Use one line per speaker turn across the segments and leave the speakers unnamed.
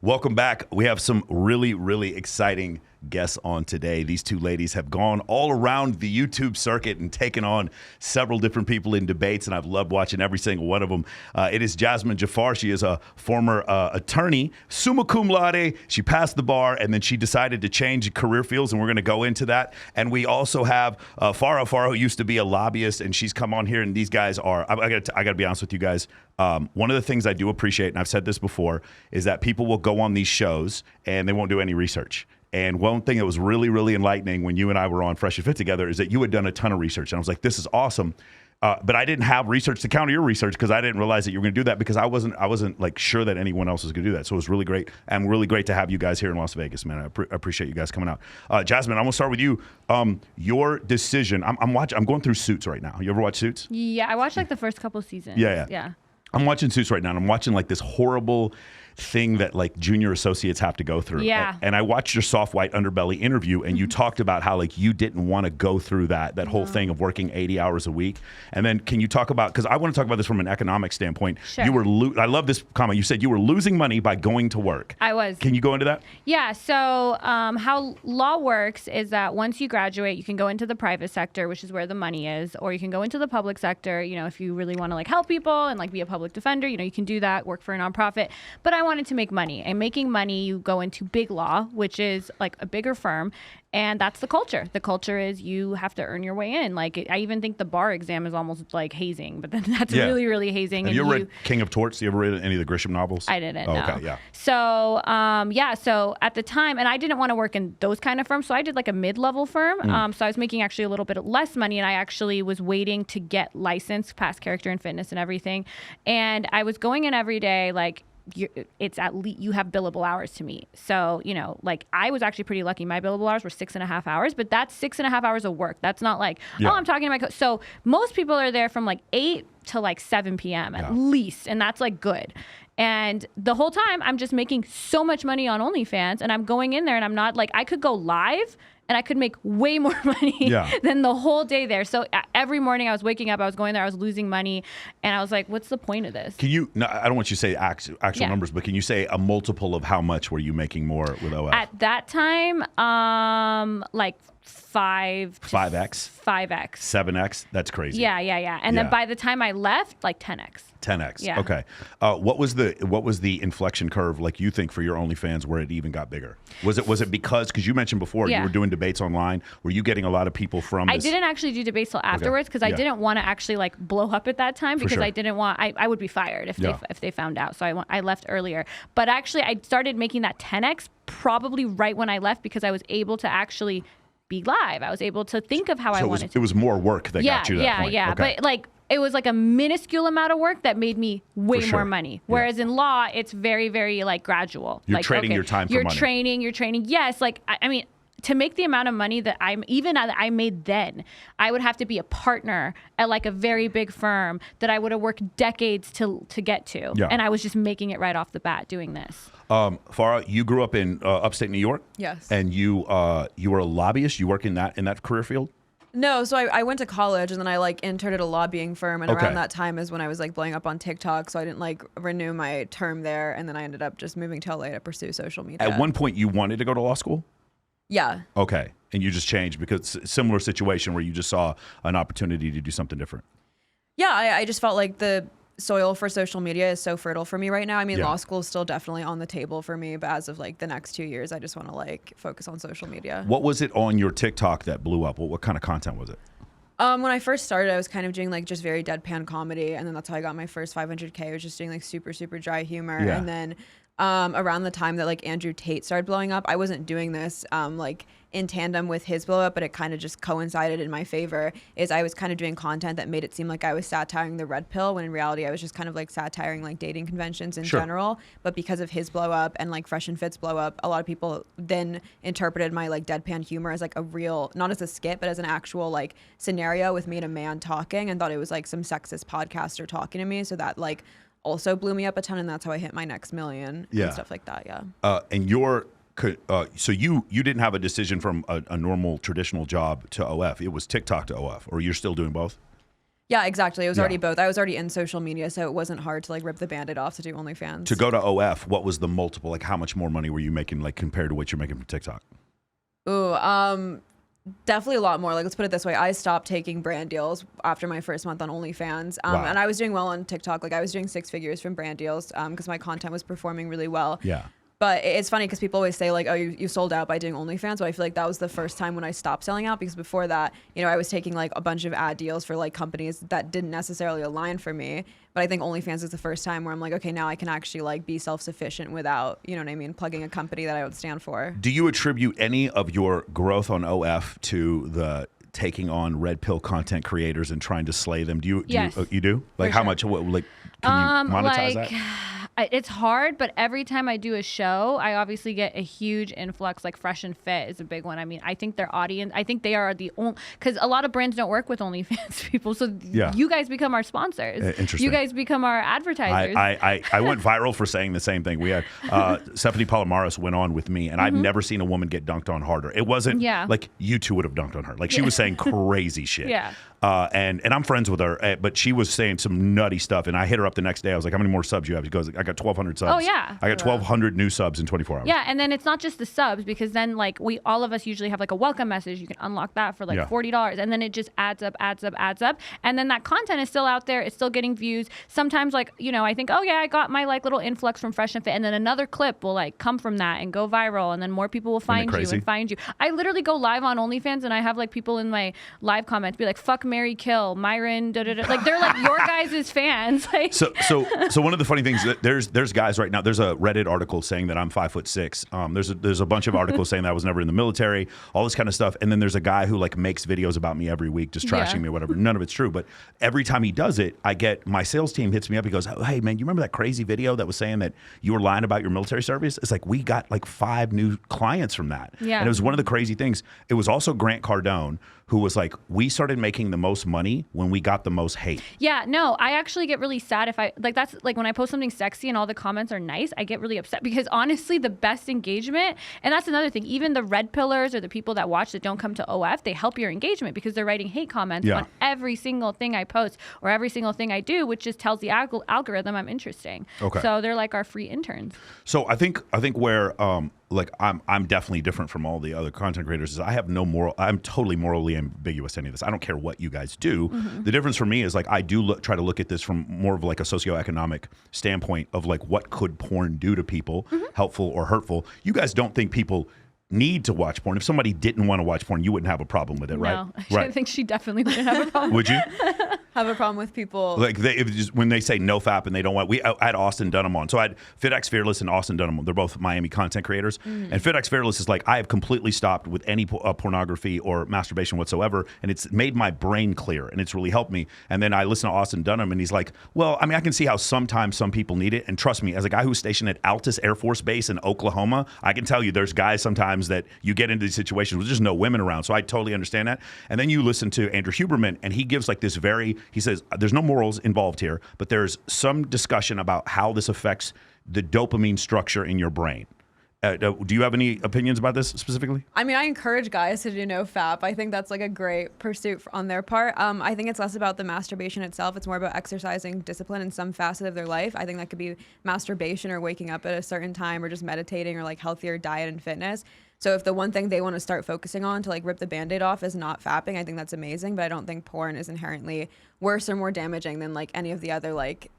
Welcome back. We have some really, really exciting guests on today. These two ladies have gone all around the YouTube circuit and taken on several different people in debates, and I've loved watching every single one of them. It is Jazmen Jafar. She is a former attorney, summa cum laude. She passed the bar, and then she decided to change career fields, and we're going to go into that. And we also have Farha, who used to be a lobbyist, and she's come on here, and these guys are, I got to be honest with you guys, one of the things I do appreciate, and I've said this before, is that people will go on these shows, and they won't do any research. And one thing that was really, really enlightening when you and I were on Fresh and Fit together is that you had done a ton of research. And I was like, this is awesome. But I didn't have research to counter your research because I didn't realize that you were going to do that because I wasn't like sure that anyone else was going to do that. So it was really great and really great to have you guys here in Las Vegas, man. I appreciate you guys coming out. Jazmen, I'm going to start with you. Your decision. I'm going through Suits right now. You ever watch Suits?
Yeah, I watched like the first couple seasons.
Yeah. I'm watching Suits right now, and I'm watching like this horrible thing that like junior associates have to go through.
Yeah.
And I watched your soft white underbelly interview, and you talked about how like you didn't want to go through that whole thing of working 80 hours a week. And then can you talk about, because I want to talk about this from an economic standpoint.
Sure.
You were I love this comment. You said you were losing money by going to work.
I was.
Can you go into that?
Yeah. So how law works is that once you graduate, you can go into the private sector, which is where the money is, or you can go into the public sector. You know, if you really want to like help people and like be a public defender, you know, you can do that, work for a nonprofit. But I wanted to make money. And making money, you go into big law, which is like a bigger firm. And that's the culture. The culture is you have to earn your way in. Like I even think the bar exam is almost like hazing, but then that's really, really hazing.
Have you ever read King of Torts? You ever read any of the Grisham novels?
I didn't.
Oh,
no.
okay, yeah.
So so at the time, and I didn't want to work in those kind of firms, so I did like a mid-level firm. So I was making actually a little bit less money, and I actually was waiting to get licensed, past character and fitness and everything. And I was going in every day, like, it's at least you have billable hours to meet. So, you know, like I was actually pretty lucky. My billable hours were 6.5 hours, but that's 6.5 hours of work. That's not like, oh, I'm talking to my so most people are there from like 8 to like 7 p.m. at least. And that's like good. And the whole time I'm just making so much money on OnlyFans, and I'm going in there and I'm not like, I could go live and I could make way more money than the whole day there. So every morning I was waking up, I was going there, I was losing money. And I was like, what's the point of this?
Can you, no, I don't want you to say actual numbers, but can you say a multiple of how much were you making more with OF?
At that time, like 5x.
7x? That's crazy.
Yeah. And then by the time I left, like 10x.
10x.
Yeah.
Okay. What was the inflection curve like you think for your OnlyFans where it even got bigger? Was it because you mentioned before you were doing debates online? Were you getting a lot of people from this?
I didn't actually do debates till afterwards because I didn't want to actually like blow up at that time because I didn't want I would be fired if they found out. So I left earlier. But actually I started making that 10x probably right when I left because I was able to actually be live. I was able to think of how I wanted to.
It was more work that got you to that point.
Yeah.
Okay.
But like it was like a minuscule amount of work that made me way more money. Whereas in law, it's very, very like gradual.
You're
like,
trading your time for money.
You're training. Yes. Like, I mean, to make the amount of money that I made then, I would have to be a partner at like a very big firm that I would have worked decades to get to. Yeah. And I was just making it right off the bat doing this.
Farha, you grew up in upstate New York.
Yes.
And you were a lobbyist. You work in that career field?
No, so I went to college and then I like interned at a lobbying firm, and around that time is when I was like blowing up on TikTok, so I didn't like renew my term there, and then I ended up just moving to LA to pursue social media.
At one point you wanted to go to law school?
Yeah.
Okay. And you just changed because similar situation where you just saw an opportunity to do something different.
Yeah, I just felt like the soil for social media is so fertile for me right now. I mean, law school is still definitely on the table for me, but as of like the next 2 years, I just want to like focus on social media.
What was it on your TikTok that blew up? What kind of content was it?
When I first started, I was kind of doing like just very deadpan comedy, and then that's how I got my first 500K. I was just doing like super, super dry humor. Yeah. And then around the time that like Andrew Tate started blowing up, I wasn't doing this like in tandem with his blow up, but it kind of just coincided in my favor. Is I was kind of doing content that made it seem like I was satiring the red pill, when in reality I was just kind of like satiring like dating conventions in general. But because of his blow up and like Fresh and Fit's blow up, a lot of people then interpreted my like deadpan humor as like a real, not as a skit, but as an actual like scenario with me and a man talking, and thought it was like some sexist podcaster talking to me. So that like also blew me up a ton, and that's how I hit my next million and stuff like that. Yeah.
And so you didn't have a decision from a normal traditional job to OF. It was TikTok to OF, or you're still doing both?
Yeah, exactly. It was
Yeah.
already both. I was already in social media, so it wasn't hard to like rip the Band-Aid off to do OnlyFans.
To go to OF, what was the multiple? Like, how much more money were you making, like, compared to what you're making from TikTok?
Ooh, definitely a lot more. Like, let's put it this way. I stopped taking brand deals after my first month on OnlyFans.
Wow.
And I was doing well on TikTok. Like, I was doing 6 figures from brand deals because my content was performing really well.
Yeah.
But it's funny because people always say like, oh, you sold out by doing OnlyFans. But I feel like that was the first time when I stopped selling out, because before that, you know, I was taking like a bunch of ad deals for like companies that didn't necessarily align for me. But I think OnlyFans is the first time where I'm like, okay, now I can actually like be self-sufficient without, you know what I mean, plugging a company that I would stand for.
Do you attribute any of your growth on OF to the taking on red pill content creators and trying to slay them?
Yes.
You do? Like,
For
how
sure.
much, like, can you monetize that?
It's hard, but every time I do a show, I obviously get a huge influx. Like Fresh and Fit is a big one. I mean, I think their audience, I think they are the only, because a lot of brands don't work with OnlyFans people. So you guys become our sponsors.
Interesting.
You guys become our advertisers.
I went viral for saying the same thing. We had Stephanie Palomares went on with me, and I've never seen a woman get dunked on harder. It wasn't like you two would have dunked on her. Like, she was saying crazy shit.
Yeah.
And I'm friends with her, but she was saying some nutty stuff, and I hit her up the next day. I was like, how many more subs you have? She goes, I got 1,200 subs.
Oh, yeah.
I got 1,200 new subs in 24 hours.
Yeah, and then it's not just the subs, because then like all of us usually have like a welcome message. You can unlock that for like $40, and then it just adds up, and then that content is still out there. It's still getting views. Sometimes, like, you know, I think, oh yeah, I got my like little influx from Fresh and Fit, and then another clip will like come from that and go viral, and then more people will find you and find you. I literally go live on OnlyFans, and I have like people in my live comments be like, "Fuck, marry, kill, Myron," da da da. Like, they're like your guys' fans. Like,
so one of the funny things that there's guys right now. There's a Reddit article saying that I'm 5'6". There's a bunch of articles saying that I was never in the military, all this kind of stuff. And then there's a guy who like makes videos about me every week, just trashing me or whatever. None of it's true, but every time he does it, I get my sales team hits me up. He goes, "Oh, hey man, you remember that crazy video that was saying that you were lying about your military service?" It's like, we got like 5 new clients from that.
Yeah.
And it was one of the crazy things. It was also Grant Cardone, who was like, we started making the most money when we got the most hate.
Yeah, no, I actually get really sad if I, like, that's like when I post something sexy and all the comments are nice, I get really upset, because honestly, the best engagement, and that's another thing, even the red pillars or the people that watch that don't come to OF, they help your engagement because they're writing hate comments on every single thing I post or every single thing I do, which just tells the algorithm I'm interesting.
Okay.
So they're like our free interns.
So I think where like I'm definitely different from all the other content creators is I have no moral. I'm totally morally ambiguous to any of this. I don't care what you guys do. The difference for me is like I do try to look at this from more of like a socioeconomic standpoint of like what could porn do to people, helpful or hurtful. You guys don't think people need to watch porn. If somebody didn't want to watch porn, you wouldn't have a problem with it, right?
No,
right.
I think she definitely wouldn't have a problem.
Would you?
Have a problem with people
like when they say no fap and they don't want. I had Austin Dunham on, so I had FitX Fearless and Austin Dunham. They're both Miami content creators, and FitX Fearless is like, I have completely stopped with any pornography or masturbation whatsoever, and it's made my brain clear, and it's really helped me. And then I listen to Austin Dunham, and he's like, well, I mean, I can see how sometimes some people need it, and trust me, as a guy who's stationed at Altus Air Force Base in Oklahoma, I can tell you there's guys sometimes that you get into these situations with just no women around, so I totally understand that. And then you listen to Andrew Huberman, and he gives like this he says, there's no morals involved here, but there's some discussion about how this affects the dopamine structure in your brain. Do you have any opinions about this specifically?
I mean, I encourage guys to do no fap. I think that's like a great pursuit on their part. I think it's less about the masturbation itself. It's more about exercising discipline in some facet of their life. I think that could be masturbation or waking up at a certain time or just meditating or like healthier diet and fitness. So if the one thing they want to start focusing on to like rip the Band-Aid off is not fapping, I think that's amazing. But I don't think porn is inherently worse or more damaging than like any of the other like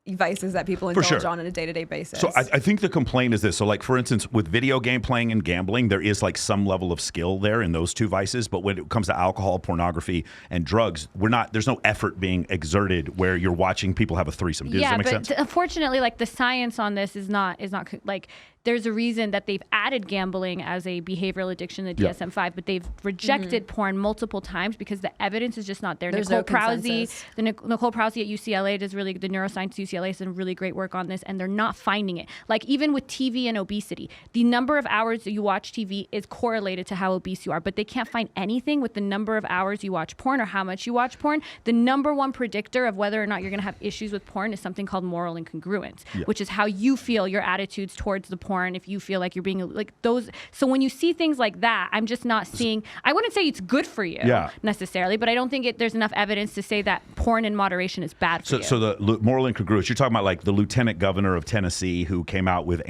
vices that people indulge on a day-to-day basis.
So I think the complaint is this. So like, for instance, with video game playing and gambling, there is like some level of skill there in those two vices. But when it comes to alcohol, pornography, and drugs, there's no effort being exerted where you're watching people have a threesome. Does that make sense?
Unfortunately, like the science on this is not like, there's a reason that they've added gambling as a behavioral addiction in the DSM-5, but they've rejected porn multiple times because the evidence is just not there.
There's
Nicole
no consensus.
Nicole Prousey at UCLA does the neuroscience UCLA has done really great work on this, and they're not finding it. Like even with TV and obesity, the number of hours that you watch TV is correlated to how obese you are, but they can't find anything with the number of hours you watch porn or how much you watch porn. The number one predictor of whether or not you're going to have issues with porn is something called moral incongruence, which is how you feel your attitudes towards the porn porn if you feel like you're being like those. So when you see things like that, I'm just not seeing. I wouldn't say it's good for you necessarily, but I don't think there's enough evidence to say that porn in moderation is bad for you.
So the moral incongruence, you're talking about like the lieutenant governor of Tennessee who came out with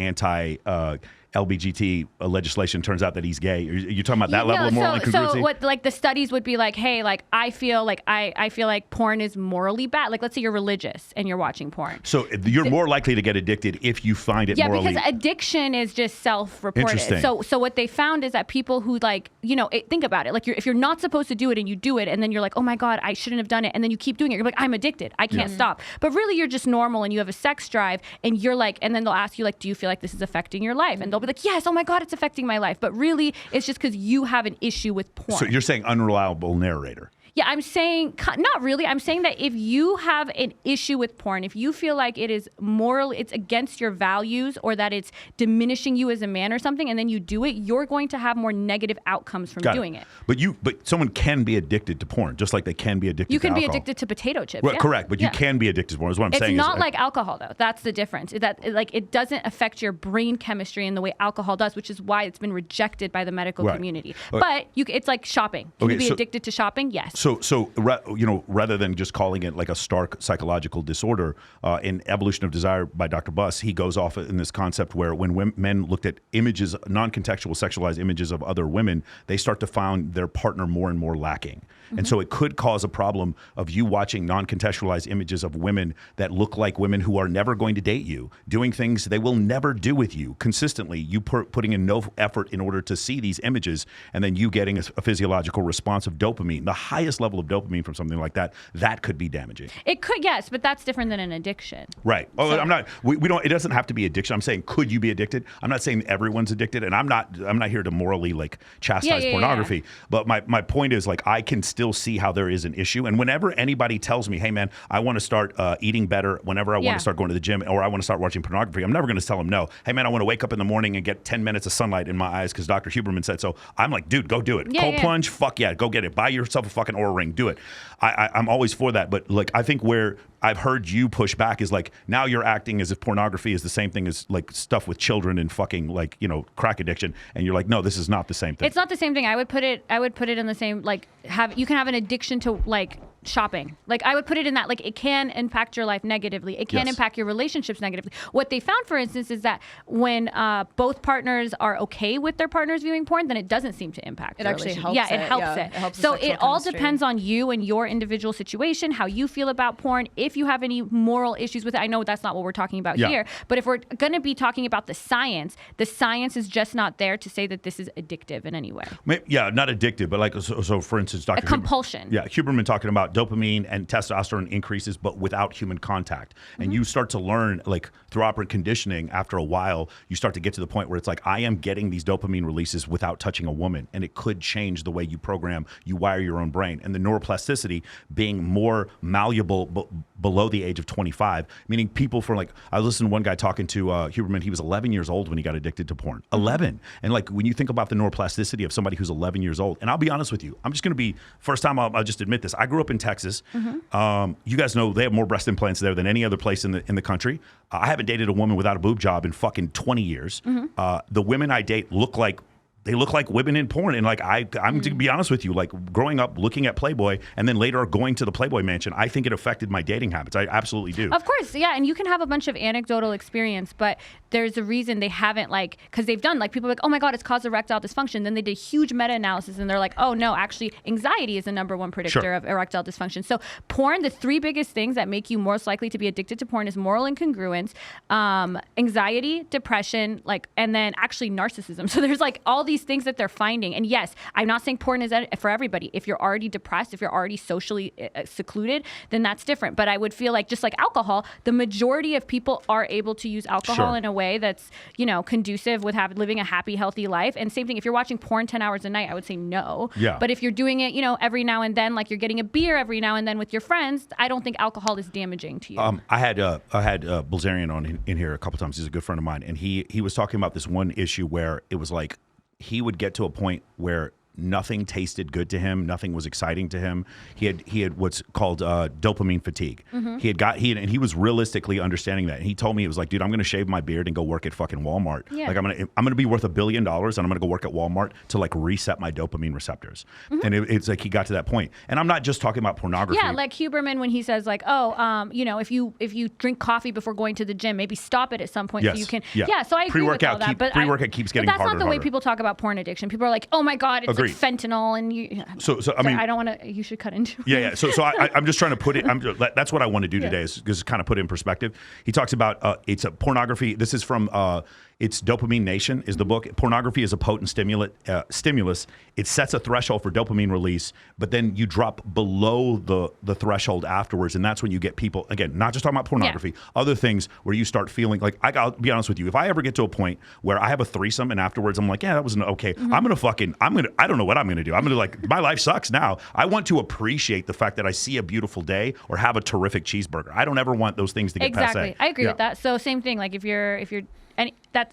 LBGT legislation. Turns out that he's gay. You're talking about that level of moral incongruency?
So what like the studies would be like, hey, like I feel like porn is morally bad. Like let's say you're religious and you're watching porn.
So you're more likely to get addicted if you find it morally.
Yeah, because addiction is just self-reported.
Interesting.
So what they found is that people who like, think about it. Like if you're not supposed to do it and you do it and then you're like, oh my God, I shouldn't have done it. And then you keep doing it. You're like, I'm addicted. I can't stop. But really you're just normal and you have a sex drive and you're like, and then they'll ask you like, do you feel like this is affecting your life? And they'll be like, yes, oh my God, it's affecting my life. But really, it's just because you have an issue with porn.
So you're saying unreliable narrator.
Yeah, I'm saying, not really. I'm saying that if you have an issue with porn, if you feel like it is moral, it's against your values or that it's diminishing you as a man or something, and then you do it, you're going to have more negative outcomes from doing it.
But someone can be addicted to porn, just like they can be addicted to alcohol.
You can be addicted to potato chips.
Right, correct, but you can be addicted to porn is what I'm saying.
It's not like alcohol, though. That's the difference. That like it doesn't affect your brain chemistry in the way alcohol does, which is why it's been rejected by the medical community. But it's like shopping. Can you be addicted to shopping? Yes.
So rather than just calling it like a stark psychological disorder, in Evolution of Desire by Dr. Buss, he goes off in this concept where when men looked at images, non-contextual sexualized images of other women, they start to find their partner more and more lacking. And so it could cause a problem of you watching non-contextualized images of women that look like women who are never going to date you, doing things they will never do with you consistently, you putting in no effort in order to see these images, and then you getting a physiological response of dopamine, the highest level of dopamine from something like that, that could be damaging.
It could, yes, but that's different than an addiction.
Right. Oh, I'm not, we don't, it doesn't have to be addiction. I'm saying, could you be addicted? I'm not saying everyone's addicted, and I'm not here to morally like chastise pornography, but my point is like, I can still see how there is an issue. And whenever anybody tells me, hey man, I want to start eating better, whenever I want to start going to the gym, or I want to start watching pornography, I'm never going to tell them no. Hey man, I want to wake up in the morning and get 10 minutes of sunlight in my eyes because Dr. Huberman said so. I'm like, dude, go do it. Cold plunge, fuck yeah, go get it. Buy yourself a fucking Oura ring, do it. I'm always for that. But like, I think where I've heard you push back is like, now you're acting as if pornography is the same thing as like stuff with children and fucking like, crack addiction. And you're like, no, this is not the same thing.
It's not the same thing. I would put it in the same, like you can have an addiction to like shopping. Like I would put it in that, like it can impact your life negatively. It can impact your relationships negatively. What they found, for instance, is that when both partners are okay with their partners viewing porn, then it doesn't seem to impact.
It actually helps.
Yeah, it helps it.
It helps
so it all depends on you and your individual situation, how you feel about porn. If you have any moral issues with it, I know that's not what we're talking about here. But if we're going to be talking about the science is just not there to say that this is addictive in any way.
Yeah, not addictive, but like so for instance, Dr.
compulsion.
Huberman talking about dopamine and testosterone increases, but without human contact. And you start to learn, like through operant conditioning, after a while, you start to get to the point where it's like, I am getting these dopamine releases without touching a woman. And it could change the way you program, you wire your own brain. And the neuroplasticity being more malleable below the age of 25, meaning people from like, I listened to one guy talking to Huberman, he was 11 years old when he got addicted to porn. 11. And like, when you think about the neuroplasticity of somebody who's 11 years old, and I'll be honest with you, I'm just going to be, first time I'll just admit this. I grew up in Texas. You guys know they have more breast implants there than any other place in the country. I haven't dated a woman without a boob job in fucking 20 years. The women I date look like women in porn. And like, I'm to be honest with you, like growing up looking at Playboy and then later going to the Playboy mansion, I think it affected my dating habits. I absolutely do.
Of course. Yeah. And you can have a bunch of anecdotal experience, but there's a reason they haven't, like, because they've done, like, people are like, oh my God, it's caused erectile dysfunction. Then they did huge meta-analysis and they're like, oh no, actually anxiety is the #1 predictor of erectile dysfunction. So porn, the 3 biggest things that make you most likely to be addicted to porn is moral incongruence, anxiety, depression, like, and then actually narcissism. So there's like all these things that they're finding. And yes, I'm not saying porn is for everybody. If you're already depressed, if you're already socially secluded, then that's different. But I would feel like, just like alcohol, the majority of people are able to use alcohol in a way that's, conducive with living a happy, healthy life. And same thing, if you're watching porn 10 hours a night, I would say no.
Yeah.
But if you're doing it, every now and then, like you're getting a beer every now and then with your friends, I don't think alcohol is damaging to you.
I had Bilzerian on in here a couple times. He's a good friend of mine. And he was talking about this one issue where it was like, he would get to a point where nothing tasted good to him, nothing was exciting to him. He had what's called dopamine fatigue. He was realistically understanding that. And he told me, it was like, dude, I'm going to shave my beard and go work at fucking Walmart.
Yeah.
Like I'm gonna be worth $1 billion, and I'm gonna go work at Walmart to like reset my dopamine receptors. And it's like he got to that point. And I'm not just talking about pornography.
Yeah, like Huberman when he says like, oh, you know, if you drink coffee before going to the gym, maybe stop it at some point so you can. Yeah, so I agree with all that. But
pre-workout keeps getting
harder. But that's
harder
not the way
harder.
people talk about porn addiction. People are like, oh my god, it's like fentanyl, and you.
So I mean,
I don't want to. You should cut into.
Yeah. So I'm just trying to put it. That's what I want to do today, is just kind of put it in perspective. He talks about it's a pornography. This is from it's Dopamine Nation is the book. Pornography is a potent stimulus. It sets a threshold for dopamine release, but then you drop below the threshold afterwards, and that's when you get people, again, not just talking about pornography, other things where you start feeling like, I'll be honest with you, if I ever get to a point where I have a threesome and afterwards I'm like, yeah, that was okay. I don't know what I'm gonna do. I'm gonna like, my life sucks now. I want to appreciate the fact that I see a beautiful day or have a terrific cheeseburger. I don't ever want those things to get
exactly.
passé.
I agree with that. So same thing. Like if you're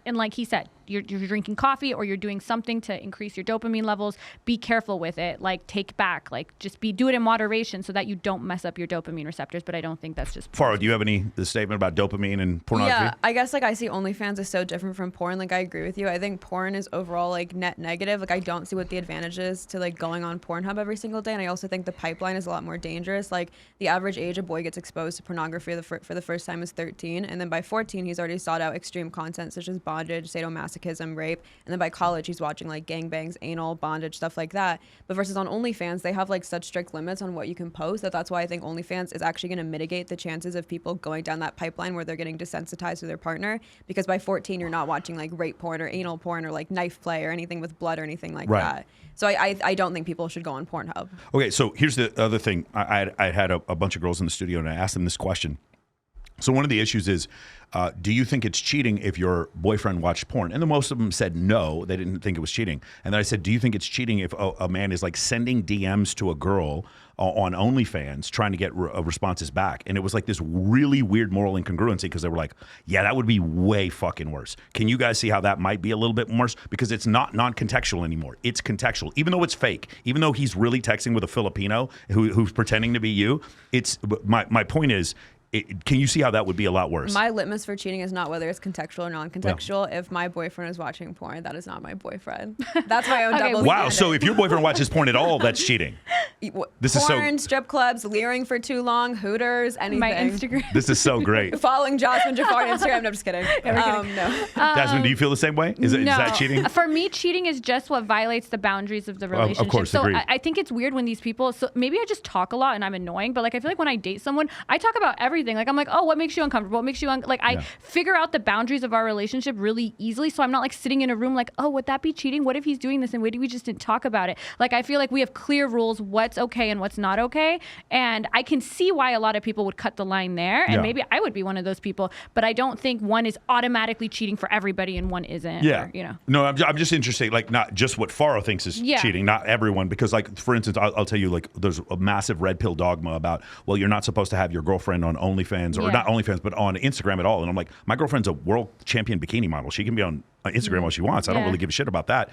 and like he said, you're drinking coffee or you're doing something to increase your dopamine levels, be careful with it. Like take back, like just do it in moderation so that you don't mess up your dopamine receptors. But I don't think that's just.
Farha, do you have any statement about dopamine and pornography?
Yeah, I guess like I see OnlyFans is so different from porn. Like I agree with you. I think porn is overall like net negative. Like I don't see what the advantage is to like going on Pornhub every single day. And I also think the pipeline is a lot more dangerous. Like the average age a boy gets exposed to pornography for the first time is 13, and then by 14 he's already sought out extreme content such as bondage, sadomasochism, rape, and then by college he's watching like gangbangs, anal, bondage, stuff like that. But versus on OnlyFans, they have like such strict limits on what you can post that's why I think OnlyFans is actually going to mitigate the chances of people going down that pipeline where they're getting desensitized to their partner, because by 14 you're not watching like rape porn or anal porn or like knife play or anything with blood or anything like that. So I don't think people should go on Pornhub.
Okay, so here's the other thing. I had a bunch of girls in the studio and I asked them this question. So one of the issues is, do you think it's cheating if your boyfriend watched porn? And then most of them said no, they didn't think it was cheating. And then I said, do you think it's cheating if a man is like sending DMs to a girl on OnlyFans trying to get responses back? And it was like this really weird moral incongruency, because they were like, yeah, that would be way fucking worse. Can you guys see how that might be a little bit worse? Because it's not non-contextual anymore. It's contextual. Even though it's fake, even though he's really texting with a Filipino who's pretending to be you, it's my point is, can you see how that would be a lot worse?
My litmus for cheating is not whether it's contextual or non-contextual. If my boyfriend is watching porn, that is not my boyfriend. That's my own double standard.
Wow, so if your boyfriend watches porn at all, that's cheating. This
porn,
is so...
strip clubs, leering for too long, Hooters, anything.
My Instagram.
This is so great.
Following Jazmen, Jafar on Instagram. No, I'm just kidding. No.
Jasmine, do you feel the same way? Is that cheating?
For me, cheating is just what violates the boundaries of the relationship.
Of course,
so
agreed.
I think it's weird when these people, so maybe I just talk a lot and I'm annoying, but like I feel like when I date someone, I talk about everything. Like I'm like, oh, what makes you uncomfortable? What makes you I figure out the boundaries of our relationship really easily. So I'm not like sitting in a room like, oh, would that be cheating? What if he's doing this? And why do we just didn't talk about it? Like I feel like we have clear rules, what's okay and what's not okay. And I can see why a lot of people would cut the line there. And maybe I would be one of those people, but I don't think one is automatically cheating for everybody and one isn't.
Yeah.
Or,
No, I'm just interested, like not just what Farha thinks is cheating, not everyone. Because like, for instance, I'll tell you, like there's a massive red pill dogma about, well, you're not supposed to have your girlfriend on OnlyFans or not OnlyFans, but on Instagram at all. And I'm like, my girlfriend's a world champion bikini model. She can be on Instagram all she wants. I don't really give a shit about that.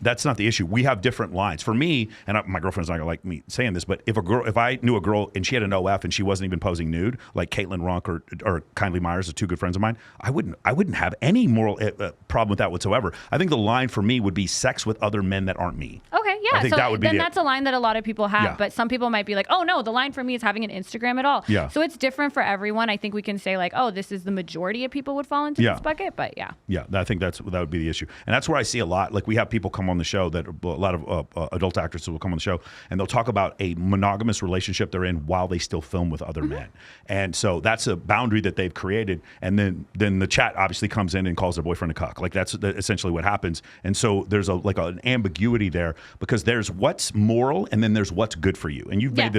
That's not the issue. We have different lines. For me, and my girlfriend's not gonna like me saying this, but if I knew a girl and she had an OF and she wasn't even posing nude, like Caitlin Ronk or Kindly Myers, are two good friends of mine, I wouldn't have any moral problem with that whatsoever. I think the line for me would be sex with other men that aren't me.
Okay, yeah.
I think that would be
that's a line that a lot of people have,
Yeah.
but some people might be like, oh no, the line for me is having an Instagram at all.
Yeah.
So it's different for everyone. I think we can say like, oh, this is the majority of people would fall into this bucket, but yeah.
Yeah, I think that would be the issue. And that's where I see a lot. Like we have people come on the show that a lot of adult actresses will come on the show and they'll talk about a monogamous relationship they're in while they still film with other men. And so that's a boundary that they've created. And then the chat obviously comes in and calls their boyfriend a cuck. Like that's essentially what happens. And so there's an ambiguity there, because there's what's moral and then there's what's good for you. And you've made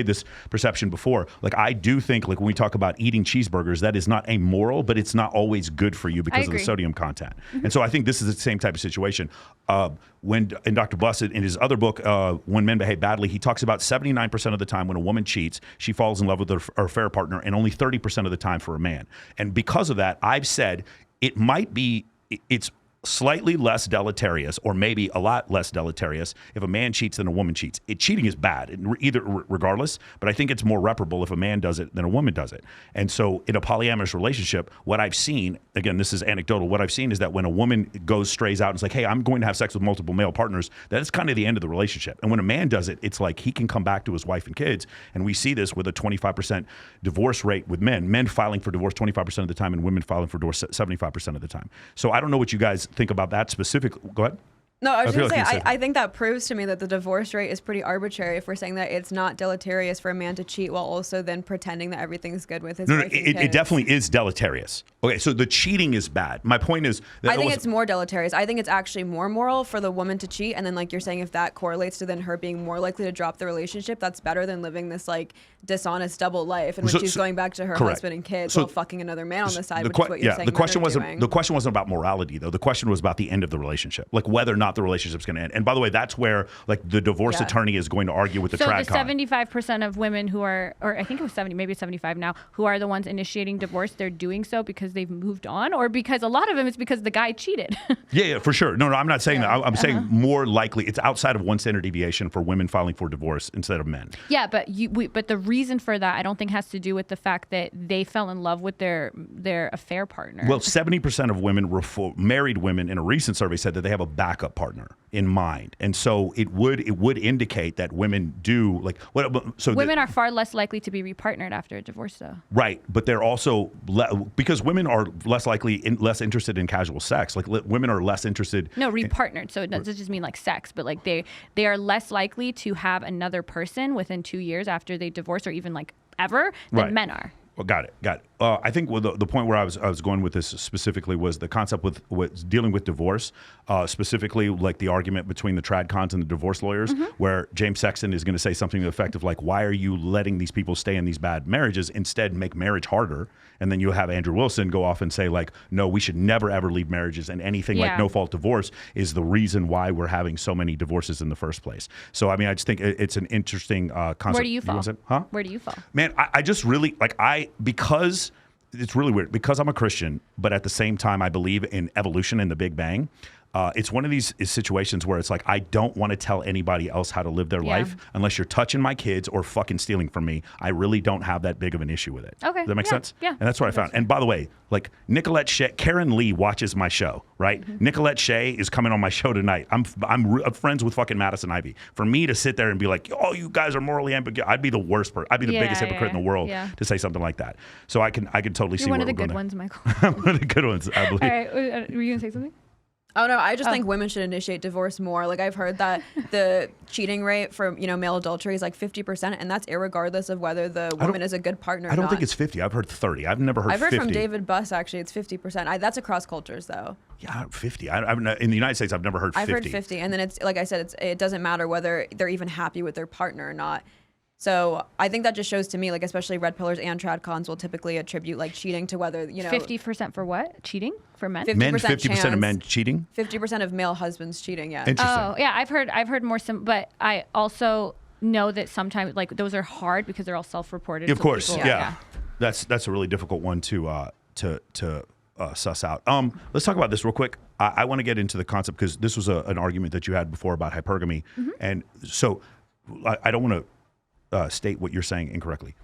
this perception before. Like I do think, like when we talk about eating cheeseburgers, that is not amoral, but it's not always good for you because of the sodium content. And so I think this is the same type of situation. When in Dr. Bussett, in his other book, When Men Behave Badly, he talks about 79% of the time when a woman cheats, she falls in love with her affair partner, and only 30% of the time for a man. And because of that, I've said it might be, it's slightly less deleterious, or maybe a lot less deleterious, if a man cheats than a woman cheats. Cheating is bad, regardless, but I think it's more reparable if a man does it than a woman does it. And so in a polyamorous relationship, what I've seen, again, this is anecdotal, what I've seen is that when a woman strays out and is like, hey, I'm going to have sex with multiple male partners, that is kind of the end of the relationship. And when a man does it, it's like he can come back to his wife and kids. And we see this with a 25% divorce rate with men filing for divorce 25% of the time and women filing for divorce 75% of the time. So I don't know what you guys think about that specifically. Go ahead.
No, I was going to say, I think that proves to me that the divorce rate is pretty arbitrary if we're saying that it's not deleterious for a man to cheat while also then pretending that everything's good with his wife and kids.
It definitely is deleterious. Okay, so the cheating is bad. My point is that
I think it's more deleterious. I think it's actually more moral for the woman to cheat, and then like you're saying, if that correlates to then her being more likely to drop the relationship, that's better than living this like dishonest double life in which she's going back to her husband and kids while fucking another man on the side, which is what you're saying.
The question wasn't about morality though. The question was about the end of the relationship, like whether or not the relationship's going to end. And by the way, that's where like the divorce attorney is going to argue with the trad con.
So the 75% of women who are, or I think it was 70, maybe 75 now, who are the ones initiating divorce, they're doing so because they've moved on, or because a lot of them it's because the guy cheated.
Yeah, for sure. No, I'm not saying that. I'm saying more likely it's outside of one standard deviation for women filing for divorce instead of men.
Yeah, but but the reason for that I don't think has to do with the fact that they fell in love with their affair partner.
Well, 70% of women, married women in a recent survey said that they have a backup partner in mind. And so it would indicate that women do like
women are far less likely to be repartnered after a divorce though.
Right, but they're also because women are less less interested in casual sex. Like women are less interested
repartnered. So it doesn't just mean like sex, but like they are less likely to have another person within 2 years after they divorce, or even like ever, than men are.
Well, got it. I think the point where I was going with this specifically was the concept with dealing with divorce, specifically like the argument between the trad cons and the divorce lawyers, where James Sexton is going to say something to the effect of like, why are you letting these people stay in these bad marriages? Instead, make marriage harder. And then you have Andrew Willson go off and say like, no, we should never ever leave marriages, and anything like no fault divorce is the reason why we're having so many divorces in the first place. So I mean, I just think it's an interesting concept.
Where do you fall? Where do you fall?
Man, I just really because it's really weird because I'm a Christian, but at the same time, I believe in evolution and the Big Bang. It's one of these situations where it's like, I don't want to tell anybody else how to live their life unless you're touching my kids or fucking stealing from me. I really don't have that big of an issue with it.
Okay.
Does that make sense?
Yeah.
And that's what I found. And by the way, like Nicolette Shea, Karen Lee watches my show, right? Nicolette Shea is coming on my show tonight. I'm friends with fucking Madison Ivy. For me to sit there and be like, oh, you guys are morally ambiguous, I'd be the worst person. I'd be the biggest hypocrite in the world to say something like that. So I can totally see
You're
where
one of the
we're
good
going
ones, Michael.
one of the good ones, I believe.
All right. Were you going to say something?
Oh no, I just think women should initiate divorce more. Like I've heard that the cheating rate for male adultery is like 50%, and that's irregardless of whether the woman is a good partner.
I don't think it's 50. I've heard 30. I've never heard 50.
I've heard from David Buss actually it's 50%. That's across cultures though.
Yeah, 50. In the United States, I've never heard 50.
I've heard 50, and then it's like I said, it doesn't matter whether they're even happy with their partner or not. So I think that just shows to me, like especially red pillars and trad cons will typically attribute like cheating to whether
50% for what? Cheating for men?
50% of men cheating.
50% of male husbands cheating. Yeah.
Interesting.
Oh yeah, I've heard more. But I also know that sometimes like those are hard because they're all self-reported.
Of course, yeah. That's a really difficult one to suss out. Let's talk about this real quick. I want to get into the concept because this was an argument that you had before about hypergamy, and so I don't want to state what you're saying incorrectly.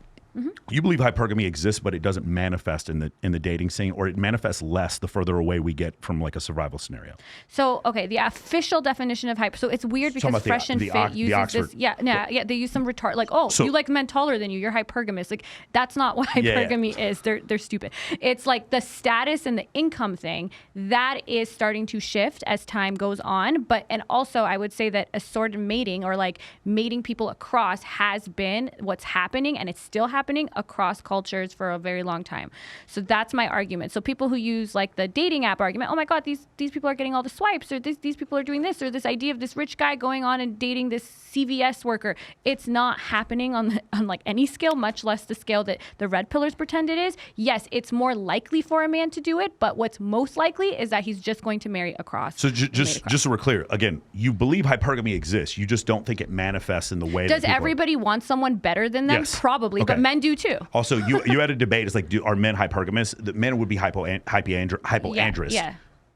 You believe hypergamy exists, but it doesn't manifest in the dating scene, or it manifests less the further away we get from like a survival scenario.
So, okay, the official definition of hyper. So it's weird because Fresh and Fit uses this. Yeah. They use some retard like, you like men taller than you. You're hypergamous. Like that's not what hypergamy is. They're stupid. It's like the status and the income thing that is starting to shift as time goes on. And also I would say that assorted mating or like mating people across has been what's happening, and it's still happening across cultures for a very long time. So that's my argument. So people who use like the dating app argument, oh my God, these people are getting all the swipes, or these people are doing this, or this idea of this rich guy going on and dating this CVS worker. It's not happening on like any scale, much less the scale that the red pillars pretend it is. Yes, it's more likely for a man to do it, but what's most likely is that he's just going to marry across.
So just so we're clear, again, you believe hypergamy exists. You just don't think it manifests in the way.
Does everybody want someone better than them?
Yes.
Probably, but men do too.
Also, you had a debate. It's like, are men hypergamous? The men would be hypoandrous.
Yeah.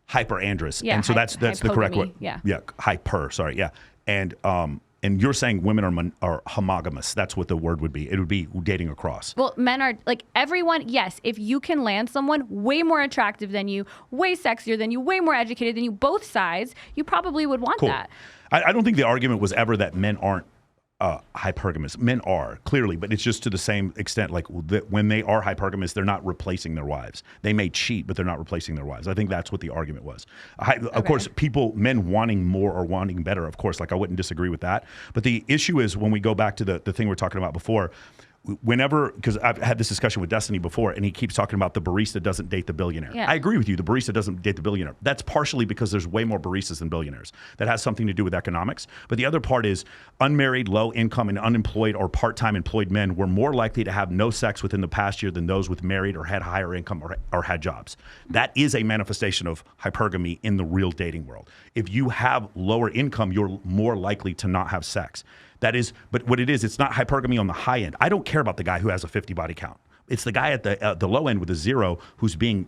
hyperandrous.
Yeah,
and so that's the correct word.
hypogamy,
Yeah, hyper, sorry, yeah. And you're saying women are homogamous. That's what the word would be. It would be dating across.
Well, men are like everyone. Yes, if you can land someone way more attractive than you, way sexier than you, way more educated than you, both sides, you probably would want that.
I don't think the argument was ever that men aren't hypergamous. Men are, clearly, but it's just to the same extent. Like when they are hypergamous, they're not replacing their wives. They may cheat, but they're not replacing their wives. I think that's what the argument was. Of course, men wanting more or wanting better, of course, like I wouldn't disagree with that. But the issue is when we go back to the thing we were talking about before, because I've had this discussion with Destiny before, and he keeps talking about the barista doesn't date the billionaire.
Yeah.
I agree with you. The barista doesn't date the billionaire. That's partially because there's way more baristas than billionaires. That has something to do with economics. But the other part is unmarried, low income, and unemployed or part-time employed men were more likely to have no sex within the past year than those with married or had higher income or had jobs. That is a manifestation of hypergamy in the real dating world. If you have lower income, you're more likely to not have sex. That is, but what it is, it's not hypergamy on the high end. I don't care about the guy who has a 50 body count. It's the guy at the low end with a 0 who's being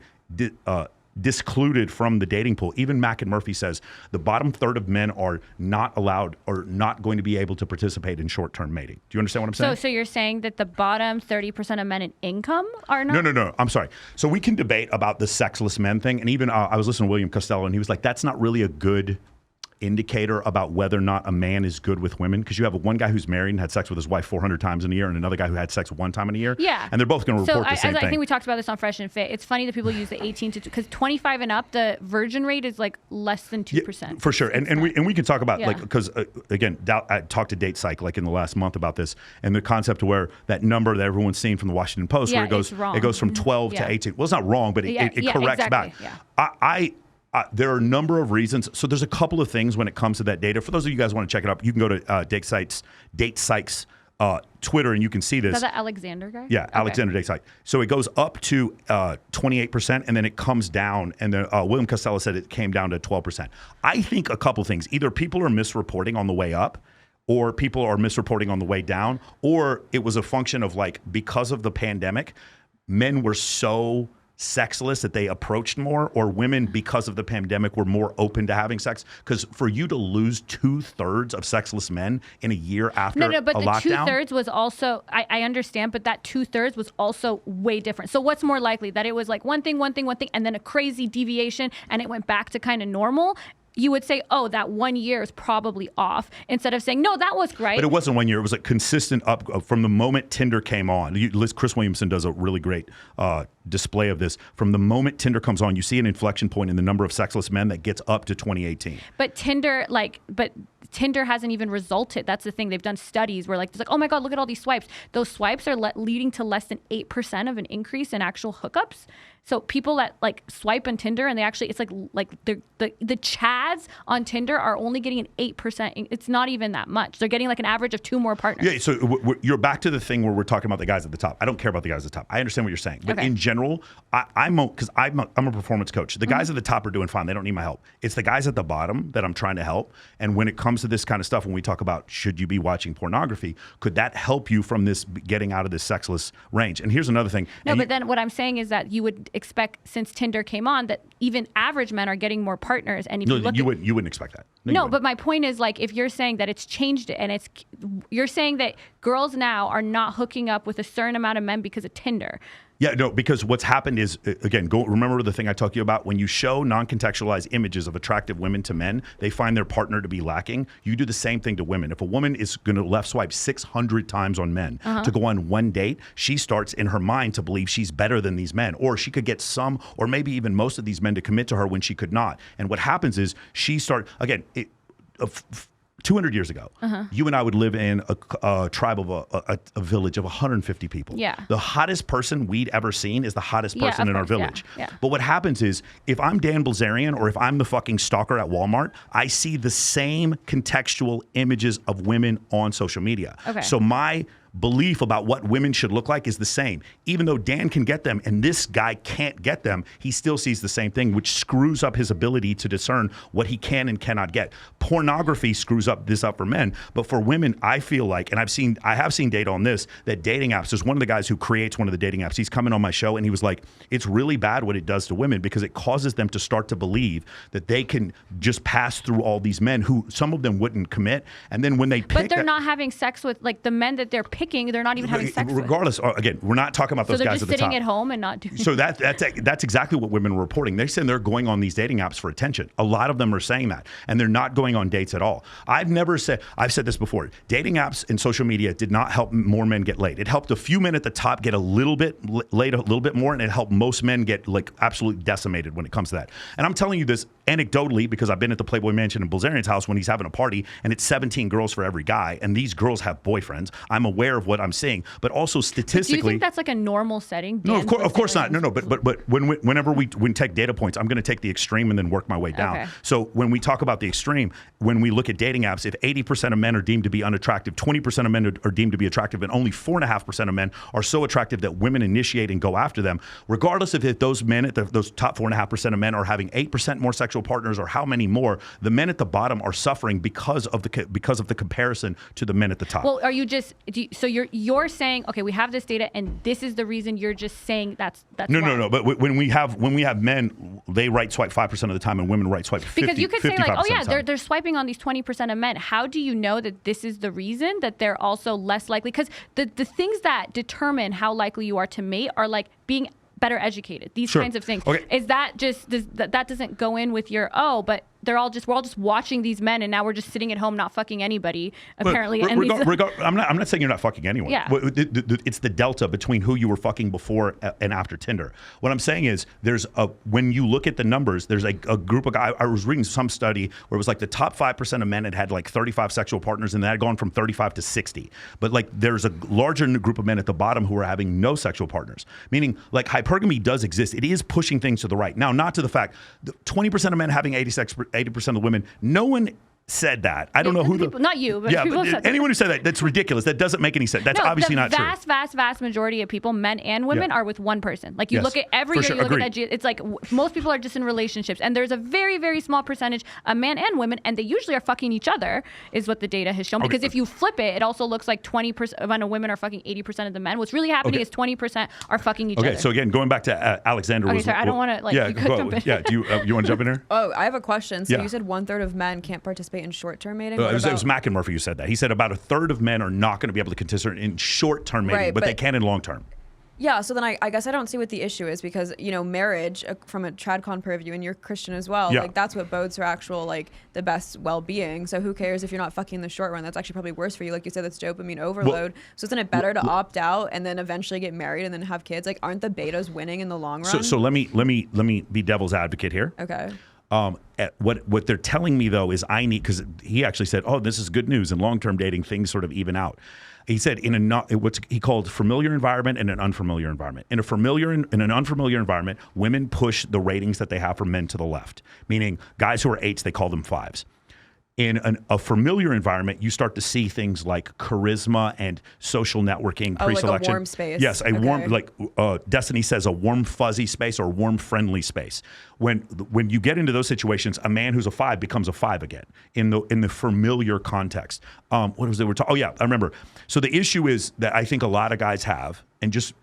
discluded from the dating pool. Even Mack and Murphy says the bottom third of men are not allowed or not going to be able to participate in short-term mating. Do you understand what I'm saying?
So you're saying that the bottom 30% of men in income are not?
No. I'm sorry. So we can debate about the sexless men thing. And even I was listening to William Costello, and he was like, that's not really a good indicator about whether or not a man is good with women, because you have one guy who's married and had sex with his wife 400 times in a year and another guy who had sex one time in a year.
Yeah.
And they're both going to report the same thing.
I think we talked about this on Fresh and Fit. It's funny that people use the 18 to, because 25 and up, the virgin rate is like less than 2%.
Yeah, for sure. And we can talk about like, because again, I talked to Date Psych like in the last month about this, and the concept of where that number that everyone's seen from the Washington Post, where it goes from 12 to 18. Well, it's not wrong, but it corrects back. Yeah. There are a number of reasons. So there's a couple of things when it comes to that data. For those of you guys who want to check it out, you can go to Date Psych's Twitter, and you can see this.
Is that Alexander guy?
Yeah, Alexander Date Psych. So it goes up to 28%, and then it comes down. And then William Costello said it came down to 12%. I think a couple things. Either people are misreporting on the way up, or people are misreporting on the way down, or it was a function of like, because of the pandemic, men were so sexless that they approached more, or women because of the pandemic were more open to having sex. Because for you to lose 2/3 of sexless men in a year after
but
a lockdown,
the 2/3 was also, I understand, but that 2/3 was also way different. So what's more likely, that it was like one thing, and then a crazy deviation, and it went back to kind of normal? You would say, oh, that 1 year is probably off, instead of saying, no, that was right.
But it wasn't 1 year. It was a consistent up from the moment Tinder came on. Chris Williamson does a really great display of this. From the moment Tinder comes on, you see an inflection point in the number of sexless men that gets up to 2018.
But Tinder hasn't even resulted. That's the thing. They've done studies where it's like, oh my God, look at all these swipes. Those swipes are leading to less than 8% of an increase in actual hookups. So people that like swipe on Tinder, and they actually, it's like the Chads on Tinder are only getting an 8%. It's not even that much. They're getting like an average of 2 more partners.
Yeah. So you're back to the thing where we're talking about the guys at the top. I don't care about the guys at the top. I understand what you're saying, but in general, I'm a performance coach. The guys at the top are doing fine. They don't need my help. It's the guys at the bottom that I'm trying to help. And when it comes to this kind of stuff, when we talk about should you be watching pornography, could that help you from this getting out of this sexless range? And here's another thing.
No, but then what I'm saying is that you would expect, since Tinder came on, that even average men are getting more partners. And if you
wouldn't expect that.
No, but my point is, like, if you're saying that it's changed it, and you're saying that girls now are not hooking up with a certain amount of men because of Tinder.
Yeah, no, because what's happened is, again, remember the thing I talked to you about? When you show non-contextualized images of attractive women to men, they find their partner to be lacking. You do the same thing to women. If a woman is going to left swipe 600 times on men to go on one date, she starts in her mind to believe she's better than these men, or she could get some, or maybe even most of these men to commit to her when she could not. And what happens is she starts, again, 200 years ago, you and I would live in a tribe of a village of 150 people.
Yeah.
The hottest person we'd ever seen is the hottest person in our village.
Yeah.
But what happens is, if I'm Dan Bilzerian or if I'm the fucking stalker at Walmart, I see the same contextual images of women on social media.
Okay.
So my belief about what women should look like is the same. Even though Dan can get them and this guy can't get them, he still sees the same thing, which screws up his ability to discern what he can and cannot get. Pornography screws up for men, but for women, I feel like, and I have seen data on this, that dating apps, there's one of the guys who creates one of the dating apps, he's coming on my show and he was like, it's really bad what it does to women because it causes them to start to believe that they can just pass through all these men who some of them wouldn't commit. And then when they pick,
but they're not having sex with, like, the men that they're picking, they're not even having sex
regardless,
with.
Again, we're not talking about those guys at the top.
So they're just sitting at home and not doing.
So that's exactly what women are reporting. They said they're going on these dating apps for attention. A lot of them are saying that, and they're not going on dates at all. I've said this before. Dating apps and social media did not help more men get laid. It helped a few men at the top get a little bit laid, a little bit more, and it helped most men get like absolutely decimated when it comes to that. And I'm telling you this anecdotally because I've been at the Playboy Mansion in Bilzerian's house when he's having a party, and it's 17 girls for every guy, and these girls have boyfriends. I'm aware of what I'm seeing, but also statistically.
But do you think that's like a normal setting?
No, of course not. No. But whenever we take data points, I'm going to take the extreme and then work my way down.
Okay.
So when we talk about the extreme, when we look at dating apps, if 80% of men are deemed to be unattractive, 20% of men are deemed to be attractive, and only 4.5% of men are so attractive that women initiate and go after them, regardless of if those men at those top 4.5% of men are having 8% more sexual partners or how many more, the men at the bottom are suffering because of the comparison to the men at the top.
Well, so you're saying, okay, we have this data and this is the reason. You're just saying that's
no. But when we have men, they right swipe 5% of the time, and women right swipe 50%.
Because you could say like, oh yeah, they're swiping on these 20% of men. How do you know that this is the reason that they're also less likely? Because the things that determine how likely you are to mate are like being better educated. These kinds of things.
Okay.
Is that just that doesn't go in with your but we're all just watching these men, and now we're just sitting at home not fucking anybody apparently. I'm
not saying you're not fucking anyone.
Yeah.
It's the delta between who you were fucking before and after Tinder. What I'm saying is when you look at the numbers, there's a group of guys. I was reading some study where it was like the top 5% of men had like 35 sexual partners, and that had gone from 35 to 60. But like there's a larger group of men at the bottom who are having no sexual partners, meaning like hypergamy does exist. It is pushing things to the right. Now, not to the fact 20% of men having 80% of the women. No one said that. I don't know who
not you, but people said that.
Anyone who said that's ridiculous. That doesn't make any sense. That's obviously not true.
Vast majority of people, men and women, are with one person. Like you look at every year, you look at it's like most people are just in relationships, and there's a very, very small percentage of men and women, and they usually are fucking each other, is what the data has shown. Because if you flip it, it also looks like 20% of women are fucking 80% of the men. What's really happening is 20% are fucking each other.
Okay, so again, going back to Alexander.
Okay, sorry, I don't want to jump in.
Yeah, do you want to jump in here?
Oh, I have a question. So you said 1/3 of men can't participate in short-term mating.
It was McEnmurphy who said that. He said about 1/3 of men are not going to be able to participate in short-term mating, but they can in long-term.
Yeah, so then I guess I don't see what the issue is because, marriage from a tradcon purview, and you're Christian as well, like that's what bodes for actual, like, the best well-being. So who cares if you're not fucking the short run? That's actually probably worse for you. Like you said, that's dopamine overload. So isn't it better to opt out and then eventually get married and then have kids? Like, aren't the betas winning in the long run?
So let me be devil's advocate here.
Okay.
What they're telling me though is I need, because he actually said, oh, this is good news. In long-term dating, things sort of even out. He said what he called familiar environment and an unfamiliar environment. In an unfamiliar environment, women push the ratings that they have for men to the left, meaning guys who are 8s, they call them 5s. In a familiar environment, you start to see things like charisma and social networking, pre-selection.
Like a warm space.
Yes, warm, like Destiny says, a warm, fuzzy space or warm, friendly space. When you get into those situations, a man who's a 5 becomes a 5 again in the familiar context. What was it? Oh yeah, I remember. So the issue is that I think a lot of guys have, and just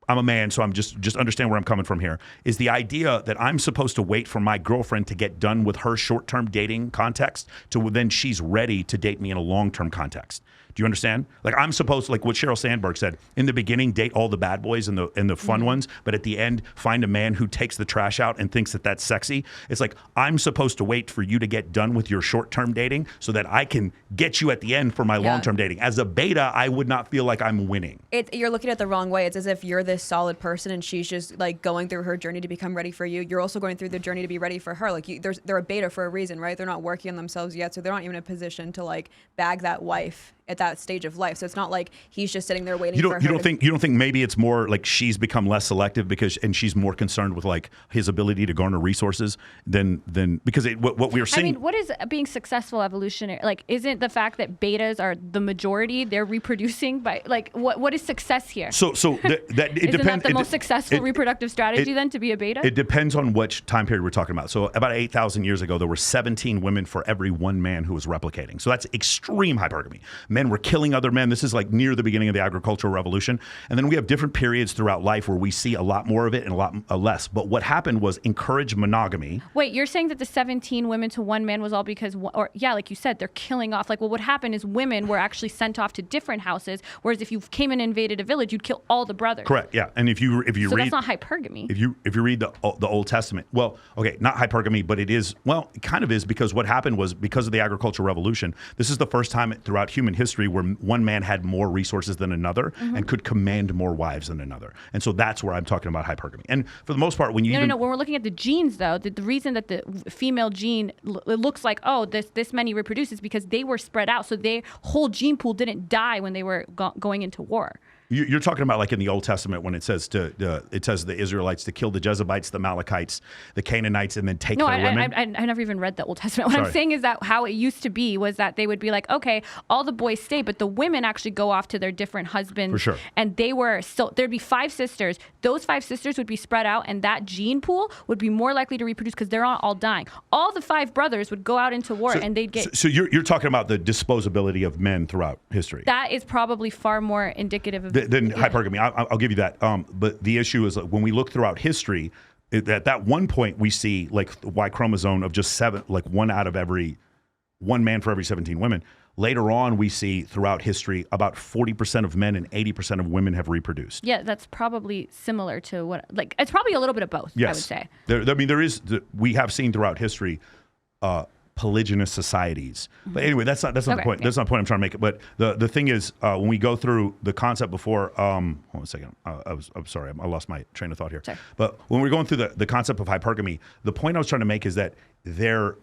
I'm a man, so I'm just understand where I'm coming from here, is the idea that I'm supposed to wait for my girlfriend to get done with her short-term dating context to then she's ready to date me in a long-term context. Do you understand? Like I'm supposed to, like what Sheryl Sandberg said, in the beginning, date all the bad boys and the fun ones, but at the end, find a man who takes the trash out and thinks that that's sexy. It's like I'm supposed to wait for you to get done with your short-term dating so that I can get you at the end for my long-term dating. As a beta, I would not feel like I'm winning.
You're looking at it the wrong way. It's as if you're this solid person and she's just like going through her journey to become ready for you. You're also going through the journey to be ready for her. Like they're a beta for a reason, right? They're not working on themselves yet, so they're not even in a position to like bag that wife at that stage of life. So it's not like he's just sitting there waiting
You
for her.
don't think maybe it's more like she's become less selective and she's more concerned with like his ability to garner resources than because what we are seeing.
I mean, what is being successful evolutionary? Like, isn't the fact that betas are the majority? They're reproducing by like what is success here?
So that it
Isn't
depends.
that the most successful reproductive strategy then to be a beta?
It depends on which time period we're talking about. So about 8,000 years ago, there were 17 women for every one man who was replicating. So that's extreme hypergamy. Men were killing other men. This is like near the beginning of the agricultural revolution. And then we have different periods throughout life where we see a lot more of it and a lot less. But what happened was encourage monogamy.
Wait, you're saying that the 17 women to one man was all because, like you said, they're killing off. Like, well, what happened is women were actually sent off to different houses, whereas if you came and invaded a village, you'd kill all the brothers.
Correct. Yeah. And if you
so
read,
that's not hypergamy.
If you read the Old Testament, well, okay, not hypergamy, but it is. Well, it kind of is, because what happened was because of the agricultural revolution. This is the first time throughout human history where one man had more resources than another and could command more wives than another. And so that's where I'm talking about hypergamy. And for the most part, when you
No. When we're looking at the genes, though, the reason that the female gene it looks like, oh, this many reproduce is because they were spread out. So their whole gene pool didn't die when they were going into war.
You're talking about like in the Old Testament when it says it says the Israelites to kill the Jebusites, the Amalekites, the Canaanites, and then take their women.
I never even read the Old Testament. What I'm saying is that how it used to be was that they would be like, okay, all the boys stay, but the women actually go off to their different husbands.
For sure.
And there'd be 5 sisters. Those 5 sisters would be spread out, and that gene pool would be more likely to reproduce because they're not all dying. All the 5 brothers would go out into war, and they'd get.
So you're talking about the disposability of men throughout history.
That is probably far more indicative of
than hypergamy. I'll give you that. But the issue is when we look throughout history, at that one point we see like Y chromosome of just 7, like one man for every 17 women. Later on, we see throughout history about 40% of men and 80% of women have reproduced.
Yeah, that's probably similar to what, like, it's probably a little bit of both,
yes.
I would say.
We have seen throughout history polygynous societies. But anyway, that's not the point. Yeah. That's not the point I'm trying to make. But the thing is, when we go through the concept before, hold on a second. I'm sorry, I lost my train of thought here.
Sorry.
But when we're going through the concept of hypergamy, the point I was trying to make is that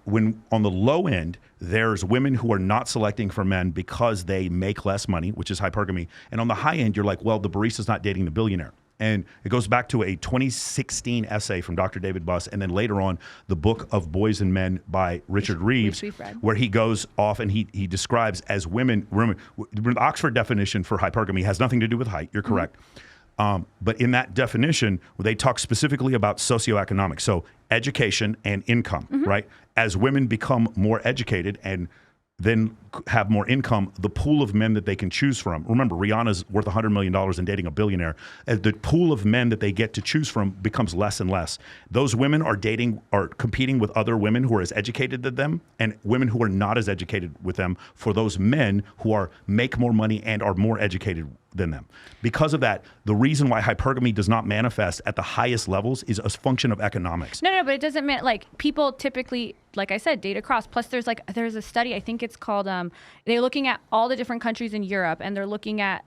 when on the low end, there's women who are not selecting for men because they make less money, which is hypergamy. And on the high end, you're like, well, the barista's not dating the billionaire. And it goes back to a 2016 essay from Dr. David Buss, and then later on, the Book of Boys and Men by Richard Reeves, where he goes off and he describes as women. The Oxford definition for hypergamy has nothing to do with height. You're correct. But in that definition, they talk specifically about socioeconomic, so education and income, right? As women become more educated and then have more income, the pool of men that they can choose from. Remember, Rihanna's worth $100 million and dating a billionaire. The pool of men that they get to choose from becomes less and less. Those women are competing with other women who are as educated as them and women who are not as educated with them for those men who make more money and are more educated than them. Because of that, the reason why hypergamy does not manifest at the highest levels is a function of economics.
No, but it doesn't mean, like, people typically, like I said, date across. Plus, there's a study, I think it's called, they're looking at all the different countries in Europe, and they're looking at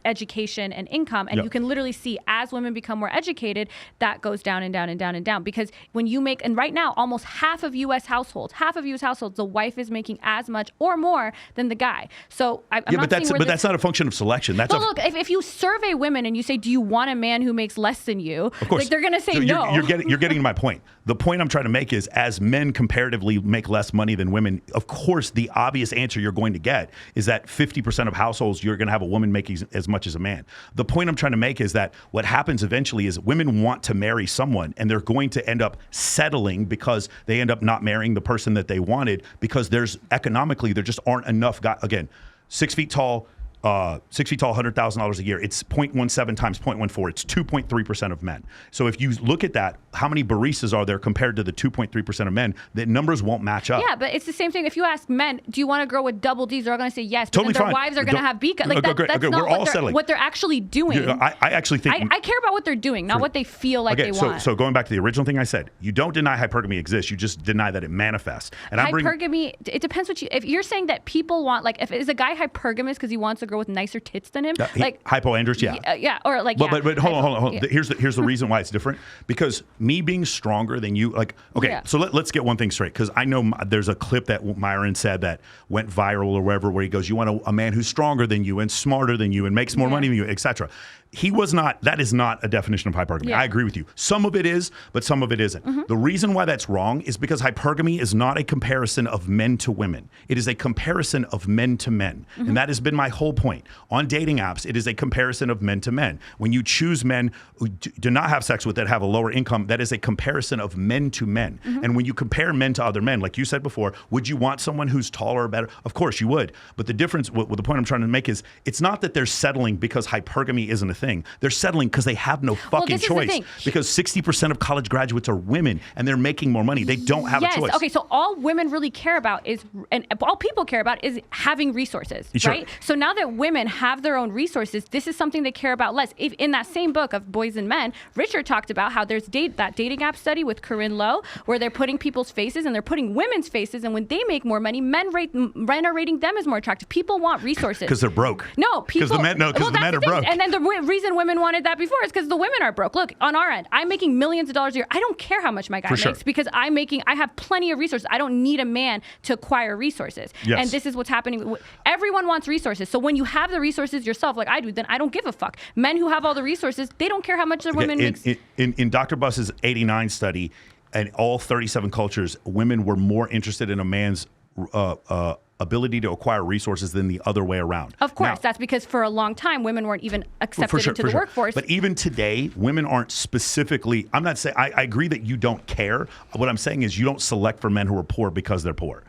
education and income, and you can literally see as women become more educated, that goes down and down and down and down. Because when you make, and right now, almost half of U.S. households, the wife is making as much or more than the guy. So that's not a function of selection. That's look, if you survey women and you say, do you want a man who makes less than you?
Of course.
Like, they're going to say no.
You're getting to my point. The point I'm trying to make is, as men comparatively make less money than women, of course, the obvious answer you're going to get is that 50% of households, you're going to have a woman making as much as a man. The point I'm trying to make is that what happens eventually is women want to marry someone, and they're going to end up settling because they end up not marrying the person that they wanted, because economically, there just aren't enough guys. Again, 6 feet tall, $100,000 a year. It's 0.17 times 0.14. It's 2.3% of men. So if you look at that, how many baristas are there compared to the 2.3% of men? The numbers won't match up.
Yeah, but it's the same thing. If you ask men, do you want a girl with double Ds? They're all going to say yes. But
Totally
then their
fine.
wives are going to have B cups. Like, that's not what they're actually doing.
Yeah, I actually think...
I care about what they're doing, not what they feel like they want.
So going back to the original thing I said, you don't deny hypergamy exists. You just deny that it manifests. And
hypergamy, it depends if you're saying that people want, like, if is a guy hypergamous because he wants a girl girl with nicer tits than him.
Hypoandrous, yeah.
Yeah, or like,
But hold on.
Yeah.
Here's the reason why it's different. Because me being stronger than you, like, okay, so let's get one thing straight. Because I know there's a clip that Myron said that went viral or wherever, where he goes, you want a man who's stronger than you and smarter than you and makes more money than you, etc. That is not a definition of hypergamy. I agree with you. Some of it is, but some of it isn't. The reason why that's wrong is because hypergamy is not a comparison of men to women. It is a comparison of men to men. And that has been my whole point. On dating apps, it is a comparison of men to men. When you choose men who do not have sex with that have a lower income, that is a comparison of men to men. And when you compare men to other men, like you said before, would you want someone who's taller or better? Of course you would. But the difference, the point I'm trying to make is, it's not that they're settling because hypergamy isn't a thing. They're settling because they have no fucking choice. Because 60% of college graduates are women and they're making more money. They don't have a choice.
Okay, so all women really care about is, and all people care about is having resources, right? So now that women have their own resources, this is something they care about less. If in that same book of Boys and Men, Richard talked about how there's that dating app study with Corinne Lowe, where they're putting people's faces and they're putting women's faces, and when they make more money, men are rating them as more attractive. People want resources
because they're broke.
No, people.
Because the men are broke.
And then the reason women wanted that before is because the women are broke. Look, on our end, I'm making millions of dollars a year. I don't care how much my guy makes because I have plenty of resources. I don't need a man to acquire resources. Yes. And this is what's happening. Everyone wants resources. So when you have the resources yourself, like I do, then I don't give a fuck. Men who have all the resources, they don't care how much their women makes.
In Dr. Buss's 89 study, in all 37 cultures, women were more interested in a man's ability to acquire resources than the other way around.
Of course, that's because for a long time, women weren't even accepted into the workforce.
But even today, women aren't specifically, I'm not saying, I agree that you don't care. What I'm saying is you don't select for men who are poor because they're poor.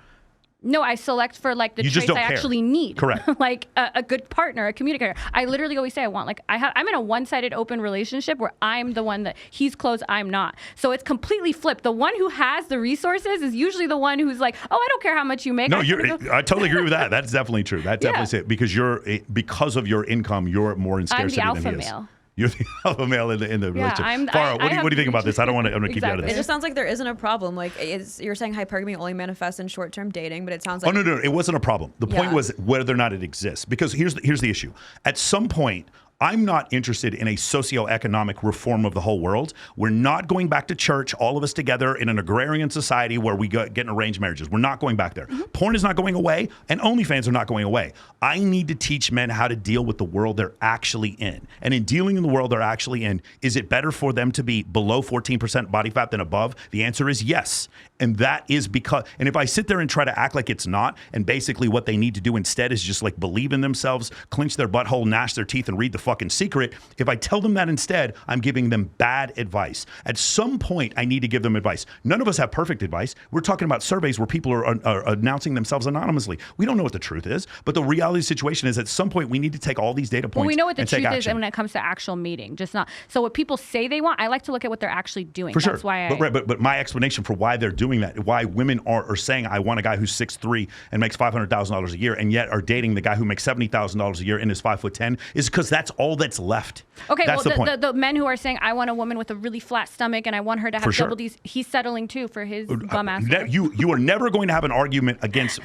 No, I select for like the traits I actually need.
Correct.
Like a good partner, a communicator. I literally always say I want I'm in a one-sided open relationship where I'm the one that he's closed, I'm not. So it's completely flipped. The one who has the resources is usually the one who's like, oh, I don't care how much you make.
No, I totally agree with that. That's definitely true. That's definitely it. Because of your income, you're more in scarcity than he is. I'm the alpha male. You're the alpha male in the relationship. Farha, what do you think about this? I'm going to keep you out of this.
It just sounds like there isn't a problem. Like you're saying hypergamy only manifests in short-term dating, but it sounds like...
Oh, no, it wasn't a problem. The point was whether or not it exists. Because here's the issue. At some point, I'm not interested in a socioeconomic reform of the whole world. We're not going back to church, all of us together in an agrarian society where we get in arranged marriages. We're not going back there. Porn is not going away, and OnlyFans are not going away. I need to teach men how to deal with the world they're actually in. And in dealing in the world they're actually in, is it better for them to be below 14% body fat than above? The answer is yes. And that is because, and if I sit there and try to act like it's not, and basically what they need to do instead is just like believe in themselves, clench their butthole, gnash their teeth, and read the fucking secret, if I tell them that instead, I'm giving them bad advice. At some point, I need to give them advice. None of us have perfect advice. We're talking about surveys where people are announcing themselves anonymously. We don't know what the truth is, but the reality of the situation is at some point we need to take all these data points.
Well, we know what the
and
truth
take
is
action.
when it comes to actual meeting, just not. So what people say they want, I like to look at what they're actually doing.
For
That's
sure.
why
But my explanation for why they're doing that, why women are saying, I want a guy who's 6'3" and makes $500,000 a year, and yet are dating the guy who makes $70,000 a year and is 5'10", is because that's all that's left.
Okay,
that's
the men who are saying, I want a woman with a really flat stomach and I want her to have double D's, he's settling too for his bum ass.
You are never going to have an argument against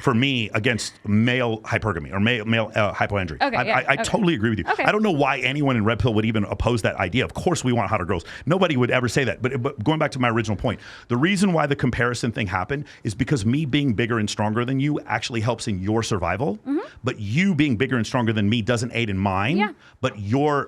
male hypergamy or male hypoandry.
Okay,
I totally agree with you.
Okay.
I don't know why anyone in Red Pill would even oppose that idea. Of course we want hotter girls. Nobody would ever say that. But going back to my original point, the reason why the comparison thing happened is because me being bigger and stronger than you actually helps in your survival. But you being bigger and stronger than me doesn't aid in mine.
Yeah.
But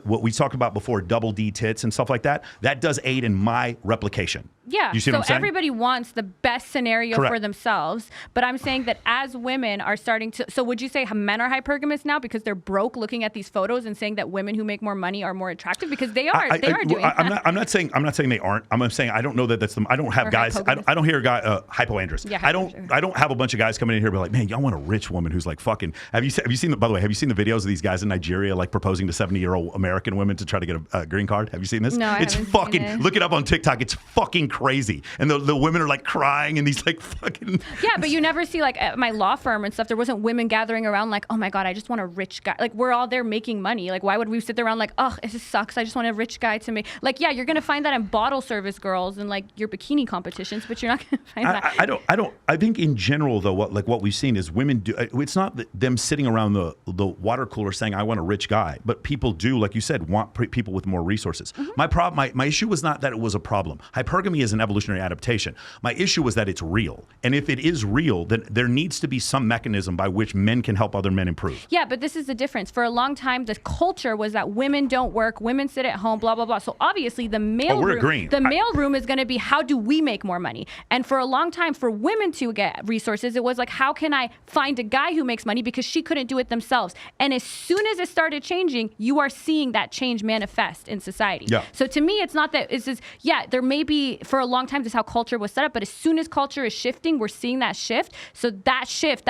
what we talked about before, double D tits and stuff like that, that does aid in my replication.
Yeah,
you see
so
what I'm saying?
Everybody wants the best scenario for themselves, but I'm saying that as women are starting to, so would you say men are hypergamous now because they're broke looking at these photos and saying that women who make more money are more attractive? Because they are doing that.
I'm not saying they aren't. I'm saying I don't know that that's them. I don't have guys. I don't hear a guy hypoandrous.
Yeah,
I don't have a bunch of guys coming in here and be like, man, y'all want a rich woman who's like fucking. Have you seen the videos of these guys in Nigeria like proposing to 70-year-old American women to try to get a green card? Have you seen this?
No, I
it's
haven't
fucking
seen it.
Look it up on TikTok. It's fucking crazy. crazy. And the women are like crying and these like fucking.
Yeah, but you never see like at my law firm and stuff, there wasn't women gathering around like, oh my God, I just want a rich guy. Like we're all there making money. Like why would we sit there around like, oh, it just sucks. I just want a rich guy to make. Like, yeah, you're going to find that in bottle service girls and like your bikini competitions, but you're not going to find that.
I think in general though, what we've seen is women do, it's not them sitting around the water cooler saying, I want a rich guy, but people do, like you said, want people with more resources. My issue was not that it was a problem. Hypergamy is an evolutionary adaptation. My issue was that it's real. And if it is real, then there needs to be some mechanism by which men can help other men improve.
Yeah, but this is the difference. For a long time, the culture was that women don't work, women sit at home, blah, blah, blah. So obviously the male room is going to be, how do we make more money? And for a long time, for women to get resources, it was like, how can I find a guy who makes money, because she couldn't do it themselves. And as soon as it started changing, you are seeing that change manifest in society. Yeah. So to me, it's not that it's just, yeah, there may be, for a long time, this is how culture was set up, but as soon as culture is shifting, we're seeing that shift. So that shift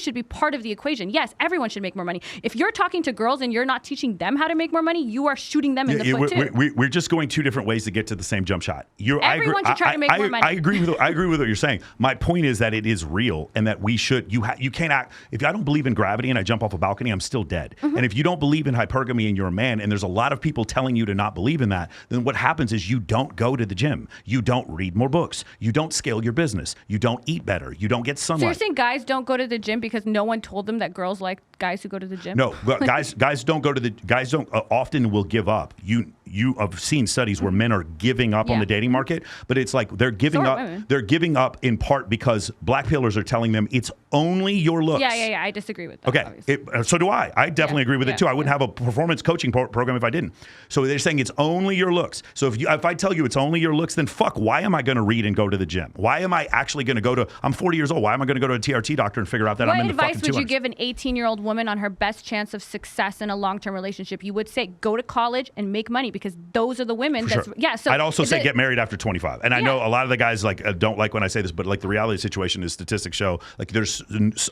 should be part of the equation. Yes, everyone should make more money. If you're talking to girls and you're not teaching them how to make more money, you are shooting them in the foot too.
We're just going two different ways to get to the same jump shot.
Everyone should try to make more money.
I agree with what you're saying. My point is that it is real, and that we should. You can't act. If I don't believe in gravity and I jump off a balcony, I'm still dead. And if you don't believe in hypergamy and you're a man, and there's a lot of people telling you to not believe in that, then what happens is you don't go to the gym, you don't read more books, you don't scale your business, you don't eat better, you don't get sunlight.
So you're saying guys don't go to the gym because no one told them that girls like guys who go to the gym?
No, guys don't go to the guys don't often will give up. You have seen studies where men are giving up on the dating market, but it's like they're giving up. Women. They're giving up in part because black pillars are telling them it's only your looks.
Yeah. I disagree with that.
Okay, so do I. I definitely agree with it too. I wouldn't have a performance coaching program if I didn't. So they're saying it's only your looks. So if I tell you it's only your looks, then fuck. Why am I going to read and go to the gym? Why am I actually going to go to? I'm 40 years old. Why am I going to go to a TRT doctor and figure out that I'm in the fucking 200s?
What advice would you give an 18-year-old woman on her best chance of success in a long-term relationship? You would say go to college and make money, because those are the women.
Sure. So I'd also say get married after 25. And I know a lot of the guys don't like when I say this, but like the reality situation is statistics show like there's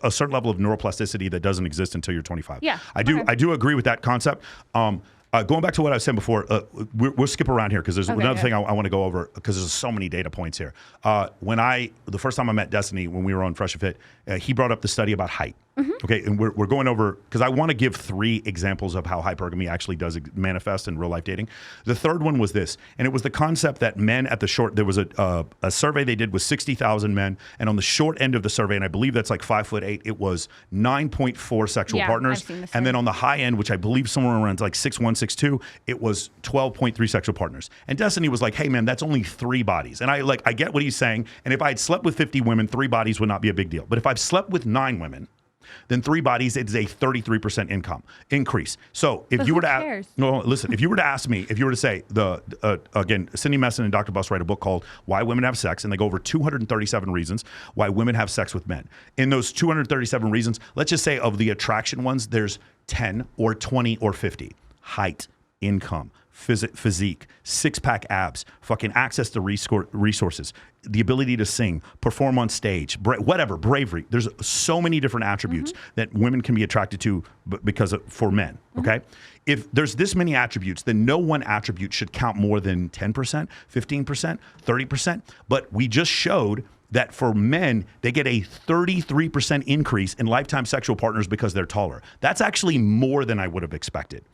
a certain level of neuroplasticity that doesn't exist until you're 25. Yeah, I do agree with that concept. Going back to what I was saying before, we'll skip around here because there's another thing I want to go over, because there's so many data points here. The first time I met Destiny when we were on Fresh and Fit, he brought up the study about height. Okay, and we're going over, because I want to give 3 examples of how hypergamy actually does manifest in real life dating. The third one was this, and it was the concept that men at the short, there was a survey they did with 60,000 men, and on the short end of the survey, and I believe that's like 5'8", it was 9.4 sexual partners, and then on the high end, which I believe somewhere around like 6'1", 6'2", it was 12.3 sexual partners. And Destiny was like, hey man, that's only 3 bodies. And I get what he's saying, and if I had slept with 50 women, 3 bodies would not be a big deal. But if I've slept with 9 women, then 3 bodies, it's a 33% income increase. So if you were to ask, if you were to ask me, if you were to say again, Cindy Messon and Dr. Buss write a book called Why Women Have Sex, and they go over 237 reasons why women have sex with men. In those 237 reasons, let's just say of the attraction ones, there's 10 or 20 or 50. Height, income, physique, 6-pack abs, fucking access to resources, the ability to sing, perform on stage, bravery. There's so many different attributes that women can be attracted to for men, okay? If there's this many attributes, then no one attribute should count more than 10%, 15%, 30%. But we just showed that for men, they get a 33% increase in lifetime sexual partners because they're taller. That's actually more than I would have expected.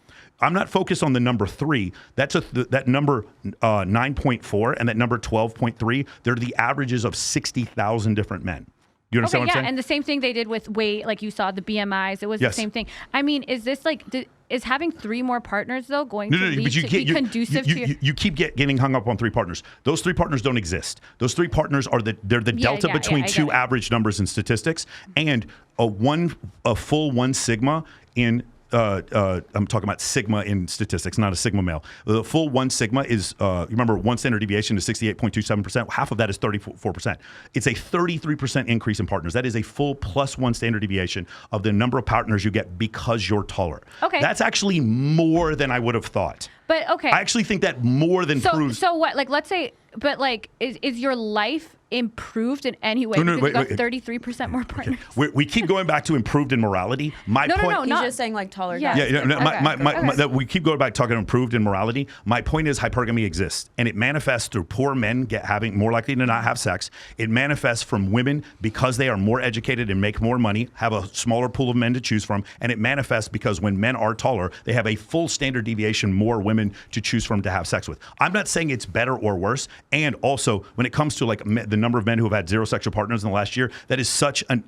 I'm not focused on the number 3. That number 9.4 and that number 12.3. They're the averages of 60,000 different men. You understand what I'm saying?
And the same thing they did with weight, like you saw the BMIs. It was the same thing. I mean, is this like, is having 3 more partners though going to lead to be conducive to you keep
getting hung up on 3 partners. Those 3 partners don't exist. Those 3 partners are they're the delta between 2 average numbers in statistics, and a full 1 sigma in. I'm talking about sigma in statistics, not a sigma male. The full 1 sigma is, remember, 1 standard deviation is 68.27%. Half of that is 34%. It's a 33% increase in partners. That is a full plus 1 standard deviation of the number of partners you get because you're taller. Okay. That's actually more than I would have thought.
But okay.
I actually think that more than proves.
So what, like, let's say, but like, is your life improved in any way?
No,
because you got 33% more partners.
We keep going back to improved in morality. My
No,
point,
He's just saying like taller
Yeah.
guys.
Yeah, no,
Okay.
that we keep going back talking improved in morality. My point is hypergamy exists, and it manifests through poor men having more likely to not have sex. It manifests from women because they are more educated and make more money, have a smaller pool of men to choose from, and it manifests because when men are taller, they have a full standard deviation more women to choose from to have sex with. I'm not saying it's better or worse, and also when it comes to like the number of men who have had 0 sexual partners in the last year, that is such an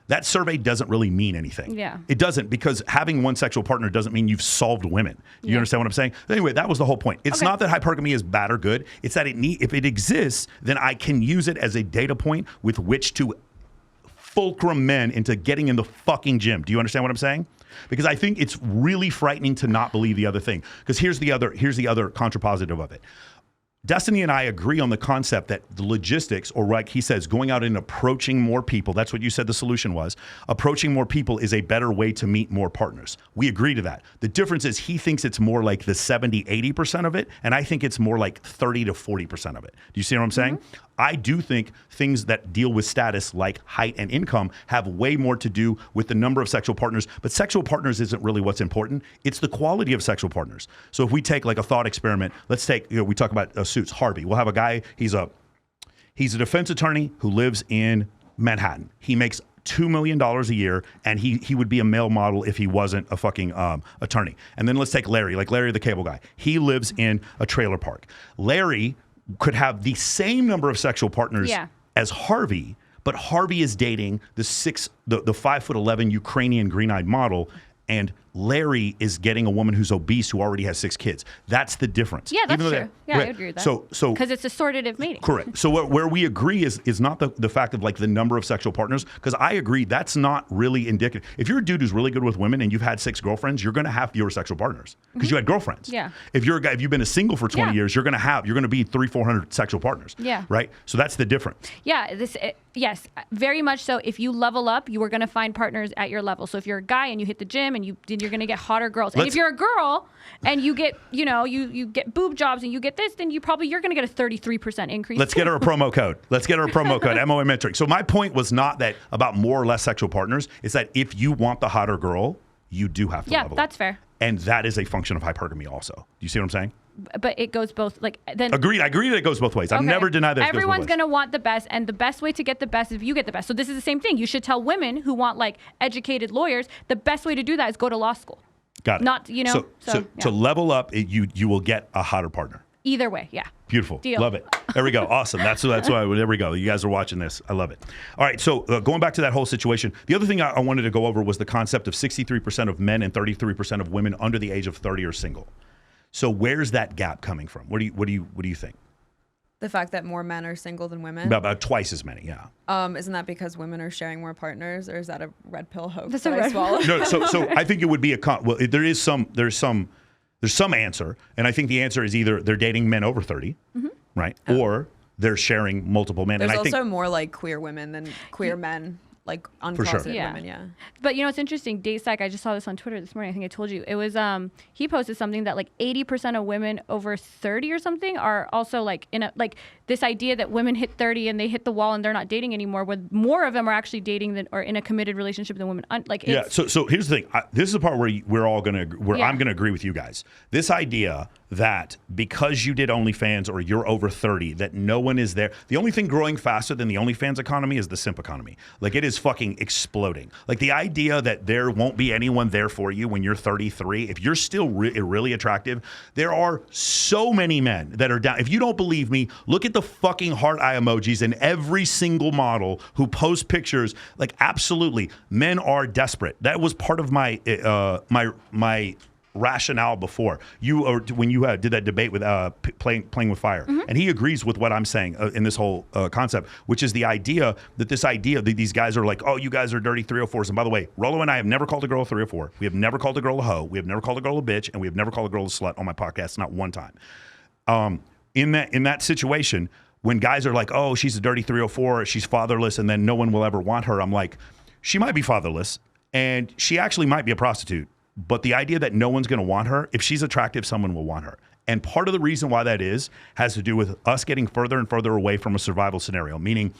that survey doesn't really mean anything.
Yeah.
It doesn't, because having one sexual partner doesn't mean you've solved women. You understand what I'm saying? Anyway, that was the whole point. It's not that hypergamy is bad or good. It's that if it exists, then I can use it as a data point with which to fulcrum men into getting in the fucking gym. Do you understand what I'm saying? Because I think it's really frightening to not believe the other thing. Because here's the other contrapositive of it. Destiny and I agree on the concept that the logistics, or like he says, going out and approaching more people, that's what you said the solution was. Approaching more people is a better way to meet more partners. We agree to that. The difference is he thinks it's more like the 70, 80% of it, and I think it's more like 30 to 40% of it. Do you see what I'm saying? I do think things that deal with status like height and income have way more to do with the number of sexual partners, but sexual partners isn't really what's important. It's the quality of sexual partners. So if we take like a thought experiment, let's take, we talk about suits, Harvey. We'll have a guy, he's a defense attorney who lives in Manhattan. He makes $2 million a year, and he would be a male model if he wasn't a fucking attorney. And then let's take Larry, like Larry the cable guy. He lives in a trailer park. Larry could have the same number of sexual partners as Harvey, but Harvey is dating the 5'11" Ukrainian green-eyed model, and Larry is getting a woman who's obese who already has 6 kids. That's the difference.
Yeah, that's true. I agree with that.
So
because it's assortative mating.
Correct. So where we agree is not the fact of like the number of sexual partners, because I agree that's not really indicative. If you're a dude who's really good with women and you've had 6 girlfriends, you're going to have fewer sexual partners because you had girlfriends.
Yeah.
If you're a guy, if you've been a single for 20 years, you're going to be 300-400 sexual partners.
Yeah.
Right. So that's the difference.
Yeah. Yes, very much so. If you level up, you are going to find partners at your level. So if you're a guy and you hit the gym and you're going to get hotter girls. And if you're a girl and you get, you get boob jobs and you get this, then you're going to get a 33% increase.
Let's get her a promo code. MOM Mentoring. So my point was not that about more or less sexual partners. It's that if you want the hotter girl, you do have to level up.
That's fair.
And that is a function of hypergamy also. Do you see what I'm saying?
But it goes both, then.
Agreed. I agree that it goes both ways. I've never denied that.
Everyone's going to want the best, and the best way to get the best is if you get the best. So this is the same thing. You should tell women who want like educated lawyers, the best way to do that is go to law school.
Got it.
Not,
So to level up, you will get a hotter partner.
Either way, yeah.
Beautiful.
Deal.
Love it. There we go. Awesome. That's why. There we go. You guys are watching this. I love it. All right. So going back to that whole situation, the other thing I wanted to go over was the concept of 63% of men and 33% of women under the age of 30 are single. So where's that gap coming from? What do you think?
The fact that more men are single than women?
About twice as many, yeah.
Isn't that because women are sharing more partners, or is that a red pill hoax
That's
that
a
I
red
swallowed?
No, so I think it would be there's some answer, and I think the answer is either they're dating men over 30, right, or they're sharing multiple men.
There's
and I
also
think
more like queer women than queer men. Like uncloseted women, yeah.
But it's interesting. Date Psych, I just saw this on Twitter this morning. I think I told you. It was he posted something that like 80% of women over 30 or something are also like in a this idea that women hit 30 and they hit the wall and they're not dating anymore. Where more of them are actually dating than or in a committed relationship than women. So here's the thing. This is the part where I'm gonna agree with you guys. This idea that because you did OnlyFans or you're over 30, that no one is there. The only thing growing faster than the OnlyFans economy is the simp economy. Like it is fucking exploding. Like the idea that there won't be anyone there for you when you're 33, if you're still really attractive, there are so many men that are down. If you don't believe me, look at the fucking heart eye emojis in every single model who post pictures. Like absolutely, men are desperate. That was part of my my rationale before when you did that debate with playing with fire, and he agrees with what I'm saying in this whole concept, which is the idea that these guys are like, oh, you guys are dirty 304s. And by the way, Rollo and I have never called a girl a 304. We have never called a girl a hoe. We have never called a girl a bitch, and we have never called a girl a slut on my podcast, not one time. In that situation, when guys are like, oh, she's a dirty 304, she's fatherless, and then no one will ever want her, I'm like, she might be fatherless, and she actually might be a prostitute. But the idea that no one's going to want her, if she's attractive, someone will want her.
And part of the reason why that has to do with us getting further and further away from a survival scenario, meaning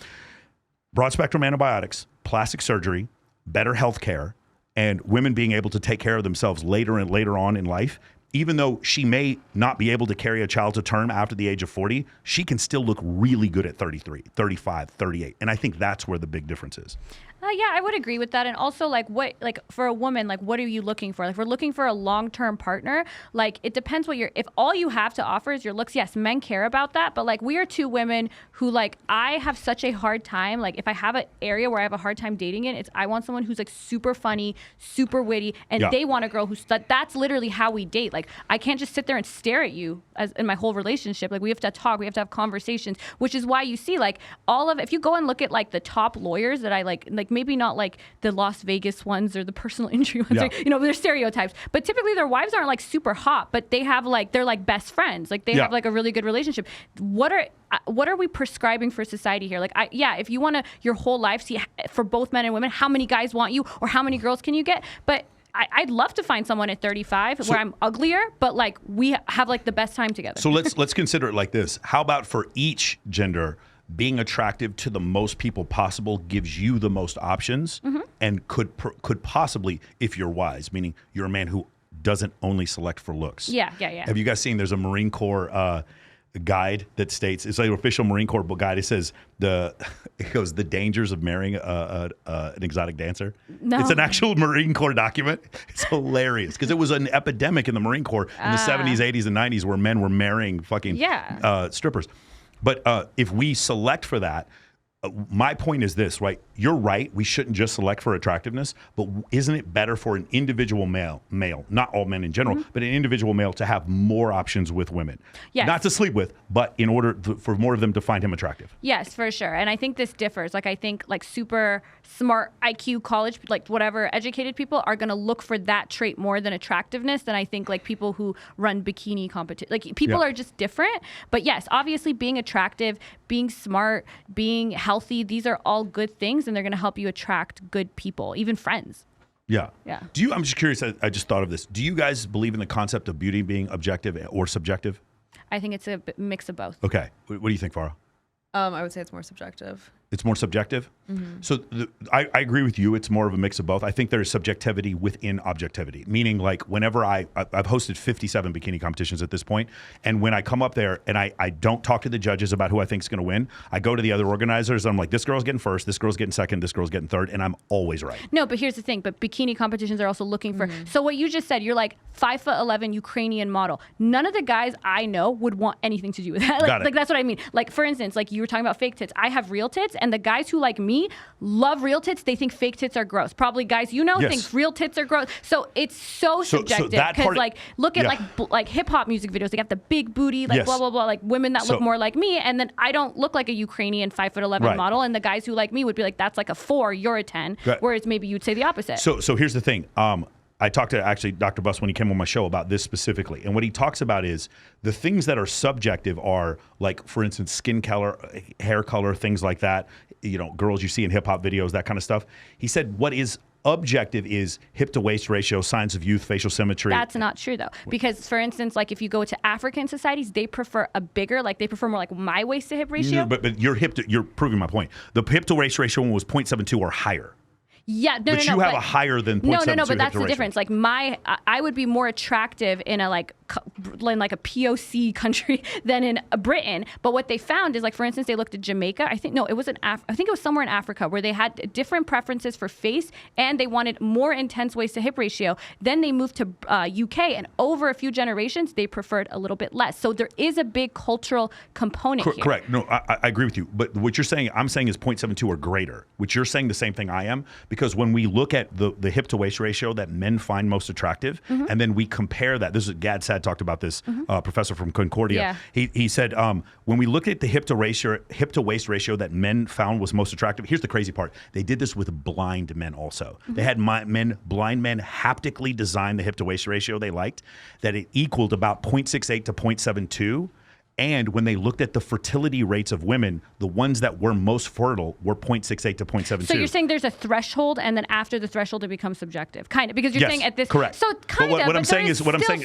broad spectrum antibiotics, plastic surgery, better health care, and women being able to take care of themselves later and later on in life. Even though she may not be able to carry a child to term after the age of 40, she can still look really good at 33, 35, 38. And I think that's where the big difference is.
Yeah, I would agree with that. And also, for a woman, what are you looking for? Like, if we're looking for a long-term partner, it depends if all you have to offer is your looks, yes, men care about that. But we are two women who, I have such a hard time. If I have an area where I have a hard time dating in, I want someone who's super funny, super witty, and they want a girl who's, that's literally how we date. I can't just sit there and stare at you as in my whole relationship. We have to talk, we have to have conversations, which is why you see, if you go and look at, the top lawyers that I maybe not the Las Vegas ones or the personal injury ones, or, they're stereotypes, but typically their wives aren't super hot, but they have they're best friends. They have a really good relationship. What are we prescribing for society here? If you want to your whole life see for both men and women, how many guys want you or how many girls can you get? But I'd love to find someone at 35 where I'm uglier, but we have the best time together. So
let's consider it like this. How about for each gender, being attractive to the most people possible gives you the most options, and could possibly, if you're wise, meaning you're a man who doesn't only select for looks. Yeah. Have you guys seen? There's a Marine Corps guide that states, it's an official Marine Corps guide. It says the dangers of marrying an exotic dancer. No. It's an actual Marine Corps document. It's hilarious because it was an epidemic in the Marine Corps in the 70s, 80s, and 90s where men were marrying fucking strippers. But if we select for that, my point is this, right? You're right. We shouldn't just select for attractiveness, but isn't it better for an individual male, not all men in general, but an individual male to have more options with women? Yes. Not to sleep with, but in order for more of them to find him attractive.
Yes, for sure. And I think this differs. I think super smart IQ college, whatever educated people are going to look for that trait more than attractiveness than I think people who run bikini competition. People are just different. But yes, obviously being attractive, being smart, being healthy, these are all good things, and they're going to help you attract good people, even friends.
Yeah. I'm just curious, I just thought of this. Do you guys believe in the concept of beauty being objective or subjective?
I think it's a mix of both.
Okay. What do you think, Farha?
I would say it's more subjective.
It's more subjective? So I agree with you. It's more of a mix of both. I think there's subjectivity within objectivity, meaning whenever I've hosted 57 bikini competitions at this point, and when I come up there and I don't talk to the judges about who I think is going to win, I go to the other organizers and I'm like, this girl's getting first, this girl's getting second, this girl's getting third, and I'm always right.
No, but here's the thing. But bikini competitions are also looking for, so what you just said, you're 5'11" Ukrainian model. None of the guys I know would want anything to do with that. That's what I mean. For instance, you were talking about fake tits. I have real tits, and the guys who like me love real tits. They think fake tits are gross. Probably guys think real tits are gross. So it's so subjective because look at hip hop music videos. They got the big booty, blah blah blah, women that look more like me, and then I don't look like a Ukrainian 5'11" model, and the guys who like me would be like, that's a 4, you're a 10, whereas maybe you'd say the opposite.
So here's the thing. I talked to actually Dr. Buss when he came on my show about this specifically. And what he talks about is the things that are subjective are for instance, skin color, hair color, things like that, girls you see in hip hop videos, that kind of stuff. He said what is objective is hip to waist ratio, signs of youth, facial symmetry.
That's not true though, because for instance, if you go to African societies, they prefer a bigger, they prefer more my waist to hip ratio.
But you're proving my point. The hip to waist ratio one was 0.72 or higher.
Yeah,
but you have a higher than 0.72.
No, but that's the difference. I would be more attractive in a POC country than in Britain. But what they found is for instance, they looked at Jamaica. I think it was somewhere in Africa where they had different preferences for face and they wanted more intense waist to hip ratio. Then they moved to UK, and over a few generations, they preferred a little bit less. So there is a big cultural component here.
Correct. No, I agree with you. But what you're saying, I'm saying is 0.72 or greater, which you're saying the same thing I am. Because when we look at the hip to waist ratio that men find most attractive, and then we compare that, this is Gad Sad talked about this, professor from Concordia. Yeah. He said when we look at the hip to waist ratio that men found was most attractive, here's the crazy part. They did this with blind men also. They had blind men haptically design the hip to waist ratio they liked, that it equaled about 0.68 to 0.72. And when they looked at the fertility rates of women, the ones that were most fertile were 0.68 to 0.72.
So you're saying there's a threshold, and then after the threshold, it becomes subjective, kind of, because you're saying at this.
Correct.
So kind of.
What I'm saying is,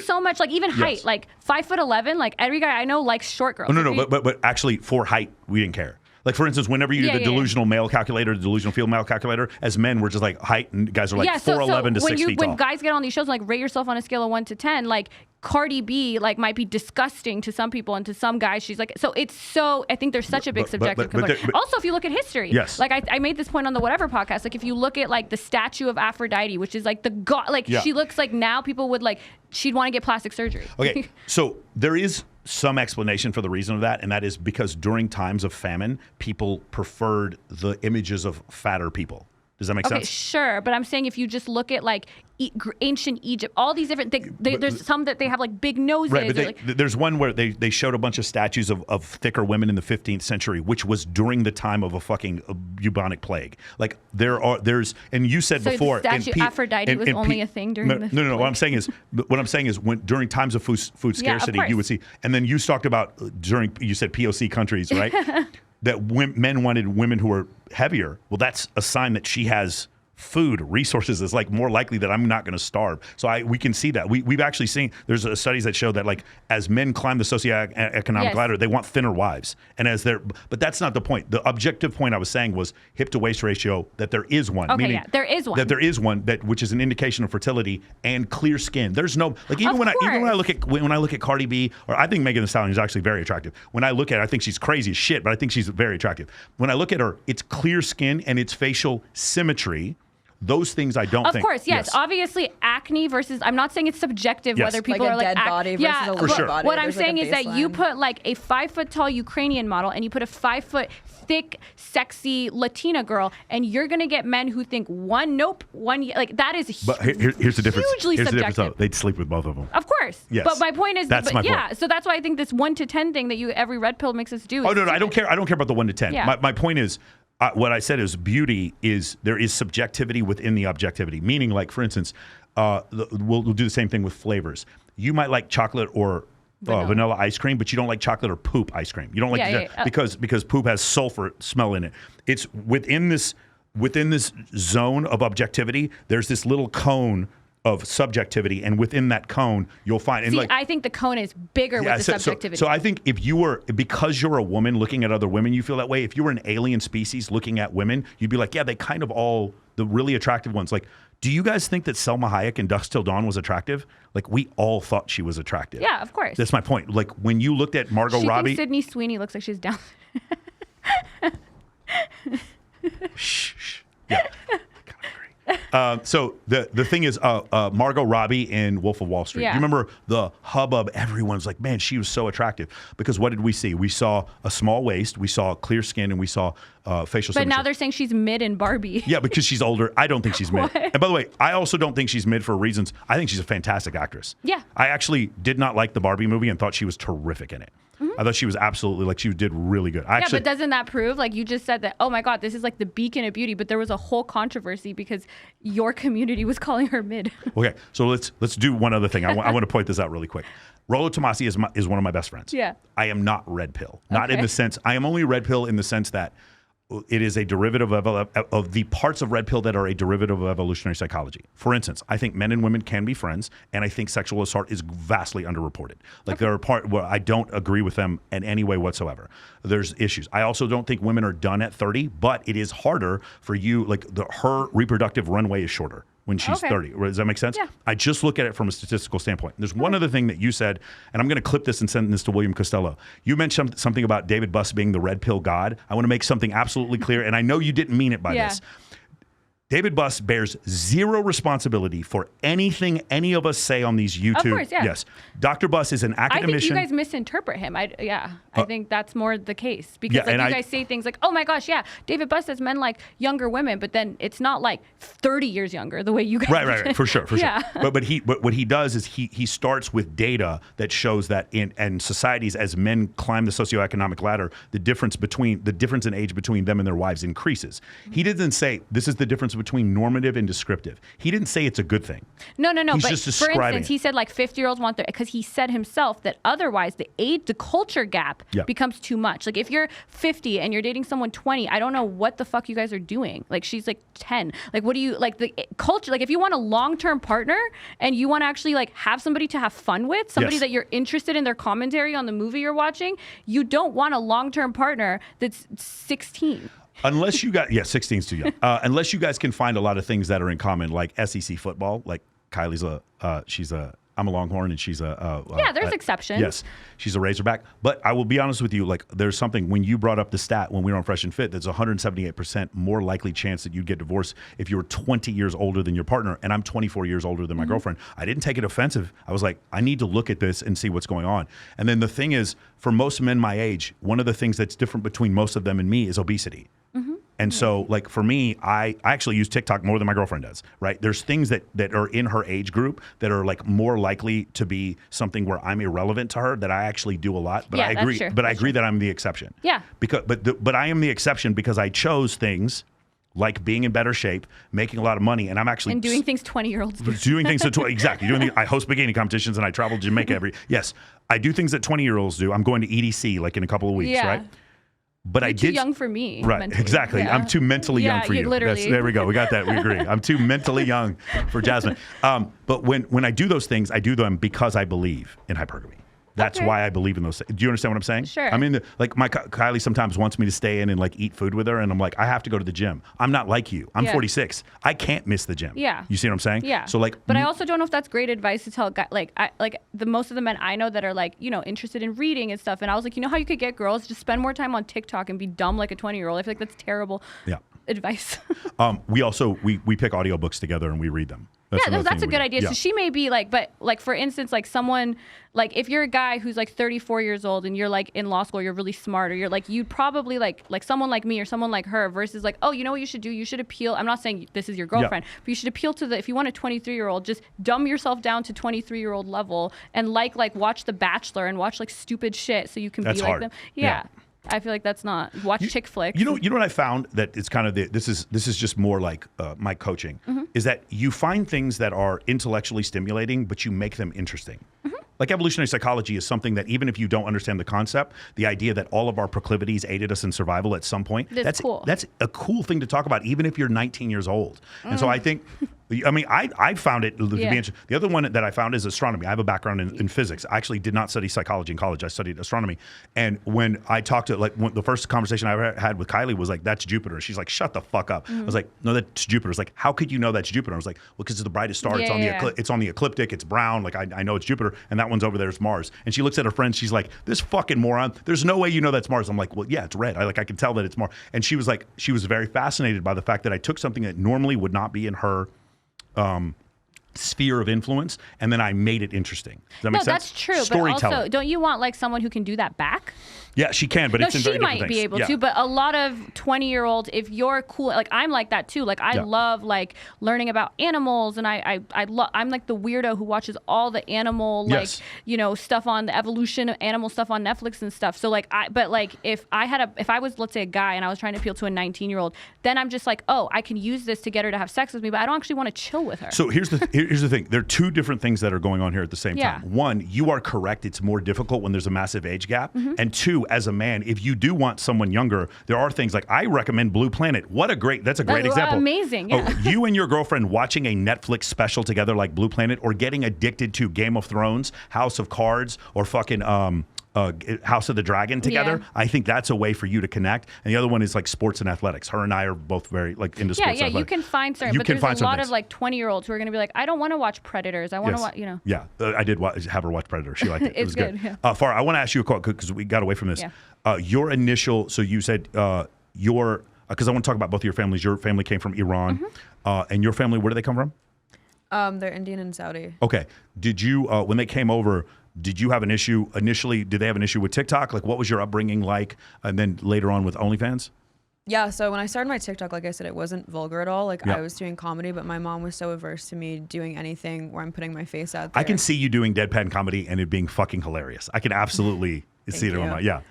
so much, like even height, like 5'11", like every guy I know likes short girls.
No, but actually for height, we didn't care. Like, for instance, whenever you do the delusional male calculator, the delusional female calculator, as men, we're just like height, and guys are like 4'11" to 6 feet tall.
When guys get on these shows, like rate yourself on a scale of 1 to 10, like Cardi B, like might be disgusting to some people, and to some guys, she's like, so it's so, I think there's such a big subjective component. Also, if you look at history, like I made this point on the Whatever podcast, like if you look at like the statue of Aphrodite, which is like the god, like she looks like now people would like, she'd want to get plastic surgery.
Okay, so there is some explanation for the reason of that, and that is because during times of famine, people preferred the images of fatter people. Does that make sense?
Okay, sure, but I'm saying if you just look at like ancient Egypt, all these different things, there's some that they have like big noses.
Right, but there's one where they showed a bunch of statues of thicker women in the 15th century, which was during the time of a fucking bubonic plague. Like there's, and you said before,
the statue Aphrodite was only a thing during the
No. What I'm saying is when during times of food scarcity, you would see, and then you talked about you said POC countries, right? That men wanted women who were heavier. Well, that's a sign that she has food resources. Is like more likely that I'm not going to starve. So we can see that. We've actually seen, there's studies that show that like as men climb the socioeconomic ladder, they want thinner wives. And but that's not the point. The objective point I was saying was hip to waist ratio, that there is one.
Okay,
meaning
there is one.
That there is one which is an indication of fertility and clear skin. There's no, like even when I look at Cardi B, or I think Megan Thee Stallion is actually very attractive. When I look at her, I think she's crazy as shit, but I think she's very attractive. When I look at her, it's clear skin and it's facial symmetry. Those things I don't think.
Of course, yes. Obviously, acne versus, I'm not saying it's subjective whether people
like
are like.
a dead body versus a living body.
What I'm saying is that you put like a 5 foot tall Ukrainian model and you put a 5 foot thick, sexy Latina girl, and you're going to get men who think like that is
but here's the difference.
Hugely
here's
subjective.
The difference, though. They'd sleep with both of them.
Of course.
Yes.
But my point is,
that's my point.
So that's why I think this 1 to 10 thing that every red pill makes us do.
Oh, no, I don't care. I don't care about the 1 to 10.
Yeah.
My point is, what I said is beauty is, there is subjectivity within the objectivity. Meaning, like, for instance, we'll do the same thing with flavors. You might like chocolate or vanilla ice cream, but you don't like chocolate or poop ice cream. You don't like because poop has sulfur smell in it. It's within this zone of objectivity, there's this little cone of subjectivity, and within that cone, you'll find. And
I think the cone is bigger with the subjectivity.
So I think because you're a woman looking at other women, you feel that way. If you were an alien species looking at women, you'd be like, yeah, they kind of all, the really attractive ones. Like, do you guys think that Selma Hayek in Dusk Till Dawn was attractive? Like, we all thought she was attractive.
Yeah, of course.
That's my point. Like, when you looked at Margot Robbie.
Sydney Sweeney looks like she's down.
Shh. Yeah. So the thing is, Margot Robbie in Wolf of Wall Street.
Yeah.
You remember the hubbub? Everyone's like, man, she was so attractive. Because what did we see? We saw a small waist, we saw clear skin, and we saw facial symmetry.
But now they're saying she's mid in Barbie.
Yeah, because she's older. I don't think she's mid. And by the way, I also don't think she's mid for reasons. I think she's a fantastic actress.
Yeah.
I actually did not like the Barbie movie and thought she was terrific in it. I thought she was absolutely, like, she did really good.
But doesn't that prove, like you just said, that, oh my God, this is like the beacon of beauty, but there was a whole controversy because your community was calling her mid.
Okay, so let's do one other thing. I want to point this out really quick. Rollo Tomassi is one of my best friends.
Yeah.
I am not red pill. Not in the sense, I am only red pill in the sense that it is a derivative of the parts of red pill that are a derivative of evolutionary psychology. For instance, I think men and women can be friends, and I think sexual assault is vastly underreported. Like, there are parts where I don't agree with them in any way whatsoever. There's issues. I also don't think women are done at 30, but it is harder for you. Like, her reproductive runway is shorter when she's 30. Does that make sense?
Yeah.
I just look at it from a statistical standpoint. There's one other thing that you said, and I'm going to clip this and send this to William Costello. You mentioned something about David Buss being the red pill god. I want to make something absolutely clear, and I know you didn't mean it by this. David Buss bears zero responsibility for anything any of us say on these YouTube.
Of course, yeah.
Yes. Dr. Buss is an academician.
I think you guys misinterpret him. I think that's more the case. Because you guys say things like, oh my gosh, yeah, David Buss says men like younger women, but then it's not like 30 years younger the way you guys
Right, for sure. But what he does is he starts with data that shows that in societies, as men climb the socioeconomic ladder, the difference in age between them and their wives increases. He didn't say this is the difference difference between normative and descriptive. He didn't say it's a good thing.
No.
He's
But
just
for
describing
instance, he said like 50-year-olds want their, because he said himself that otherwise the culture gap becomes too much. Like if you're 50 and you're dating someone 20, I don't know what the fuck you guys are doing. Like she's like 10. Like what do you, like the culture, like if you want a long-term partner and you want to actually like have somebody to have fun with, somebody that you're interested in their commentary on the movie you're watching, you don't want a long-term partner that's 16.
Unless you got 16 is too young. Unless you guys can find a lot of things that are in common, like SEC football. Like Kylie's I'm a Longhorn and she's
there's exceptions.
Yes, she's a Razorback. But I will be honest with you, like there's something when you brought up the stat when we were on Fresh and Fit, there's a 178% more likely chance that you'd get divorced if you were 20 years older than your partner. And I'm 24 years older than my girlfriend. I didn't take it offensive. I was like, I need to look at this and see what's going on. And then the thing is, for most men my age, one of the things that's different between most of them and me is obesity. And so, like, for me, I actually use TikTok more than my girlfriend does, right? There's things that are in her age group that are, like, more likely to be something where I'm irrelevant to her that I actually do a lot. But I agree. But I agree that I'm the exception.
Yeah.
But I am the exception because I chose things like being in better shape, making a lot of money, and I'm actually...
And doing things 20-year-olds do.
Doing things exactly. I host bikini competitions, and I travel to Jamaica Yes, I do things that 20-year-olds do. I'm going to EDC, like, in a couple of weeks, right? But
You're too young for me.
Right,
mentally.
exactly.
Yeah.
I'm too mentally young for you.
Literally.
There we go. We got that. We agree. I'm too mentally young for Jazmen. But when I do those things, I do them because I believe in hypergamy. That's why I believe in those. Do you understand what I'm saying?
Sure.
I mean, like my Kylie sometimes wants me to stay in and like eat food with her, and I'm like, I have to go to the gym. I'm not like you. I'm 46. I can't miss the gym.
Yeah.
You see what I'm saying?
Yeah.
So like,
but I also don't know if that's great advice to tell guys. Like the most of the men I know that are like interested in reading and stuff. And I was like, how you could get girls just spend more time on TikTok and be dumb like a 20-year-old. I feel like that's terrible. Advice.
We also we pick audiobooks together and we read them.
That's a good idea. So she may be like, but like for instance, like someone like if you're a guy who's like 34 years old and you're like in law school, you're really smart, or you're like you'd probably like someone like me or someone like her versus like, oh, you know what you should do? You should appeal. I'm not saying this is your girlfriend, but you should appeal to if you want a 23-year-old, just dumb yourself down to 23-year-old level and like watch The Bachelor and watch like stupid shit so you can be like them. Yeah. I feel like that's not chick flicks.
You know what I found that it's kind of this is just more like my coaching is that you find things that are intellectually stimulating, but you make them interesting. Like evolutionary psychology is something that even if you don't understand the concept, the idea that all of our proclivities aided us in survival at some point, that's cool. That's a cool thing to talk about, even if you're 19 years old. And so I think, I mean, I found it to be interesting. The other one that I found is astronomy. I have a background in physics. I actually did not study psychology in college. I studied astronomy. And when I talked to, the first conversation I ever had with Kylie was like, that's Jupiter. She's like, shut the fuck up. I was like, no, that's Jupiter. It's like, how could you know that's Jupiter? I was like, well, because it's the brightest star. It's on the ecliptic. It's brown. Like, I know it's Jupiter. And that one's over there is Mars. And she looks at her friend. She's like, this fucking moron. There's no way you know that's Mars. I'm like, well, yeah, it's red. I can tell that it's Mars. And she was like, she was very fascinated by the fact that I took something that normally would not be in her sphere of influence, and then I made it interesting. Does that make sense?
That's true. But also, don't you want like someone who can do that back?
Yeah, she can, but it's in very different things.
She might be able to, but a lot of 20-year-olds, if you're cool, like I'm like that too. Like I love like learning about animals, and I'm like the weirdo who watches all the animal stuff on the evolution of animal stuff on Netflix and stuff. So like if I was let's say a guy and I was trying to appeal to a 19-year-old, then I'm just like, oh, I can use this to get her to have sex with me, but I don't actually want to chill with her.
So here's the thing. There are two different things that are going on here at the same time. One, you are correct. It's more difficult when there's a massive age gap, and two, as a man, if you do want someone younger, there are things like I recommend Blue Planet. That's a great example.
Amazing. Yeah.
Oh, you and your girlfriend watching a Netflix special together like Blue Planet, or getting addicted to Game of Thrones, House of Cards, or fucking House of the Dragon together. I think that's a way for you to connect. And the other one is like sports and athletics. Her and I are both very like into sports. Yeah,
you can find certain. But there's a lot of like 20-year-olds who are going to be like, I don't want to watch Predators. I want to watch,
Yeah, I did have her watch Predators. She liked it. It was good.
Yeah.
Farha, I want to ask you a question because we got away from this. Your initial, so you said because I want to talk about both of your families. Your family came from Iran, and your family, where do they come from?
They're Indian and Saudi.
Okay. Did you, when they came over, did you have an issue initially? Did they have an issue with TikTok? Like, what was your upbringing like? And then later on with OnlyFans?
Yeah, so when I started my TikTok, like I said, it wasn't vulgar at all. Like I was doing comedy, but my mom was so averse to me doing anything where I'm putting my face out there.
I can see you doing deadpan comedy and it being fucking hilarious. I can absolutely It's theater on my, yeah.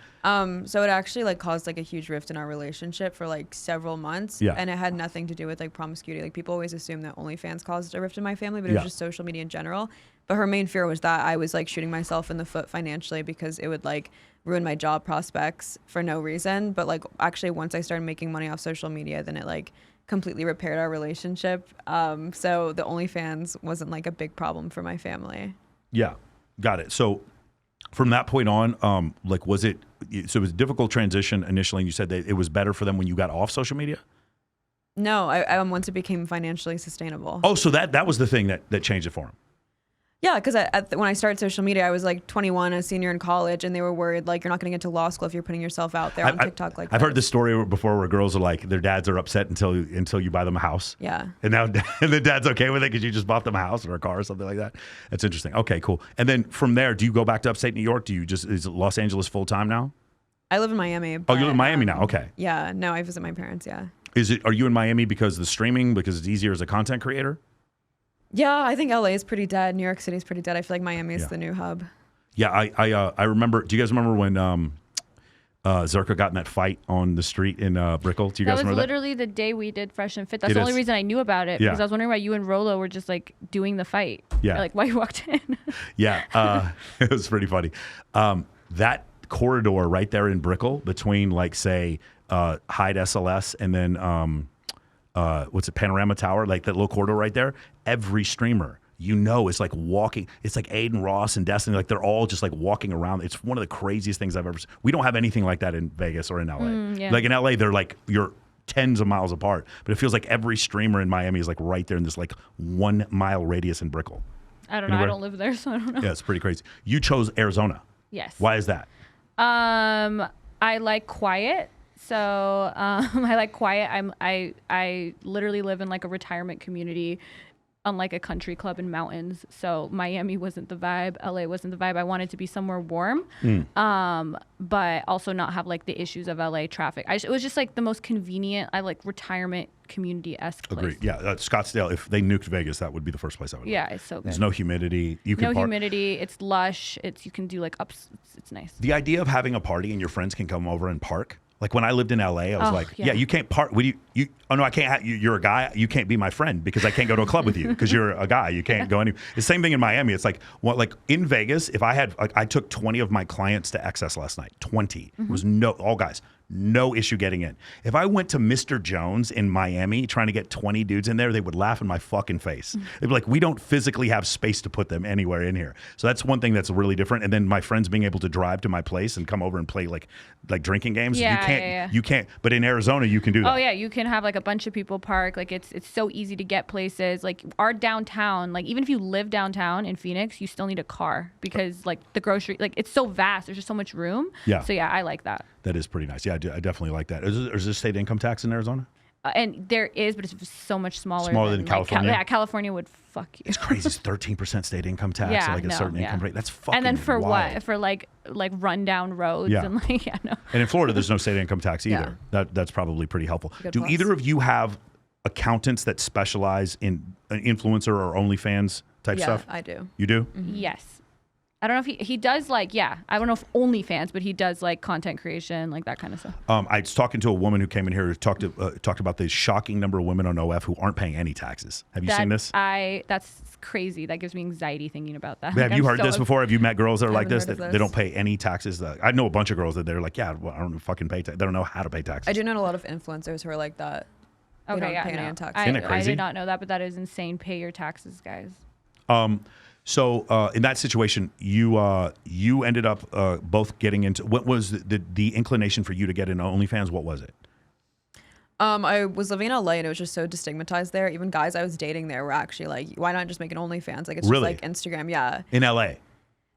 So it actually like caused like a huge rift in our relationship for like several months.
Yeah.
And it had nothing to do with like promiscuity. Like people always assume that OnlyFans caused a rift in my family, but it was just social media in general. But her main fear was that I was like shooting myself in the foot financially because it would like ruin my job prospects for no reason. But like actually once I started making money off social media, then it like completely repaired our relationship. So the OnlyFans wasn't like a big problem for my family.
Yeah, got it. So from that point on, like was it, so it was a difficult transition initially, and you said that it was better for them when you got off social media?
No, I once it became financially sustainable.
Oh, so that was the thing that changed it for him.
Yeah, because when I started social media, I was like 21, a senior in college, and they were worried like you're not going to get to law school if you're putting yourself out there on TikTok like that.
I've heard this story before where girls are like, their dads are upset until you buy them a house.
Yeah.
And now and the dad's okay with it because you just bought them a house or a car or something like that. That's interesting. Okay, cool. And then from there, do you go back to upstate New York? Is Los Angeles full time now?
I live in Miami.
Oh, you live in Miami now? Okay.
Yeah, no, I visit my parents, yeah.
Are you in Miami because of the streaming, because it's easier as a content creator?
Yeah, I think LA is pretty dead. New York City is pretty dead. I feel like Miami is the new hub.
Yeah, I remember. Do you guys remember when Zerka got in that fight on the street in Brickell? Do you guys remember that?
That was literally the day we did Fresh and Fit. That's
It
the only
is.
reason I knew about it,
Yeah.
because I was wondering why you and Rollo were just like doing the fight.
Yeah.
Like why you walked in.
Yeah, it was pretty funny. That corridor right there in Brickell between, like, say, Hyde SLS and then what's it, Panorama Tower, like that little corridor right there. Every streamer, is like walking. It's like Aiden Ross and Destiny, like they're all just like walking around. It's one of the craziest things I've ever seen. We don't have anything like that in Vegas or in LA.
Yeah.
Like in LA, they're like you're tens of miles apart, but it feels like every streamer in Miami is like right there in this like 1 mile radius in Brickell.
I don't know. I don't live there, so I don't know.
Yeah, it's pretty crazy. You chose Arizona.
Yes.
Why is that?
I like quiet. So I like quiet. I literally live in like a retirement community, unlike a country club in mountains. So Miami wasn't the vibe. LA wasn't the vibe. I wanted to be somewhere warm, but also not have like the issues of LA traffic. It was just like the most convenient. I like retirement community-esque place.
Agreed. Yeah, Scottsdale. If they nuked Vegas, that would be the first place I would.
Yeah, it's so good.
There's no humidity. You can
no humidity. It's lush. You can do like ups. It's nice.
The idea of having a party and your friends can come over and park. Like when I lived in LA, I was like, yeah, you can't park. Oh no, I can't. You're a guy. You can't be my friend because I can't go to a club with you because you're a guy. You can't go anywhere. The same thing in Miami. It's like, like in Vegas, if I had, I took 20 of my clients to Excess last night. 20. It was all guys. No issue getting in. If I went to Mr. Jones in Miami trying to get 20 dudes in there, they would laugh in my fucking face. They'd be like, we don't physically have space to put them anywhere in here. So that's one thing that's really different. And then my friends being able to drive to my place and come over and play like drinking games. You can't. But in Arizona, you can do that.
Oh yeah, you can have like a bunch of people park. Like it's so easy to get places. Like our downtown, like even if you live downtown in Phoenix, you still need a car because like the grocery, like it's so vast. There's just so much room.
Yeah.
So yeah, I like that.
That is pretty nice. Yeah, I definitely like that. Is there state income tax in Arizona?
And there is, but it's so much smaller.
Smaller than California?
Yeah, California would fuck you.
It's crazy. It's 13% state income tax.
Yeah,
A certain income rate. That's fucking
And then for
wild.
what? For like rundown roads and like, yeah, no.
And in Florida, there's no state income tax either. That's probably pretty helpful. Do either of you have accountants that specialize in an influencer or OnlyFans type stuff?
Yeah, I do.
You do?
Mm-hmm. Yes. I don't know if he does like, I don't know if OnlyFans, but he does like content creation, like that kind of stuff.
I was talking to a woman who came in here who talked about the shocking number of women on OF who aren't paying any taxes. Have you seen this?
That's crazy. That gives me anxiety thinking about that.
Have you heard this before? Have you met girls that are like this,
heard of
that
this.
they don't pay any taxes? I know a bunch of girls that they're like, I don't fucking pay taxes. They don't know how to pay taxes.
I do know a lot of influencers who are like that. They don't pay any taxes.
Isn't it
I
crazy?
did not know that, but that is insane. Pay your taxes, guys.
So in that situation, you ended up both getting into, what was the inclination for you to get into OnlyFans? What was it?
I was living in LA and it was just so destigmatized there. Even guys I was dating there were actually like, why not just make an OnlyFans? Like it's
Really?
just like Instagram. Yeah.
In LA?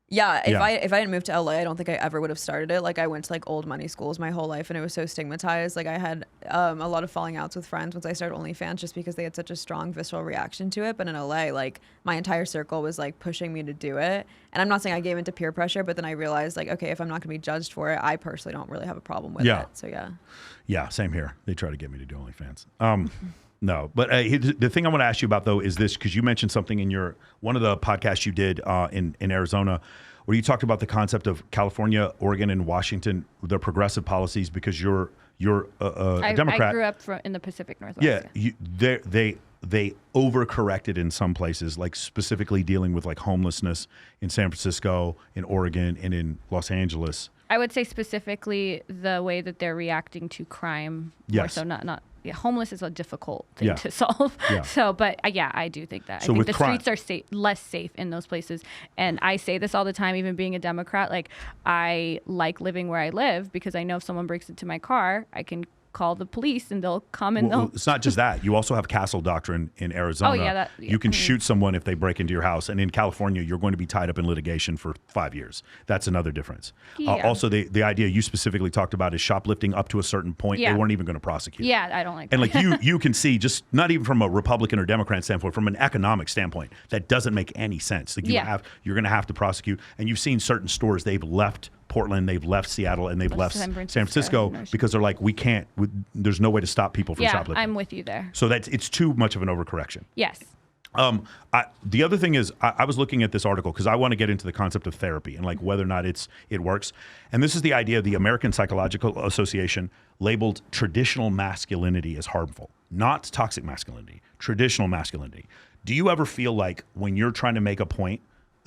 Yeah,
Yeah.
if I didn't move to LA, I don't think I ever would have started it. Like I went to like old money schools my whole life and it was so stigmatized. Like I had a lot of falling outs with friends once I started OnlyFans just because they had such a strong visceral reaction to it. But in LA, like my entire circle was like pushing me to do it. And I'm not saying I gave into peer pressure, but then I realized like, okay, if I'm not gonna be judged for it, I personally don't really have a problem with it. So yeah.
Yeah, same here. They try to get me to do OnlyFans. No, but the thing I want to ask you about though is this, because you mentioned something in one of the podcasts you did in Arizona, where you talked about the concept of California, Oregon, and Washington, their progressive policies, because you're a Democrat.
I grew up in the Pacific Northwest.
Yeah, they overcorrected in some places, like specifically dealing with like homelessness in San Francisco, in Oregon, and in Los Angeles.
I would say specifically the way that they're reacting to crime.
Yes.
More so not homeless is a difficult thing to solve.
Yeah.
So, but yeah, I do think that.
So
I think
with
the
crime,
streets are less safe in those places. And I say this all the time, even being a Democrat, like I like living where I live because I know if someone breaks into my car, I can call the police and they'll come and they'll.
It's not just that. You also have castle doctrine in Arizona.
Oh, yeah.
You can shoot someone if they break into your house. And in California, you're going to be tied up in litigation for 5 years. That's another difference.
Yeah.
Also, the idea you specifically talked about is shoplifting up to a certain point.
Yeah.
They weren't even going to prosecute.
Yeah, I don't like
and
that.
And like you can see, just not even from a Republican or Democrat standpoint, from an economic standpoint, that doesn't make any sense. Like you're going to have to prosecute. And you've seen certain stores, they've left Portland, they've left Seattle, and they've left San Francisco because they're like, there's no way to stop people from shoplifting.
Yeah, I'm with you there.
So it's too much of an overcorrection.
Yes.
The other thing is, I was looking at this article because I want to get into the concept of therapy and like whether or not it works. And this is the idea of the American Psychological Association labeled traditional masculinity as harmful, not toxic masculinity, traditional masculinity. Do you ever feel like when you're trying to make a point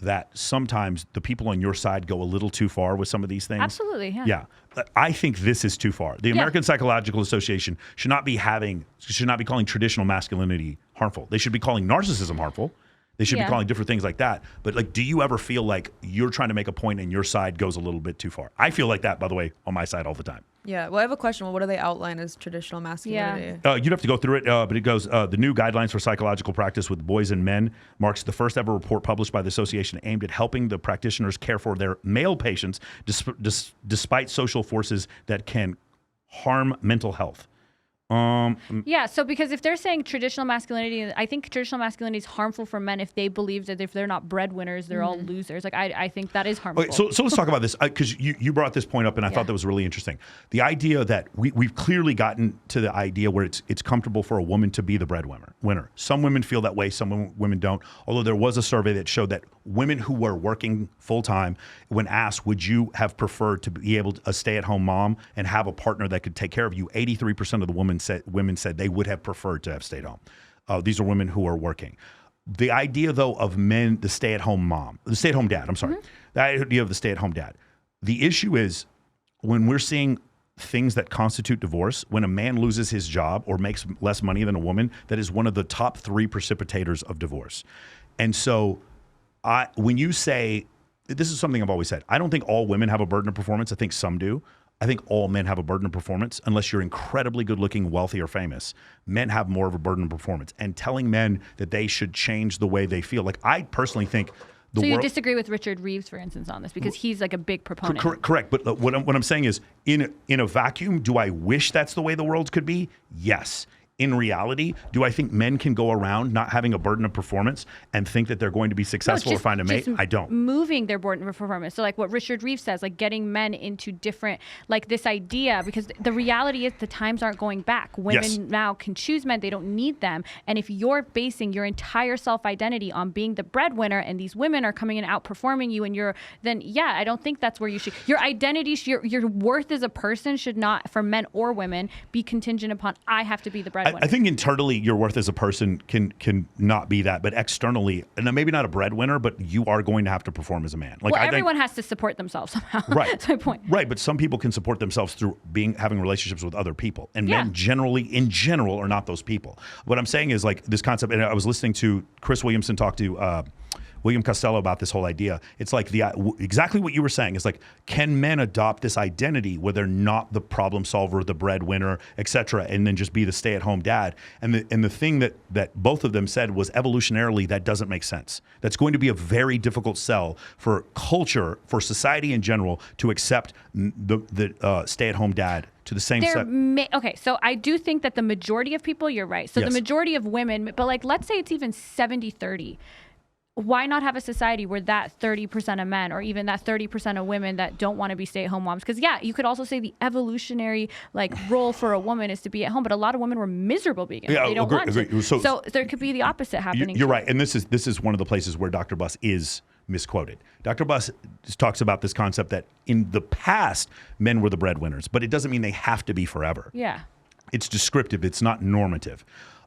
that sometimes the people on your side go a little too far with some of these things?
Absolutely, yeah.
Yeah. I think this is too far. The American Psychological Association should not be calling traditional masculinity harmful. They should be calling narcissism harmful. They should be calling different things like that. But like, do you ever feel like you're trying to make a point and your side goes a little bit too far? I feel like that, by the way, on my side all the time.
Yeah. Well, I have a question. Well, what do they outline as traditional masculinity?
You'd have to go through it, but it goes, the new guidelines for psychological practice with boys and men marks the first ever report published by the association aimed at helping the practitioners care for their male patients despite social forces that can harm mental health.
So because if they're saying traditional masculinity, I think traditional masculinity is harmful for men if they believe that if they're not breadwinners, they're all losers. Like I think that is harmful.
Okay, so let's talk about this because you brought this point up and I thought that was really interesting. The idea that we've clearly gotten to the idea where it's comfortable for a woman to be the breadwinner. Some women feel that way, some women don't. Although there was a survey that showed that women who were working full time, when asked, would you have preferred to be able to a stay-at-home mom and have a partner that could take care of you? 83% of the women said they would have preferred to have stayed home. These are women who are working. The idea, though, of men, the stay-at-home dad, the idea of the stay-at-home dad. The issue is when we're seeing things that constitute divorce, when a man loses his job or makes less money than a woman, that is one of the top 3 precipitators of divorce. And so when you say, this is something I've always said, I don't think all women have a burden of performance. I think some do. I think all men have a burden of performance unless you're incredibly good looking, wealthy, or famous. Men have more of a burden of performance. And telling men that they should change the way they feel. Like, I personally think
so you disagree with Richard Reeves, for instance, on this because he's like a big proponent.
Correct. But what I'm saying is in a vacuum, do I wish that's the way the world could be? Yes. In reality, do I think men can go around not having a burden of performance and think that they're going to be successful or find a mate? I don't.
Moving their burden of performance. So like what Richard Reeves says, like getting men into different, like this idea, because the reality is the times aren't going back. Women now can choose men. They don't need them. And if you're basing your entire self-identity on being the breadwinner and these women are coming in outperforming you and I don't think that's where you should, your identity, your worth as a person should not, for men or women, be contingent upon, I have to be the breadwinner.
I think internally your worth as a person can not be that, but externally, and maybe not a breadwinner, but you are going to have to perform as a man. Like,
everyone has to support themselves somehow.
Right.
That's my point.
Right, but some people can support themselves through having relationships with other people, and men in general, are not those people. What I'm saying is like this concept, and I was listening to Chris Williamson talk to William Costello about this whole idea. It's like exactly what you were saying. It's like, can men adopt this identity where they're not the problem solver, the breadwinner, etc., and then just be the stay-at-home dad? And the thing that both of them said was evolutionarily that doesn't make sense. That's going to be a very difficult sell for culture, for society in general, to accept the stay-at-home dad to the same set.
Okay, so I do think that the majority of people, you're right. So the majority of women, but like let's say it's even 70-30. why not have a society where that 30% of men or even that 30% of women that don't want to be stay-at-home moms? Because you could also say the evolutionary role for a woman is to be at home, but a lot of women were miserable being at home. They don't want to. So there could be the opposite happening.
You're right, and this is one of the places where Dr. Buss is misquoted. Dr. Buss talks about this concept that in the past men were the breadwinners, but it doesn't mean they have to be forever.
Yeah,
it's descriptive. It's not normative.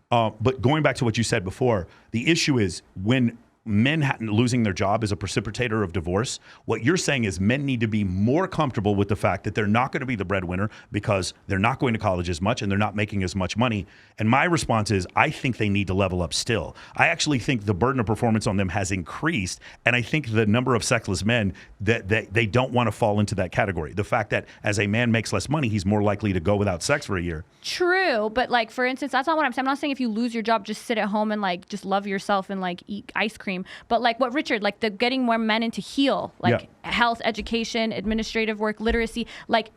But going back to what you said before, the issue is when men losing their job is a precipitator of divorce, what you're saying is men need to be more comfortable with the fact that they're not going to be the breadwinner because they're not going to college as much and they're not making as much money. And my response is, I think they need to level up still. I actually think the burden of performance on them has increased. And I think the number of sexless men, that they don't want to fall into that category. The fact that as a man makes less money, he's more likely to go without sex for a year.
True. But for instance, that's not what I'm saying. I'm not saying if you lose your job, just sit at home and just love yourself and eat ice cream. But what Richard, the getting more men into heal, health, education, administrative work, literacy,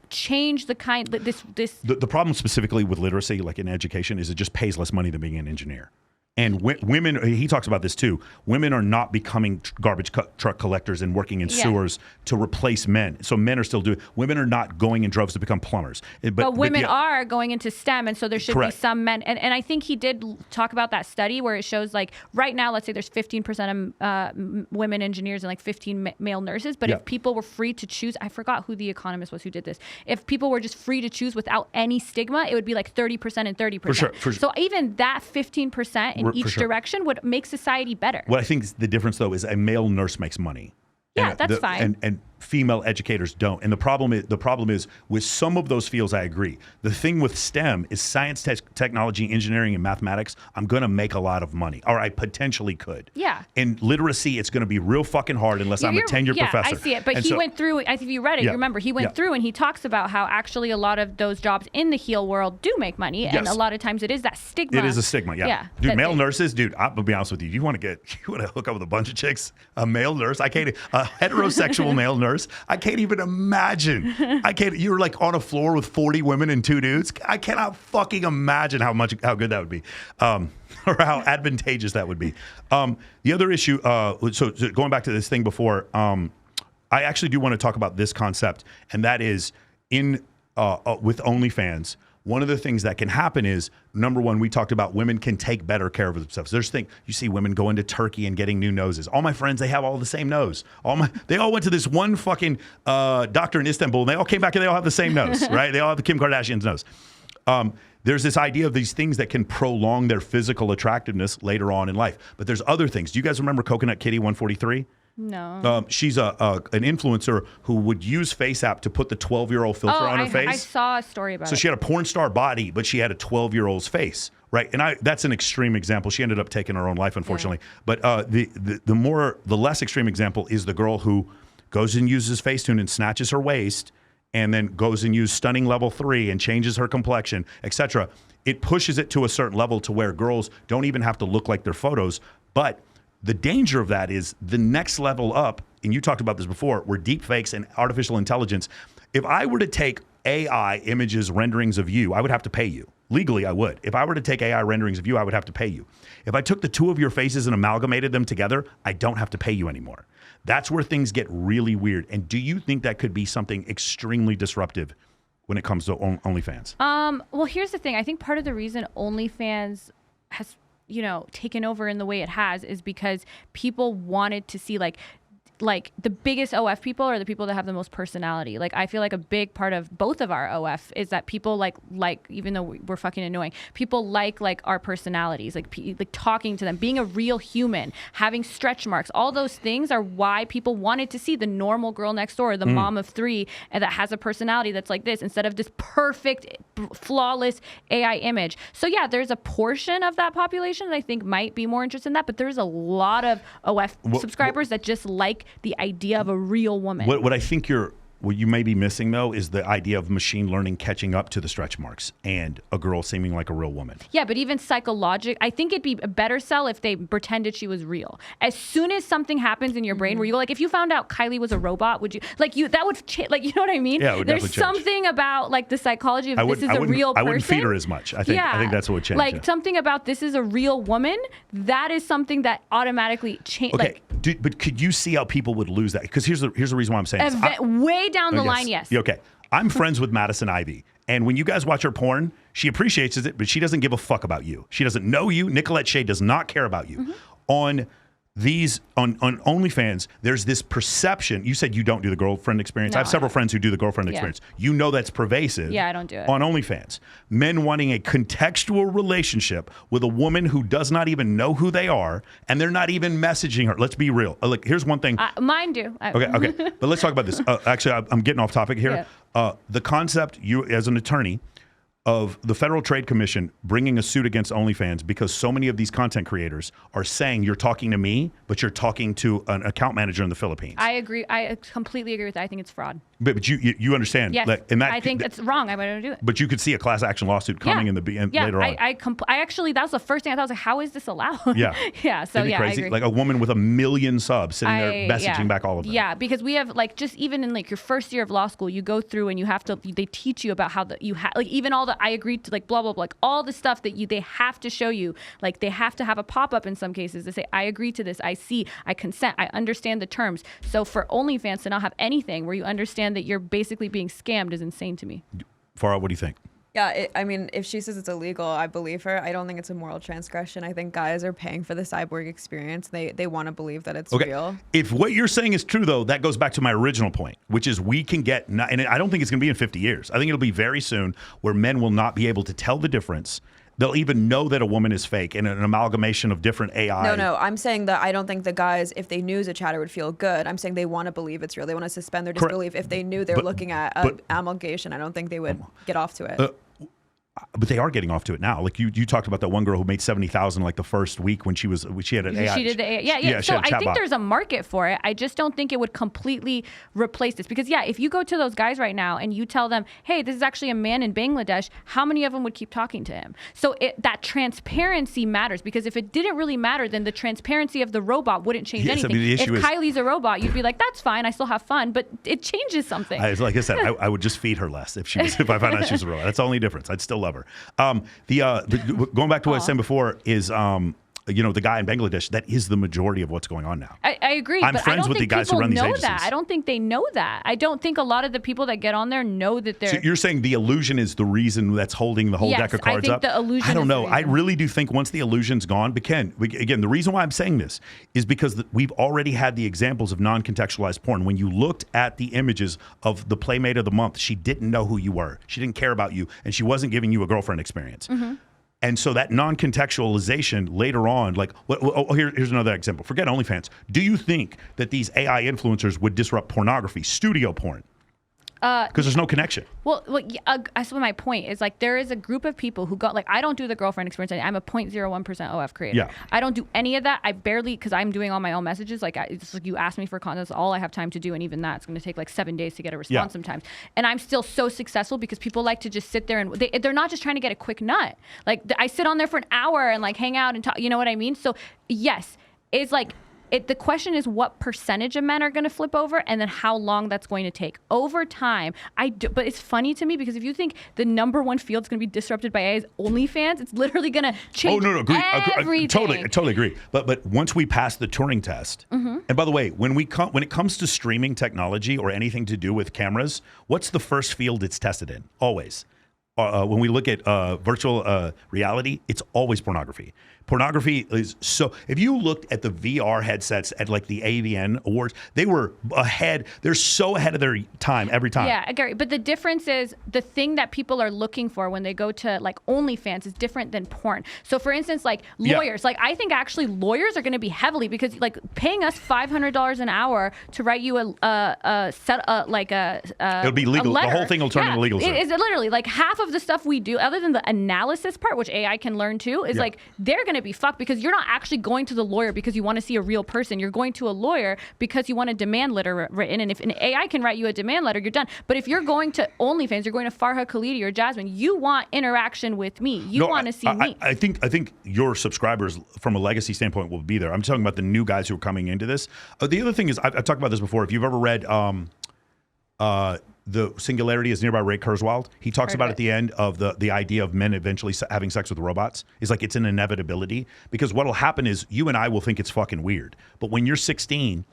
change the kind, this.
The problem specifically with literacy, in education, is it just pays less money than being an engineer. And women, he talks about this too, women are not becoming garbage truck collectors and working in sewers to replace men. So men are still women are not going in droves to become plumbers. But
women are going into STEM, and so there should
correct.
be some men. And I think he did talk about that study where it shows right now, let's say there's 15% of women engineers and 15 male nurses. But if people were free to choose, I forgot who the economist was who did this. If people were just free to choose without any stigma, it would be 30% and 30%.
For sure.
So even that 15% in each direction would make society better.
What I think is the difference, though, is a male nurse makes money.
Yeah, that's fine.
And female educators don't. And the problem is with some of those fields, I agree. The thing with STEM is science, technology, engineering, and mathematics. I'm going to make a lot of money, or I potentially could.
Yeah.
In literacy, it's going to be real fucking hard unless I'm a tenured professor.
Yeah, I see it. But he went through, I think you read it, you remember, he went through and he talks about how actually a lot of those jobs in the heal world do make money. And a lot of times it is that stigma.
It is a stigma, yeah. Dude, male nurses, I'm going to be honest with you. You want to hook up with a bunch of chicks, a male nurse, a heterosexual male nurse, I can't even imagine. You're on a floor with 40 women and 2 dudes. I cannot fucking imagine how good that would be, or how advantageous that would be. The other issue, so going back to this thing before, I actually do want to talk about this concept, and that is with OnlyFans. One of the things that can happen is, number one, we talked about women can take better care of themselves. You see women going to Turkey and getting new noses. All my friends, they have all the same nose. They all went to this one fucking doctor in Istanbul, and they all came back and they all have the same nose, right? They all have the Kim Kardashian's nose. There's this idea of these things that can prolong their physical attractiveness later on in life. But there's other things. Do you guys remember Coconut Kitty 143?
No.
She's an influencer who would use FaceApp to put the 12-year-old filter on her face.
I saw a story about it.
So she had a porn star body, but she had a 12-year-old's face, right? And that's an extreme example. She ended up taking her own life, unfortunately. Yeah. But the less extreme example is the girl who goes and uses Facetune and snatches her waist, and then goes and uses stunning level 3 and changes her complexion, etc. It pushes it to a certain level to where girls don't even have to look like their photos, but the danger of that is the next level up, and you talked about this before, were deep fakes and artificial intelligence. If I were to take AI images, renderings of you, I would have to pay you. Legally, I would. If I were to take AI renderings of you, I would have to pay you. If I took the two of your faces and amalgamated them together, I don't have to pay you anymore. That's where things get really weird. And do you think that could be something extremely disruptive when it comes to OnlyFans?
Well, here's the thing. I think part of the reason OnlyFans has taken over in the way it has is because people wanted to see the biggest OF people are the people that have the most personality. I feel like a big part of both of our OF is that people like even though we're fucking annoying, people like our personalities, like talking to them, being a real human, having stretch marks. All those things are why people wanted to see the normal girl next door, the mom of 3, and that has a personality that's like this instead of this perfect, flawless AI image. So yeah, there's a portion of that population that I think might be more interested in that, but there's a lot of OF subscribers that just like the idea of a real woman.
What I think what you may be missing, though, is the idea of machine learning catching up to the stretch marks and a girl seeming like a real woman.
Yeah, but even psychological, I think it'd be a better sell if they pretended she was real. As soon as something happens in your brain where you go, if you found out Kylie was a robot, would you, that would, you know what I mean?
Yeah, it would
There's something about, the psychology of this is a real person.
I wouldn't feed her as much. I think that's what would change.
Something about this is a real woman, that is something that automatically change.
Okay, But could you see how people would lose that? Because here's the reason why I'm saying this.
Way down the line, yes.
Okay. I'm friends with Madison Ivy. And when you guys watch her porn, she appreciates it, but she doesn't give a fuck about you. She doesn't know you. Nicolette Shea does not care about you. On OnlyFans, there's this perception. You said you don't do the girlfriend experience.
No,
I have several friends who do the girlfriend experience. You know that's pervasive.
Yeah, I don't do it.
On OnlyFans. Men wanting a contextual relationship with a woman who does not even know who they are, and they're not even messaging her. Let's be real. Look, here's one thing.
Mine do.
Okay. But let's talk about this. Actually, I'm getting off topic here. The concept, you as an attorney, of the Federal Trade Commission bringing a suit against OnlyFans because so many of these content creators are saying you're talking to me, but you're talking to an account manager in the Philippines.
I agree. I completely agree with that. I think it's fraud.
But you understand.
Yes. I think it's wrong. I don't do it.
But you could see a class action lawsuit coming later on.
I actually, that was the first thing I thought. I was like, how is this allowed?
Yeah.
Yeah. So
Isn't it crazy?
I agree.
Like a woman with 1 million subs sitting there messaging back all of them.
Yeah, because we have like just even in like your first year of law school, you go through and you have to. They teach you about how like even all the I agreed to like blah blah blah, like all the stuff that they have to show you. Like they have to have a pop up in some cases to say I agree to this, I see, I consent, I understand the terms. So for OnlyFans to not have anything where you understand that you're basically being scammed is insane to me.
Farha, what do you think?
Yeah, I mean, if she says it's illegal, I believe her. I don't think it's a moral transgression. I think guys are paying for the cyborg experience. They want to believe that it's real.
If what you're saying is true, though, that goes back to my original point, which is we can get, and I don't think it's going to be in 50 years. I think it'll be very soon where men will not be able to tell the difference. They'll even know that a woman is fake and an amalgamation of different AI.
No, I'm saying that I don't think the guys, if they knew as a chatter, would feel good. I'm saying they want to believe it's real. They want to suspend their disbelief. If they knew they were looking at an amalgamation, I don't think they would get off to it.
But they are getting off to it now. Like you talked about that one girl who made 70,000 like the first week when she had an AI.
She did the AI. Yeah. So I think there's a market for it. I just don't think it would completely replace this because if you go to those guys right now and you tell them, hey, this is actually a man in Bangladesh, how many of them would keep talking to him? So that transparency matters because if it didn't really matter, then the transparency of the robot wouldn't change anything. I mean, if Kylie's a robot, you'd be like, that's fine, I still have fun, but it changes something.
Like I said, I would just feed her less if I found out she was a robot. That's the only difference. I'd still love her. Going back to what I was saying before is the guy in Bangladesh, that is the majority of what's going on now.
I agree.
I'm
but
friends
I don't
with
think
the guys who run these agencies.
That. I don't think they know that. I don't think a lot of the people that get on there know that they're.
So you're saying the illusion is the reason that's holding the whole deck of cards up?
I think the illusion.
I don't know. I really do think once the illusion's gone, again, the reason why I'm saying this is because we've already had the examples of non-contextualized porn. When you looked at the images of the Playmate of the Month, she didn't know who you were. She didn't care about you, and she wasn't giving you a girlfriend experience. Mm-hmm. And so that non-contextualization later on, here's another example. Forget OnlyFans. Do you think that these AI influencers would disrupt pornography, studio porn? Because there's no connection.
Well, that's what my point is. Like, there is a group of people who I don't do the girlfriend experience. I'm a 0.01% OF creator.
Yeah.
I don't do any of that. I barely, because I'm doing all my own messages. It's like you ask me for content, that's all I have time to do. And even that, it's going to take 7 days to get a response sometimes. And I'm still so successful because people like to just sit there and they're not just trying to get a quick nut. Like, I sit on there for an hour and hang out and talk. You know what I mean? So, yes, it's the question is what percentage of men are going to flip over and then how long that's going to take. Over time, but it's funny to me because if you think the number one field is going to be disrupted by AI is OnlyFans, it's literally going to change
agree.
everything.
I totally agree. But once we pass the Turing test, and by the way, when it comes to streaming technology or anything to do with cameras, what's the first field it's tested in? Always. When we look at virtual reality, it's always pornography. Pornography is so. If you looked at the VR headsets at the AVN Awards, they were ahead. They're so ahead of their time every time.
Yeah, Gary. But the difference is the thing that people are looking for when they go to OnlyFans is different than porn. So, for instance, lawyers.
Yeah.
I think actually lawyers are going to be heavily because paying us $500 an hour to write you
it'll be legal.
The
whole thing will turn into legal.
It's literally half of the stuff we do, other than the analysis part, which AI can learn too, is they're going to be fucked because you're not actually going to the lawyer because you want to see a real person. You're going to a lawyer because you want a demand letter written. And if an AI can write you a demand letter, you're done. But if you're going to OnlyFans, you're going to Farha, Khalidi, or Jazmen, you want interaction with me. You want to see me.
I think your subscribers from a legacy standpoint will be there. I'm talking about the new guys who are coming into this. The other thing is, I've talked about this before. If you've ever read The Singularity is Nearby Ray Kurzweil. He talks about at the end of the idea of men eventually having sex with robots. Is like it's an inevitability, because what'll happen is you and I will think it's fucking weird. But when you're 16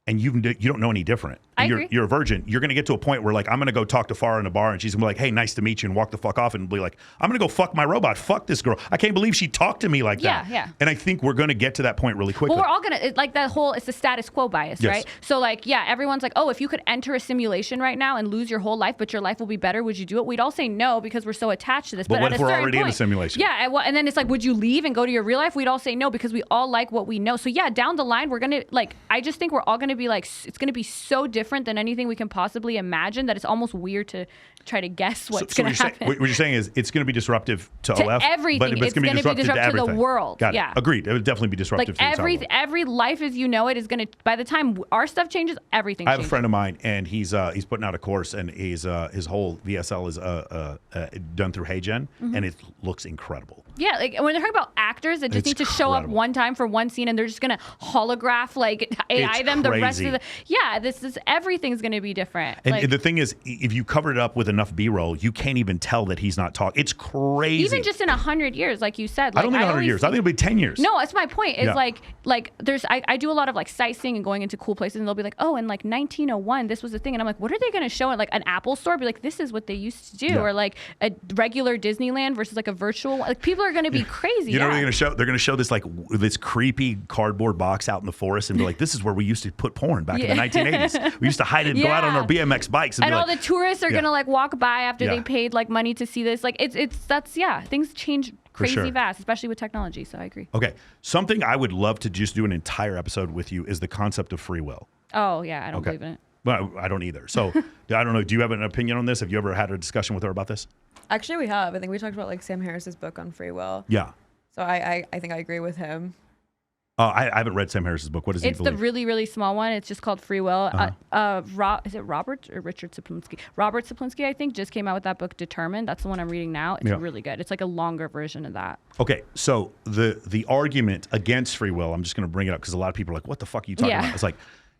and you don't know any different, and you're a virgin, you're going to get to a point where like, I'm going to go talk to Farha in a bar and she's going to be like, hey, nice to meet you, and walk the fuck off and be like, I'm going to go fuck my robot. Fuck this girl. I can't believe she talked to me like that.
Yeah.
And I think we're going to get to that point really quickly.
Well, we're all going to, like that whole, it's the status quo bias,
Yes.
right? So like, yeah, everyone's like, oh, if you could enter a simulation right now and lose your whole life, but your life will be better, would you do it? We'd all say no, because we're so attached to this.
But what
at
if
a
we're
certain
already in a
point,
simulation?
Yeah, and then it's like, would you leave and go to your real life? We'd all say no, because we all like what we know. So yeah, down the line, we're going to like, I just think we're all going to be like, it's going to be so different than anything we can possibly imagine that it's almost weird to try to guess what's going to happen.
What you're saying is it's going to be disruptive to OF,
everything.
but it's going to be disruptive to
the
everything.
world.
Got it.
Yeah.
Agreed. It would definitely be disruptive
like
to the entire world.
every life as you know it is going to, by the time our stuff changes, everything
I have
changes.
a friend of mine, and he's putting out a course, and his whole VSL is done through HeyGen, and it looks incredible.
Yeah, like when they're talking about actors that just
It's
need to show up
incredible.
one time for one scene, and they're just gonna holograph like AI
It's
them the rest
crazy.
of the. Yeah, this is everything's gonna be different.
And
like,
the thing is, if you cover it up with enough B-roll, you can't even tell that he's not talking. It's crazy.
even just in 100 years, like you said. Like,
I don't think 100
always
years. I think it'll be 10 years.
No, that's my point. Is
Yeah.
like there's I do a lot of like sightseeing and going into cool places, and they'll be like, oh, in like 1901, this was the thing, and I'm like, what are they gonna show at like an Apple store? Be like, this is what they used to do,
Yeah.
or like a regular Disneyland versus like a virtual. Like people are gonna be crazy.
You know what
yeah.
they're going to show? They're going to show this like this creepy cardboard box out in the forest and be like, "This is where we used to put porn back in the 1980s. We used to hide it and go out on our BMX bikes." And be
all
like,
the tourists are gonna like walk by after they paid like money to see this. Like things change crazy
sure.
fast, especially with technology. So I agree.
Okay, something I would love to just do an entire episode with you is the concept of free will.
Oh yeah, I don't believe in it.
Well, I don't either. So I don't know. Do you have an opinion on this? Have you ever had a discussion with her about this?
Actually, we have. I think we talked about like Sam Harris's book on free will.
Yeah.
So I think I agree with him.
I haven't read Sam Harris's book. What does he
It's
believe?
the really, really small one. It's just called Free Will. Is it Robert or Richard Saplinski? Robert Saplinski, I think, just came out with that book, Determined. That's the one I'm reading now. It's really good. It's like a longer version of that.
Okay, so the argument against free will, I'm just going to bring it up because a lot of people are like, what the fuck are you talking about? It's like,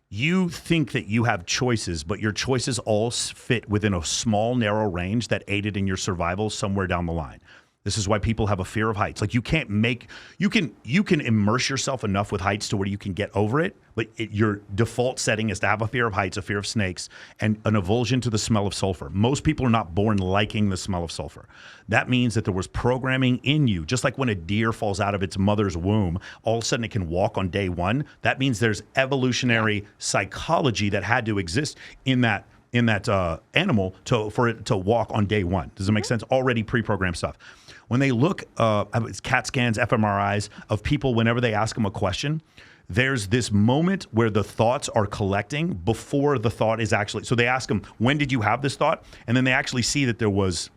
you think that you have choices, but your choices all fit within a small, narrow range that aided in your survival somewhere down the line. This is why people have a fear of heights. Like you can immerse yourself enough with heights to where you can get over it, but your default setting is to have a fear of heights, a fear of snakes, and an avulsion to the smell of sulfur. Most people are not born liking the smell of sulfur. That means that there was programming in you, just like when a deer falls out of its mother's womb, all of a sudden it can walk on day one. That means there's evolutionary psychology that had to exist in that animal for it to walk on day one. Does it make sense? Already pre-programmed stuff. When they look, it's CAT scans, fMRIs of people, whenever they ask them a question, there's this moment where the thoughts are collecting before the thought is actually. So they ask them, when did you have this thought? And then they actually see that there was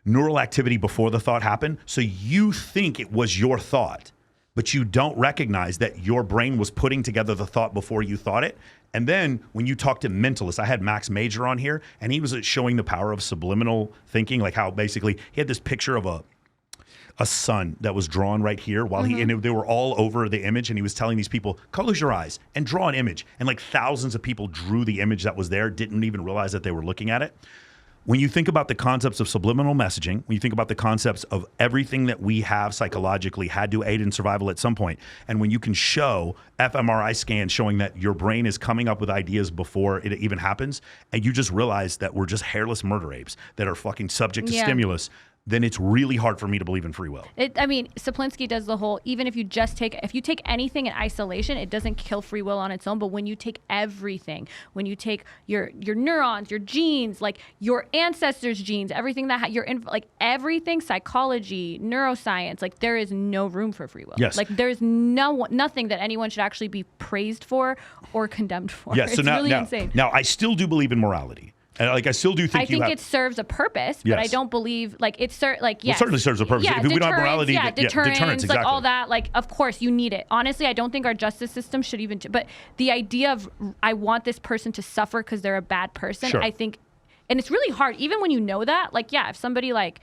neural activity before the thought happened. So you think it was your thought, but you don't recognize that your brain was putting together the thought before you thought it. And then when you talk to mentalists, I had Max Major on here, and he was showing the power of subliminal thinking, like how basically he had this picture of a sun that was drawn right here while they were all over the image, and he was telling these people, close your eyes and draw an image. And like thousands of people drew the image that was there, didn't even realize that they were looking at it. When you think about the concepts of subliminal messaging, when you think about the concepts of everything that we have psychologically had to aid in survival at some point, and when you can show fMRI scans showing that your brain is coming up with ideas before it even happens, and you just realize that we're just hairless murder apes that are fucking subject to stimulus, then it's really hard for me to believe in free will.
Saplinski does the whole, even if you take anything in isolation, it doesn't kill free will on its own. But when you take everything, when you take your neurons, your genes, like your ancestors' genes, everything everything, psychology, neuroscience, like there is no room for free will.
Yes.
Like there's nothing that anyone should actually be praised for or condemned for.
Yes.
It's really insane.
Now, I still do believe in morality. And I still do think
it serves a purpose, but I don't believe it certainly
serves a purpose.
Yeah,
if we don't have morality,
deterrence,
exactly.
like all that. Like, of course, you need it. Honestly, I don't think our justice system should even. But the idea of I want this person to suffer because they're a bad person, I think, and it's really hard, even when you know that. Like, yeah, if somebody like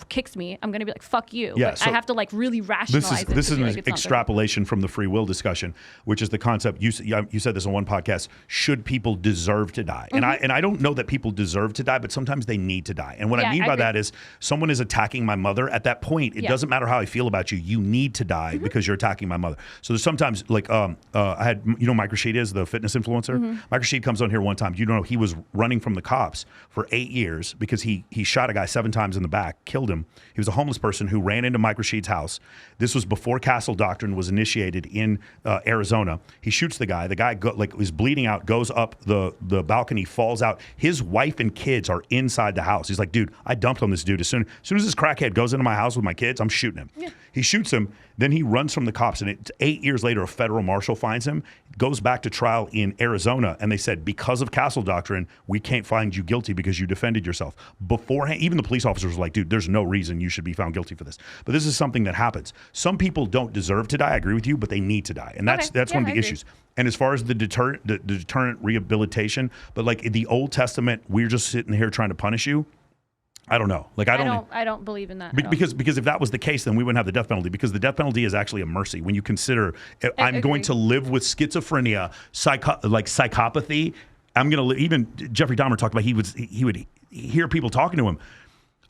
kicks me, I'm going to be like, fuck you.
Yeah,
Like,
so
I have to like really rationalize it.
This is
to be
an
like, it's not
extrapolation from the free will discussion, which is the concept. You said this on one podcast. Should people deserve to die? And I don't know that people deserve to die, but sometimes they need to die. And what I mean by that is someone is attacking my mother. At that point, it doesn't matter how I feel about you. You need to die because you're attacking my mother. So there's sometimes like I had, you know, Mike Rashid is the fitness influencer. Mike Rashid comes on here one time. You know, he was running from the cops for 8 years because he shot a guy 7 times in the back, killed him. He was a homeless person who ran into Mike Rashid's house. This was before Castle Doctrine was initiated in Arizona. He shoots the guy. The guy is bleeding out, goes up the balcony, falls out. His wife and kids are inside the house. He's like, dude, I dumped on this dude. As soon as this crackhead goes into my house with my kids, I'm shooting him. Yeah. He shoots him. Then he runs from the cops. And 8 years later, a federal marshal finds him, goes back to trial in Arizona. And they said, because of Castle Doctrine, we can't find you guilty because you defended yourself. Beforehand, even the police officers were like, dude, there's no reason you should be found guilty for this. But this is something that happens. Some people don't deserve to die. I agree with you, but they need to die. And that's one of the issues. And as far as the deterrent rehabilitation, but like in the Old Testament, we're just sitting here trying to punish you. I don't know. Like
I don't believe in that.
Because if that was the case, then we wouldn't have the death penalty. Because the death penalty is actually a mercy when you consider I'm going to live with schizophrenia, psychopathy. I'm going to even Jeffrey Dahmer talked about he would hear people talking to him.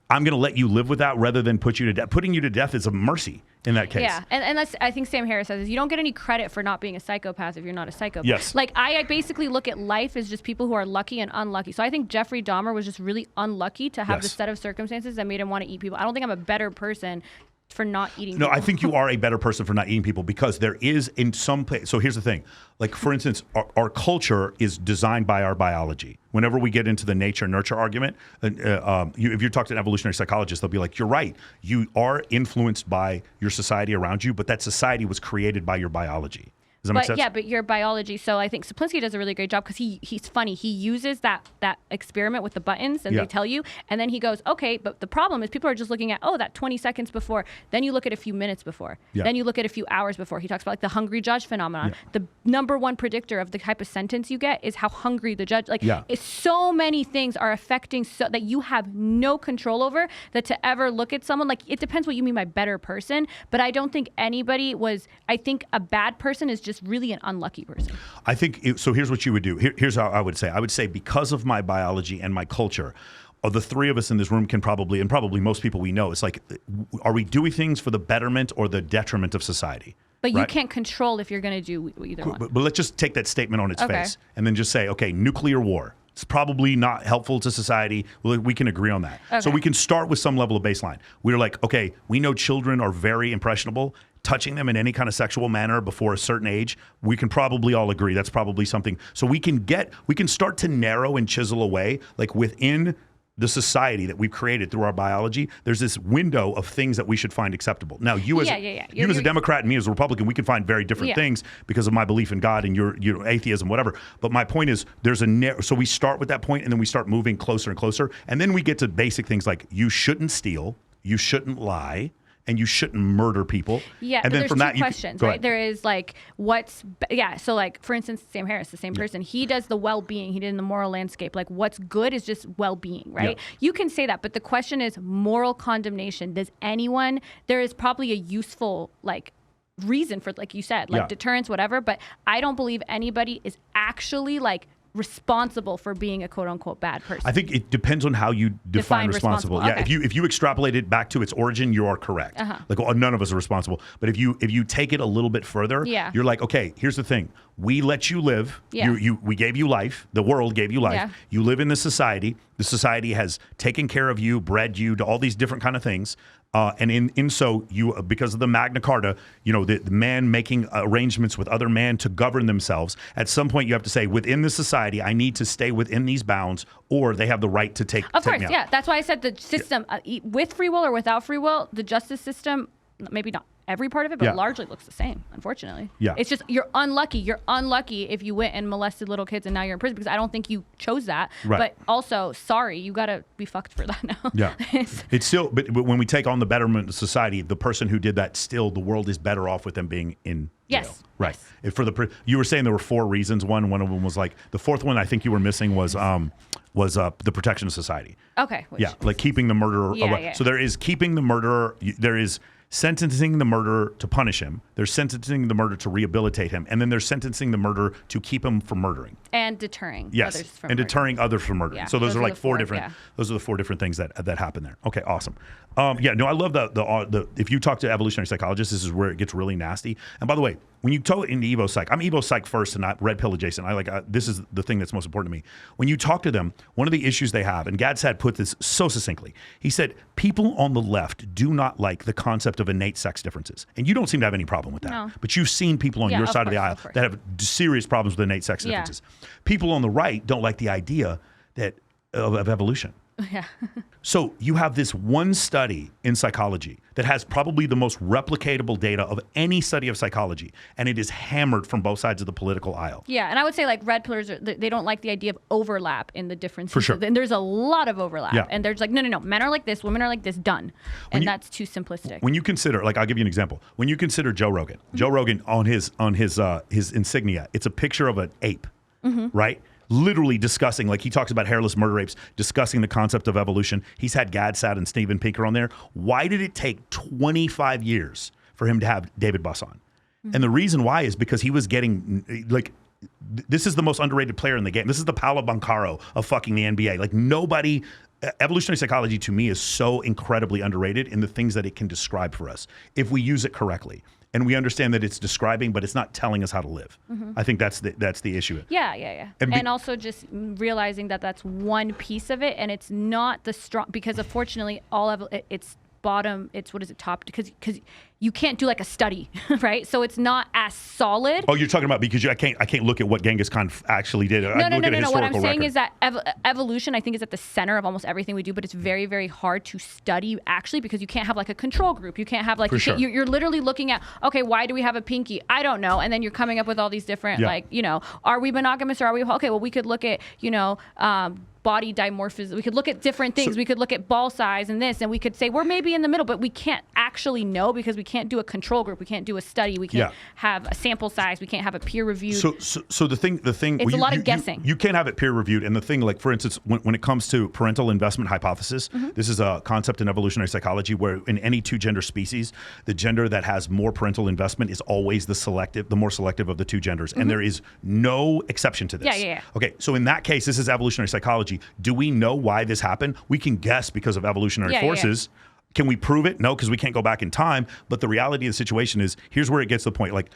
I'm going to let you live with that rather than put you to death. Putting you to death is a mercy in that case.
Yeah, and that's, I think Sam Harris says, is you don't get any credit for not being a psychopath if you're not a psychopath.
Yes.
Like, I basically look at life as just people who are lucky and unlucky. So I think Jeffrey Dahmer was just really unlucky to have the set of circumstances that made him want to eat people. I don't think I'm a better person for not eating people.
No, I think you are a better person for not eating people because there is in some place. So here's the thing. Like, for instance, our culture is designed by our biology. Whenever we get into the nature-nurture argument, if you talk to an evolutionary psychologist, they'll be like, you're right. You are influenced by your society around you, but that society was created by your biology. Does that make sense?
Yeah, but your biology. So I think Saplinski does a really great job because he's funny. He uses that experiment with the buttons and they tell you, and then he goes, okay, but the problem is people are just looking at, that 20 seconds before. Then you look at a few minutes before. Yeah. Then you look at a few hours before. He talks about like the hungry judge phenomenon. Yeah. The number one predictor of the type of sentence you get is how hungry the judge. It's so many things are affecting so that you have no control over. That to ever look at someone, like, it depends what you mean by better person, but I don't think anybody was. I think a bad person is just really an unlucky person. I think
so. Here's what you would do. Here's how I would say because of my biology and my culture, the three of us in this room can probably most people we know, it's like, are we doing things for the betterment or the detriment of society?
But you can't control if you're going to do either one.
But let's just take that statement on its face and then just say, okay, nuclear war. It's probably not helpful to society. Well, we can agree on that. Okay. So we can start with some level of baseline. We're like, okay, we know children are very impressionable. Touching them in any kind of sexual manner before a certain age, we can probably all agree that's probably something. So we can start to narrow and chisel away, like within the society that we've created through our biology, there's this window of things that we should find acceptable. Now, you as a Democrat and me as a Republican, we can find very different things because of my belief in God and your atheism, whatever. But my point is, so we start with that point and then we start moving closer and closer. And then we get to basic things like you shouldn't steal, you shouldn't lie, and you shouldn't murder people.
Yeah,
and then
there's
from
two
that,
questions, right? There is like so like, for instance, Sam Harris, the same person, he does the well-being, he did in the moral landscape. Like, what's good is just well-being, right? Yeah. You can say that, but the question is moral condemnation. There is probably a useful, like, reason for, like you said, like deterrence, whatever, but I don't believe anybody is actually like responsible for being a quote unquote bad person.
I think it depends on how you define responsible. Yeah,
okay.
If you extrapolate it back to its origin, you are correct. Like, none of us are responsible. But if you take it a little bit further, you're like, okay, here's the thing. We let you live. Yeah. We gave you life. The world gave you life. Yeah. You live in this society. The society has taken care of you, bred you to all these different kind of things. And in so you, because of the Magna Carta, the man making arrangements with other man to govern themselves. At some point, you have to say, within the society, I need to stay within these bounds, or they have the right to take.
Of course,
me out.
Yeah. That's why I said the system, with free will or without free will, the justice system, maybe not every part of it, but largely looks the same, unfortunately. Yeah. It's just, you're unlucky. You're unlucky if you went and molested little kids and now you're in prison, because I don't think you chose that. Right. But also, sorry, you got to be fucked for that now.
Yeah. It's still, but when we take on the betterment of society, the person who did that, still the world is better off with them being in jail.
Yes.
Right. Yes. You were saying there were 4 reasons. One of them was like, the fourth one I think you were missing was the protection of society.
Okay.
Yeah, like keeping the murderer away.
Yeah.
So there is keeping the murderer, there is sentencing the murderer to punish him, there's sentencing the murderer to rehabilitate him, and then there's sentencing the murderer to keep him from murdering.
And deterring
others from murdering. Deterring others from murdering.
Yeah,
so those are like four different.
Yeah.
Those are the four different things that happen there. Okay, awesome. I love the if you talk to evolutionary psychologists, this is where it gets really nasty. And by the way, when you talk into Evo Psych, I'm Evo Psych first and not red pill adjacent. This is the thing that's most important to me. When you talk to them, one of the issues they have, and Gadsad put this so succinctly, he said, people on the left do not like the concept of innate sex differences. And you don't seem to have any problem with that.
No.
But you've seen people on your side of the aisle that have serious problems with innate sex differences. People on the right don't like the idea of evolution.
Yeah.
So you have this one study in psychology that has probably the most replicatable data of any study of psychology, and it is hammered from both sides of the political aisle.
Yeah, and I would say like red pillars, they don't like the idea of overlap in the differences.
For sure.
And there's a lot of overlap.
Yeah.
And there's like, no, men are like this, women are like this, done. And that's too simplistic.
When you consider, like, I'll give you an example. When you consider Joe Rogan, Joe Rogan on his insignia, it's a picture of an ape, right? Literally discussing, like he talks about hairless murder apes, discussing the concept of evolution. He's had Gadsad and Steven Pinker on there. Why did it take 25 years for him to have David Buss on? And the reason why is because he was getting, like, this is the most underrated player in the game. This is the Paolo Banchero of fucking the NBA. Like nobody, evolutionary psychology to me is so incredibly underrated in the things that it can describe for us if we use it correctly. And we understand that it's describing, but it's not telling us how to live. I think that's the issue.
Yeah. And also just realizing that that's one piece of it, and it's not the strong, because unfortunately it's bottom, it's what is it, top, because you can't do like a study, right? So it's not as solid.
Oh, you're talking about because I can't look at what Genghis Khan actually did.
No. What I'm saying is that evolution, I think, is at the center of almost everything we do, but it's very, very hard to study actually because you can't have like a control group. You can't have like you're literally looking at, okay, why do we have a pinky? I don't know, and then you're coming up with all these different are we monogamous or are we okay? Well, we could look at body dimorphism. We could look at different things. We could look at ball size and this, and we could say we're maybe in the middle, but we can't actually know because we can't do a control group. We can't do a study. We can't have a sample size. We can't have a peer reviewed.
So the thing,
it's a lot of guessing.
You can't have it peer reviewed. And the thing, like for instance, when it comes to parental investment hypothesis, this is a concept in evolutionary psychology where in any two gender species, the gender that has more parental investment is always the more selective of the two genders. And there is no exception to this.
Yeah.
Okay, so in that case, this is evolutionary psychology. Do we know why this happened? We can guess because of evolutionary forces. Can we prove it? No, because we can't go back in time. But the reality of the situation is, here's where it gets to the point. Like,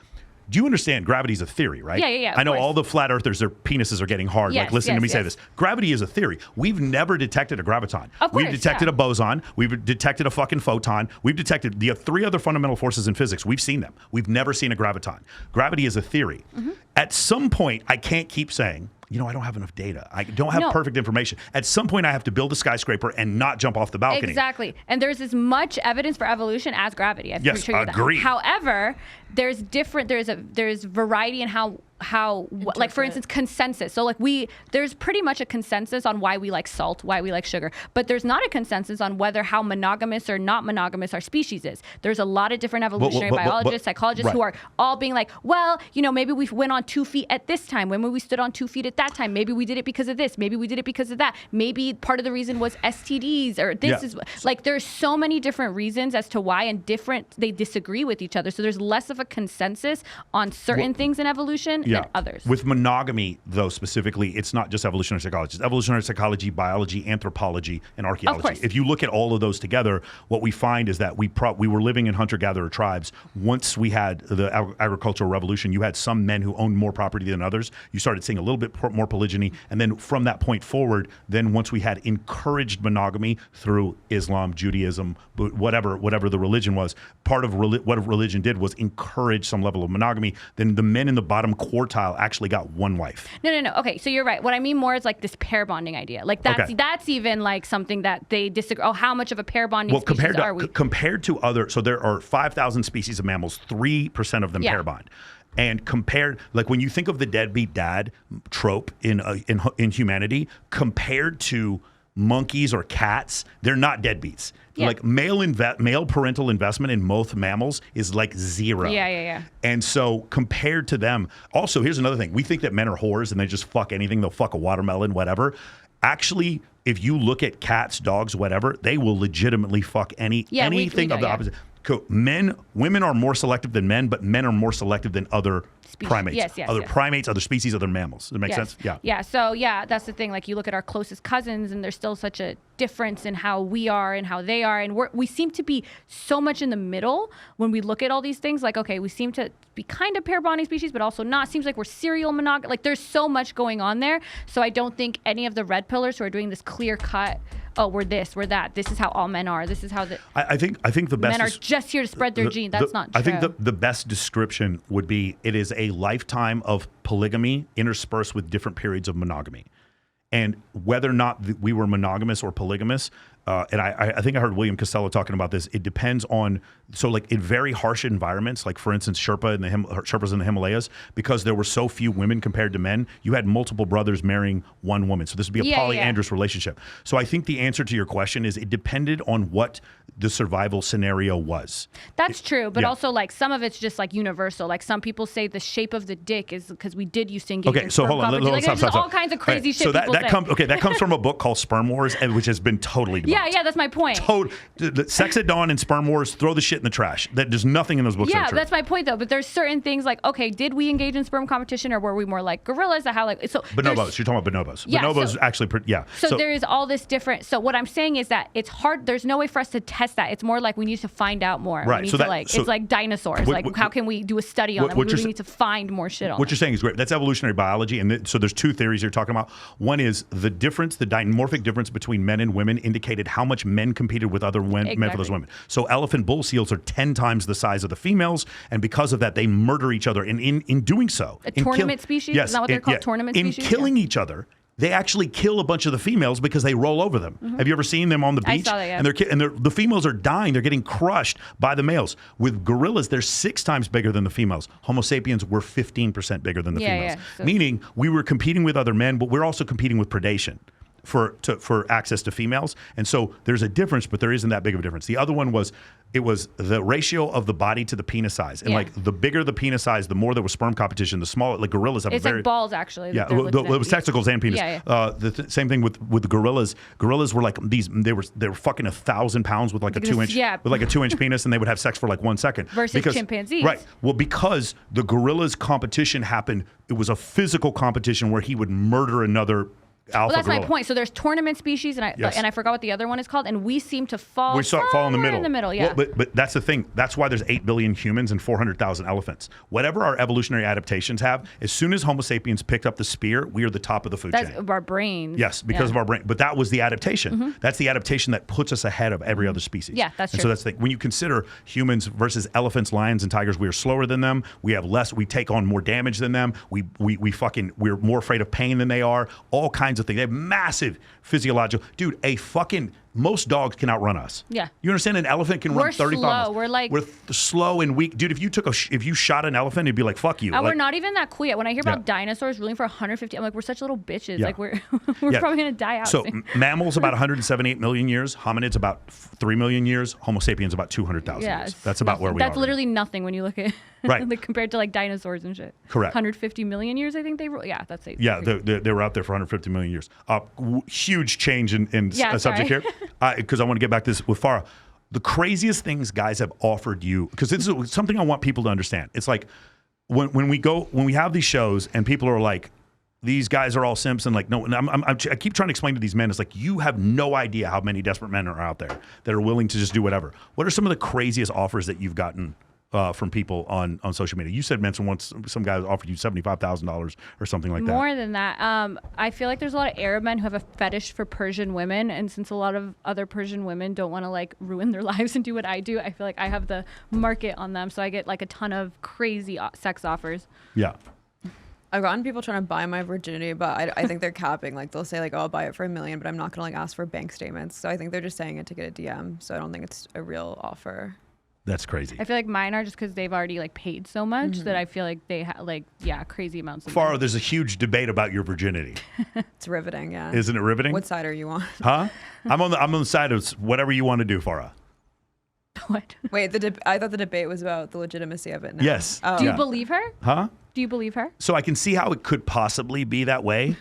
do you understand gravity is a theory, right?
Yeah.
I know all the flat earthers, their penises are getting hard. Like, listen to me say this. Gravity is a theory. We've never detected a graviton.
Of course,
we've detected a boson. We've detected a fucking photon. We've detected the three other fundamental forces in physics. We've seen them. We've never seen a graviton. Gravity is a theory. At some point, I can't keep saying, I don't have enough data. I don't have perfect information. At some point, I have to build a skyscraper and not jump off the balcony.
Exactly. And there's as much evidence for evolution as gravity. I'm pretty sure you
agree.
That. However, there's variety in how like for instance consensus. So like there's pretty much a consensus on why we like salt, why we like sugar, but there's not a consensus on whether how monogamous or not monogamous our species is. There's a lot of different evolutionary biologists, psychologists who are all being like, well, maybe we went on 2 feet at this time, when we stood on 2 feet at that time, maybe we did it because of this, maybe we did it because of that, maybe part of the reason was STDs or this is like there's so many different reasons as to why, and they disagree with each other. So there's less of a consensus on certain things in evolution than others.
With monogamy, though, specifically, it's not just evolutionary psychology. It's evolutionary psychology, biology, anthropology, and archaeology. If you look at all of those together, what we find is that we were living in hunter-gatherer tribes. Once we had the agricultural revolution, you had some men who owned more property than others. You started seeing a little bit more polygyny. And then from that point forward, then once we had encouraged monogamy through Islam, Judaism, whatever the religion was, part of what religion did was encourage some level of monogamy. Then the men in the bottom quartile actually got one wife.
No. Okay, so you're right. What I mean more is like this pair bonding idea. Like that's even like something that they disagree. Oh, how much of a pair bonding species are we?
Compared to other, so there are 5,000 species of mammals, 3% of them pair bond. And compared, like when you think of the deadbeat dad trope in humanity, compared to monkeys or cats, they're not deadbeats.
Yeah.
Like male parental investment in most mammals is like zero.
Yeah.
And so compared to them, also here's another thing. We think that men are whores and they just fuck anything. They'll fuck a watermelon, whatever. Actually, if you look at cats, dogs, whatever, they will legitimately fuck anything of the opposite. Cool. Women are more selective than men, but men are more selective than other primates. Primates, other species, other mammals. Does that make sense? Yeah.
Yeah. So that's the thing. Like you look at our closest cousins, and there's still such a difference in how we are and how they are, and we seem to be so much in the middle when we look at all these things. Like, okay, we seem to be kind of pair bonding species, but also not. Seems like we're serial monogamous. Like there's so much going on there. So I don't think any of the red pillars who are doing this clear cut. Oh, we're this, we're that. This is how all men are. This is how the
I think the best
men are just here to spread their gene. That's not true.
I think the best description would be it is a lifetime of polygamy interspersed with different periods of monogamy. And whether or not we were monogamous or polygamous, and I think I heard William Costello talking about this, it depends on, so like in very harsh environments, like for instance, Sherpas in the Himalayas, because there were so few women compared to men, you had multiple brothers marrying one woman. So this would be a polyandrous relationship. So I think the answer to your question is it depended on what the survival scenario was.
That's true, but also like some of it's just like universal. Like some people say the shape of the dick is because we did used to engage in
so hold on,
like, there's all kinds of crazy shit.
That comes from a book called Sperm Wars, which has been totally debunked.
Yeah, that's my point.
Sex at Dawn and Sperm Wars, throw the shit in the trash. There's nothing in those books.
Yeah, that's my point though. But there's certain things like, okay, did we engage in sperm competition or were we more like gorillas? Or how like so?
Bonobos. You're talking about bonobos.
Yeah,
bonobos actually. Yeah.
So there is all this different. So what I'm saying is that it's hard. There's no way for us to test that. It's more like we need to find out more.
Right.
We need it's like dinosaurs. How can we do a study on them? We really need to find more shit on them.
What you're saying is great. That's evolutionary biology. And so there's two theories you're talking about. One is the difference, the dimorphic difference between men and women indicated how much men competed with other men for those women. So elephant bull seals are 10 times the size of the females. And because of that, they murder each other. And in doing so.
A tournament species? Yes. Is that what they're called? Tournament species?
In killing each other. They actually kill a bunch of the females because they roll over them. Mm-hmm. Have you ever seen them on the beach?
I saw that, yeah.
And the females are dying. They're getting crushed by the males. With gorillas, they're 6 times bigger than the females. Homo sapiens were 15% bigger than the females. So meaning we were competing with other men, but we're also competing with predation for access to females. And so there's a difference, but there isn't that big of a difference. The other one was the ratio of the body to the penis size. And like the bigger the penis size, the more there was sperm competition, the smaller, like gorillas have
like balls actually.
Yeah, it was testicles and penis. Same thing with the gorillas. Gorillas were like they were fucking 1,000 pounds with like a 2-inch penis, and they would have sex for like 1 second.
Versus chimpanzees.
Right. Well, because the gorillas competition happened, it was a physical competition where he would murder another alpha
that's
gorilla.
My point. So there's tournament species, and I forgot what the other one is called, and we seem to fall
in the middle.
In the middle, yeah.
Well, but that's the thing. That's why there's 8 billion humans and 400,000 elephants. Whatever our evolutionary adaptations have, as soon as Homo sapiens picked up the spear, we are the top of the food chain.
That's our brains.
Yes, because of our brain. But that was the adaptation. Mm-hmm. That's the adaptation that puts us ahead of every other species.
Yeah, that's true.
So that's the thing. When you consider humans versus elephants, lions, and tigers, we are slower than them. We have less. We take on more damage than them. We're more afraid of pain than they are. All kinds of things. They have massive physiological. Dude, most dogs can outrun us.
Yeah.
You understand? An elephant can run 35 miles.
We're
slow and weak. Dude, if you shot an elephant, it'd be like, fuck you.
We're not even that cool yet. When I hear about dinosaurs ruling for 150, I'm like, we're such little bitches. Yeah. Like we're probably going to die out.
So mammals about 178 million years. Hominids about 3 million years. Homo sapiens about 200,000 years. That's about where we are.
That's literally nothing when you look at like compared to like dinosaurs and shit.
Correct.
150 million years, I think they rule. Yeah, that's it.
Yeah, they were out there for 150 million years. Huge change in subject here. Because I want to get back to this with Farha. The craziest things guys have offered you, because this is something I want people to understand. It's like when we have these shows and people are like, these guys are all simps, and like, no, I keep trying to explain to these men, it's like, you have no idea how many desperate men are out there that are willing to just do whatever. What are some of the craziest offers that you've gotten from people on social media? You said, Manson, once some guy offered you $75,000 or something like that.
More than that. I feel like there's a lot of Arab men who have a fetish for Persian women, and since a lot of other Persian women don't want to like ruin their lives and do what I do, I feel like I have the market on them, so I get like a ton of crazy sex offers.
Yeah.
I've gotten people trying to buy my virginity, but I think they're capping. Like they'll say like, oh, I'll buy it for $1 million, but I'm not gonna like ask for bank statements. So I think they're just saying it to get a DM. So I don't think it's a real offer.
That's crazy.
I feel like mine are just because they've already like paid so much that I feel like they have like crazy amounts of
Farha,
money.
there's a huge debate about your virginity.
It's riveting, yeah.
Isn't it riveting?
What side are you on?
Huh? I'm on the side of whatever you want to do, Farha.
What?
Wait, I thought the debate was about the legitimacy of it now.
Yes.
Oh.
Do you believe her?
Huh?
Do you believe her?
So I can see how it could possibly be that way.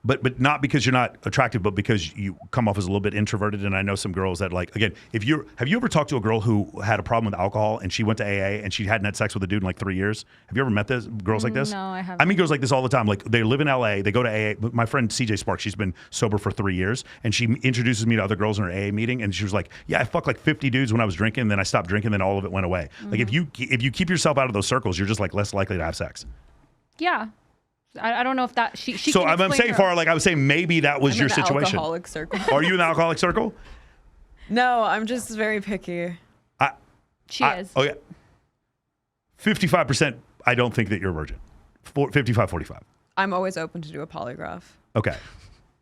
But not because you're not attractive, but because you come off as a little bit introverted. And I know some girls that like, again, have you ever talked to a girl who had a problem with alcohol and she went to AA and she hadn't had sex with a dude in like 3 years? Have you ever met this girls like this?
No, I haven't.
I meet girls like this all the time. Like they live in LA, they go to AA. My friend CJ Sparks, she's been sober for 3 years, and she introduces me to other girls in her AA meeting, and she was like, "Yeah, I fucked like 50 dudes when I was drinking, then I stopped drinking, then all of it went away." Like if you keep yourself out of those circles, you're just like less likely to have sex.
Yeah. I don't know if that she.
So
can
I'm
explain
saying,
her-
Farha, like I was saying, maybe that was
I'm
your
in the
situation.
alcoholic circle.
Are you in the alcoholic circle?
No, I'm just very picky.
She is.
Oh yeah. 55%. I don't think that you're a virgin. 55-45.
I'm always open to do a polygraph.
Okay.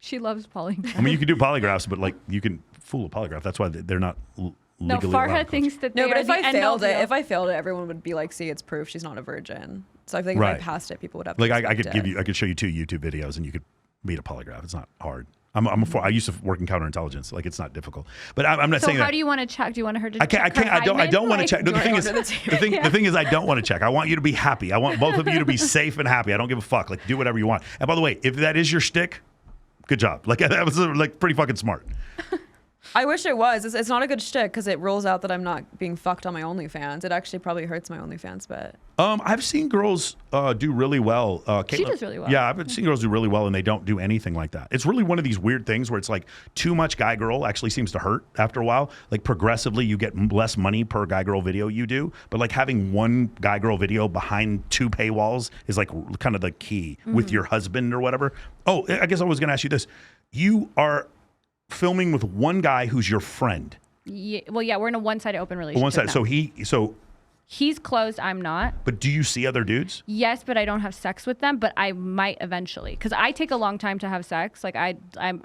She loves polygraph.
I mean, you can do polygraphs, but like you can fool a polygraph. That's why they're not
No,
legally
Farha
allowed.
thinks that
No,
they
but
are
if
the
I
end all
failed it,
be all.
everyone would be like, "See, it's proof she's not a virgin." So I think
Right.
if I passed it, people would have.
Like
to
I could
expect it.
I could show you 2 YouTube videos and you could beat a polygraph. It's not hard. I used to work in counterintelligence. Like it's not difficult. But I'm not
So
saying
how
that.
do you want to check? Do you want her to?
I can't.
check her
I
hymen?
don't want to
Like,
check. No, the
do
thing
it
is,
under the
the thing is, I don't want to check. I want you to be happy. I want both of you to be safe and happy. I don't give a fuck. Like do whatever you want. And by the way, if that is your shtick, good job. Like that was like pretty fucking smart.
I wish it was. It's not a good shtick because it rules out that I'm not being fucked on my OnlyFans. It actually probably hurts my OnlyFans, but
I've seen girls do really well.
She
Caitlin-
does really well.
Yeah, I've seen girls do really well, and they don't do anything like that. It's really one of these weird things where it's like too much guy-girl actually seems to hurt after a while. Like progressively, you get less money per guy-girl video you do, but like having one guy-girl video behind 2 paywalls is like kind of the key with your husband or whatever. Oh, I guess I was going to ask you this. You are filming with one guy who's your friend.
Yeah, well, yeah, we're in a one-sided open relationship.
One side.
now.
So
He's closed. I'm not.
but do you see other dudes?
Yes, but I don't have sex with them. But I might eventually, because I take a long time to have sex. Like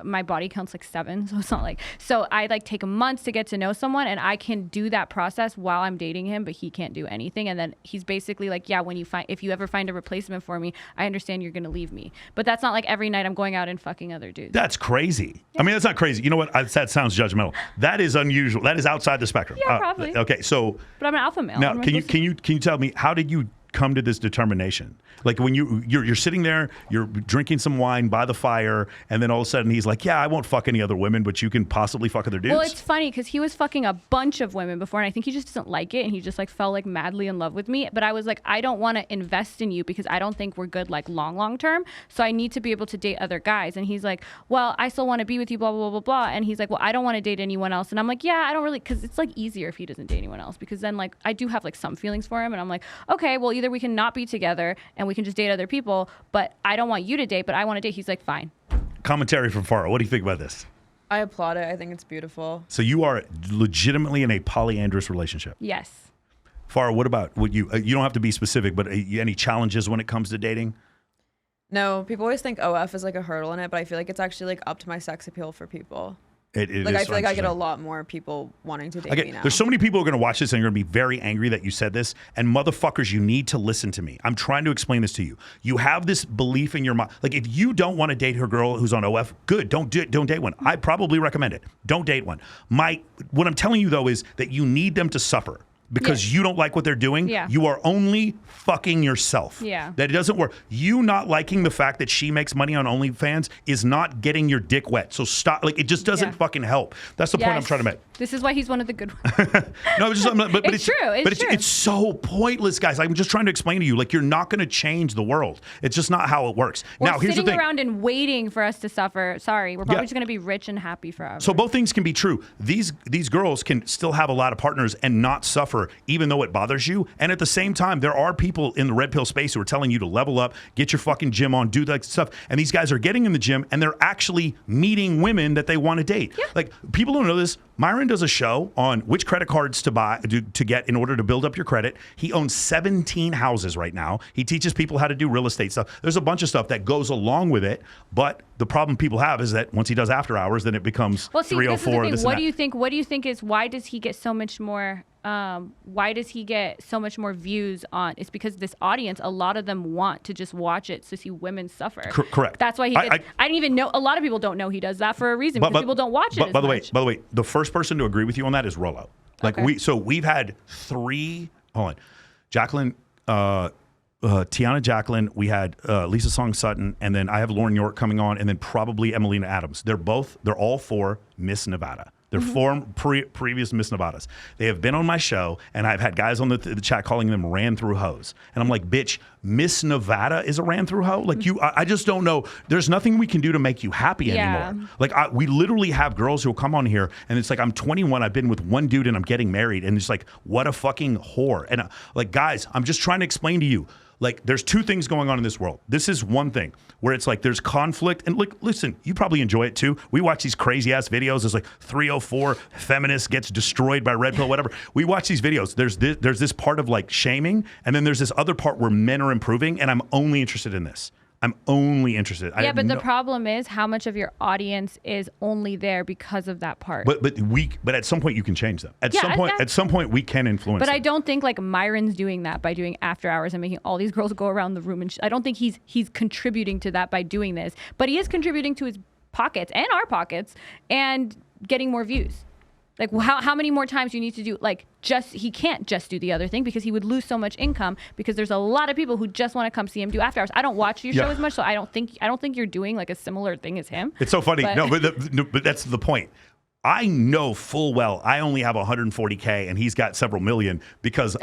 my body count's like 7, so it's not like. So I like take months to get to know someone, and I can do that process while I'm dating him, but he can't do anything. And then he's basically like, yeah, if you ever find a replacement for me, I understand you're gonna leave me. But that's not like every night I'm going out and fucking other dudes.
That's crazy. I mean, that's not crazy. You know what? That sounds judgmental. That is unusual. That is outside the spectrum.
Yeah, probably.
Okay, so
But I'm an alpha male.
now
What am I
can you
supposed to-
tell me how did you come to this determination? Like when you're sitting there, you're drinking some wine by the fire, and then all of a sudden he's like, "Yeah, I won't fuck any other women, but you can possibly fuck other dudes."
Well, it's funny because he was fucking a bunch of women before, and I think he just doesn't like it, and he just like fell like madly in love with me. But I was like, I don't want to invest in you because I don't think we're good like long term. So I need to be able to date other guys. And he's like, well, I still want to be with you, blah blah blah blah blah. And he's like, well, I don't want to date anyone else. And I'm like, yeah, I don't really, because it's like easier if he doesn't date anyone else, because then like I do have like some feelings for him, and I'm like, okay, well either we can not be together and we can just date other people, but I don't want you to date, but I want to date. He's like, fine.
Commentary from Farha. What do you think about this?
I applaud it. I think it's beautiful.
So you are legitimately in a polyandrous relationship.
Yes.
Farha, what about you don't have to be specific, but any challenges when it comes to dating?
No, people always think OF is like a hurdle in it, but I feel like it's actually like up to my sex appeal for people.
It
Like
is
I feel like I get a
interesting.
lot more people wanting to date
Okay,
me now.
there's so many people who are going to watch this and are going to be very angry that you said this. And motherfuckers, you need to listen to me. I'm trying to explain this to you. You have this belief in your mind. Like if you don't want to date her girl who's on OF, good. Don't date one. I probably recommend it. Don't date one. What I'm telling you though is that you need them to suffer. Because
Yes.
you don't like what they're doing,
Yeah.
you are only fucking yourself.
Yeah.
That it doesn't work. You not liking the fact that she makes money on OnlyFans is not getting your dick wet. So stop. Like it just doesn't
Yeah.
fucking help. That's the point I'm
Yes.
trying to make.
This is why he's one of the good ones.
No, but
It's true, it's
but
true.
it's so pointless, guys. I'm just trying to explain to you. Like you're not going to change the world. It's just not how it works.
Or
Now, here's the
sitting
thing.
around and waiting for us to suffer. Sorry, we're probably
Yeah.
just going to be rich and happy forever.
So both things can be true. These girls can still have a lot of partners and not suffer whatever, even though it bothers you. And at the same time, there are people in the red pill space who are telling you to level up, get your fucking gym on, do that stuff. And these guys are getting in the gym and they're actually meeting women that they want to date. Yeah. Like, people don't know this. Myron does a show on which credit cards to get in order to build up your credit. He owns 17 houses right now. He teaches people how to do real estate stuff. There's a bunch of stuff that goes along with it, but the problem people have is that once he does after hours, then it becomes 304.
What do you think? What do you think is why does he get so much more? Why does he get so much more views on? It's because this audience, a lot of them want to just watch it to see women suffer.
Correct.
That's why he gets, I didn't even know. A lot of people don't know he does that for a reason because people don't watch it.
By the way, the first person to agree with you on that is Rollo. Like, we've had 3. Hold on, Jacqueline. Tiana Jacqueline, we had Lisa Song Sutton, and then I have Lauren York coming on, and then probably Emelina Adams. They're all 4 Miss Nevada. They're 4 previous Miss Nevadas. They have been on my show, and I've had guys on the chat calling them ran through hoes. And I'm like, bitch, Miss Nevada is a ran through hoe? Like, I just don't know. There's nothing we can do to make you happy anymore. Like, we literally have girls who will come on here, and it's like, I'm 21, I've been with one dude, and I'm getting married. And it's like, what a fucking whore. And like, guys, I'm just trying to explain to you, like, there's 2 things going on in this world. This is one thing where it's like there's conflict. And look, listen, you probably enjoy it too. We watch these crazy ass videos. It's like 304 feminist gets destroyed by red pill, whatever. We watch these videos. There's this part of like shaming, and then there's this other part where men are improving, and I'm only interested in this. I'm only interested.
Yeah, but the problem is how much of your audience is only there because of that part.
But at some point you can change them. At some point we can influence.
But
them.
I don't think like Myron's doing that by doing after hours and making all these girls go around the room, and I don't think he's contributing to that by doing this. But he is contributing to his pockets and our pockets and getting more views. Like, how many more times you need to do, like, he can't just do the other thing because he would lose so much income because there's a lot of people who just want to come see him do after hours. I don't watch your show as much, so I don't think you're doing like a similar thing as him.
It's so funny. But that's the point. I know full well I only have 140K and he's got several million because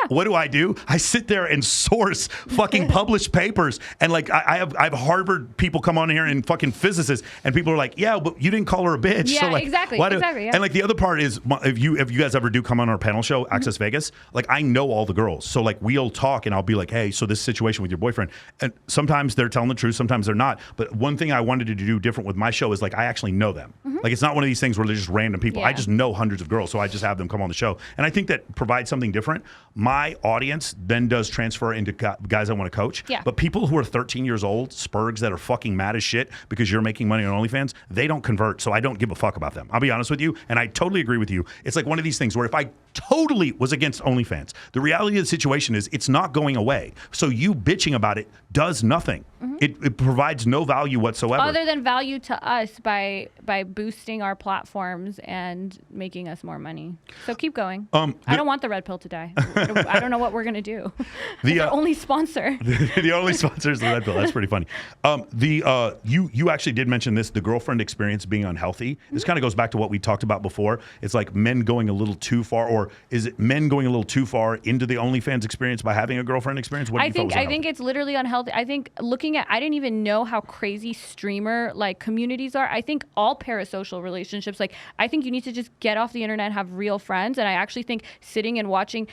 what do? I sit there and source fucking published papers, and like I have Harvard people come on here and fucking physicists, and people are like, yeah, but you didn't call her a bitch.
Yeah,
so like,
exactly.
And like the other part is if you guys ever do come on our panel show, Access Vegas, like I know all the girls. So like we'll talk and I'll be like, hey, so this situation with your boyfriend, and sometimes they're telling the truth, sometimes they're not. But one thing I wanted to do different with my show is like I actually know them. Like it's not one of these things where they're just random people. Yeah. I just know hundreds of girls, so I just have them come on the show. And I think that provides something different. My audience then does transfer into guys I want to coach. Yeah. But people who are 13 years old, spurgs that are fucking mad as shit because you're making money on OnlyFans, they don't convert, so I don't give a fuck about them. I'll be honest with you, and I totally agree with you. It's like one of these things where if I totally was against OnlyFans, the reality of the situation is it's not going away. So you bitching about it does nothing. It provides no value whatsoever.
Other than value to us by boosting our platforms and making us more money. So keep going. I don't want the red pill to die. I don't know what we're going to do. The only sponsor.
The only sponsor is the red pill. That's pretty funny. You actually did mention this, the girlfriend experience being unhealthy. This kind of goes back to what we talked about before. It's like men going a little too far, or is it men going a little too far into the OnlyFans experience by having a girlfriend experience? What do you think?
I think it's literally unhealthy. I think I didn't even know how crazy streamer like communities are. I think all parasocial relationships, like I think you need to just get off the internet and have real friends. And I actually think sitting and watching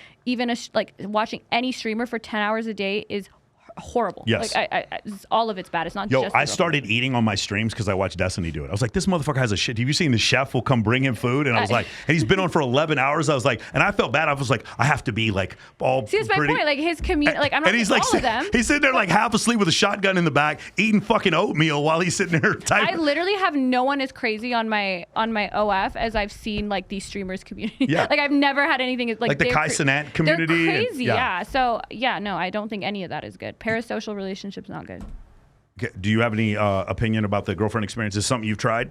watching any streamer for 10 hours a day is horrible.
Yes.
Like all of it's bad. It's not just
I started eating on my streams because I watched Destiny do it. I was like, this motherfucker has a shit. Have you seen the chef will come bring him food? And I was like, and he's been on for 11 hours. I was like, and I felt bad. I was like, I have to be like all
See, that's
pretty.
my point. Like his community, like I'm not
he's
like
all
of them.
He's sitting there like half asleep with a shotgun in the back, eating fucking oatmeal while he's sitting there typing.
I literally have no one as crazy on my OF as I've seen like these streamers community. Yeah. Like I've never had anything like
the Kai Cenat community.
They're crazy. Yeah. So no, I don't think any of that is good. Parasocial relationships not good.
Okay. Do you have any opinion about the girlfriend experience? Is this something you've tried?